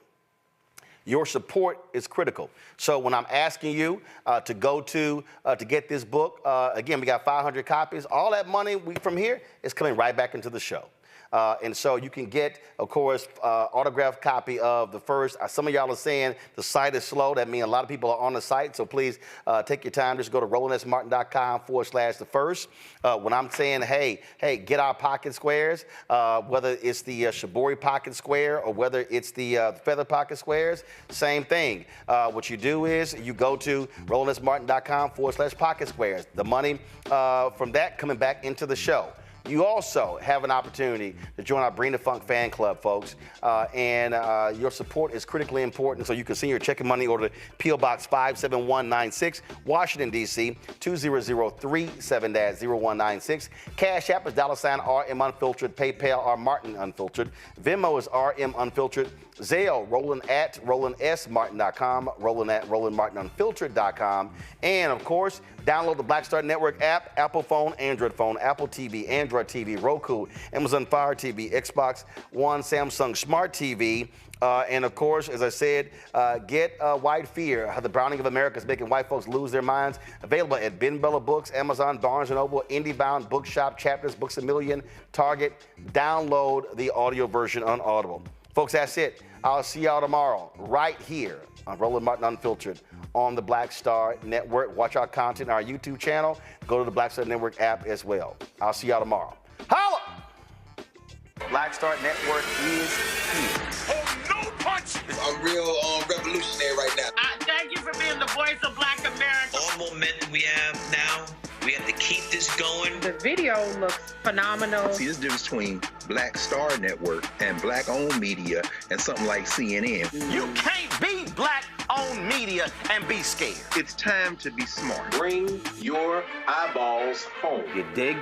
Your support is critical. So when I'm asking you to go to get this book, again, we got 500 copies. All that money from here is coming right back into the show. And so you can get, of course, autographed copy of the first. Some of y'all are saying the site is slow. That means a lot of people are on the site. So please take your time. Just go to RolandSMartin.com/the first. When I'm saying, hey, get our pocket squares, whether it's the Shibori pocket square or whether it's the feather pocket squares, same thing. What you do is you go to RolandSMartin.com/pocket squares. The money from that coming back into the show. You also have an opportunity to join our Bring the Funk fan club, folks. And your support is critically important. So you can send your check and money order to P.O. Box 57196, Washington, D.C., 20037-0196. Cash App is $RM Unfiltered. PayPal, R Martin Unfiltered. Venmo is RM Unfiltered. Zelle, Roland at RolandSMartin.com, Roland at RolandMartinUnfiltered.com. And, of course, download the Black Star Network app, Apple phone, Android phone, Apple TV, Android Android TV, Roku, Amazon Fire TV, Xbox One, Samsung Smart TV. And of course, as I said, get White Fear, How the Browning of America is Making White Folks Lose Their Minds. Available at Ben Bella Books, Amazon, Barnes & Noble, IndieBound, Bookshop, Chapters, Books A Million, Target. Download the audio version on Audible. Folks, that's it. I'll see y'all tomorrow right here on Roland Martin Unfiltered on the Black Star Network. Watch our content on our YouTube channel. Go to the Black Star Network app as well. I'll see y'all tomorrow. Holla! Black Star Network is here. Oh, no punch! I'm real revolutionary right now. Thank you for being the voice of Black America. All momentum we have now, we have to keep this going. The video looks phenomenal. See, this difference between Black Star Network and black-owned media and something like CNN. You can't be black-owned media and be scared. It's time to be smart. Bring your eyeballs home. You dig?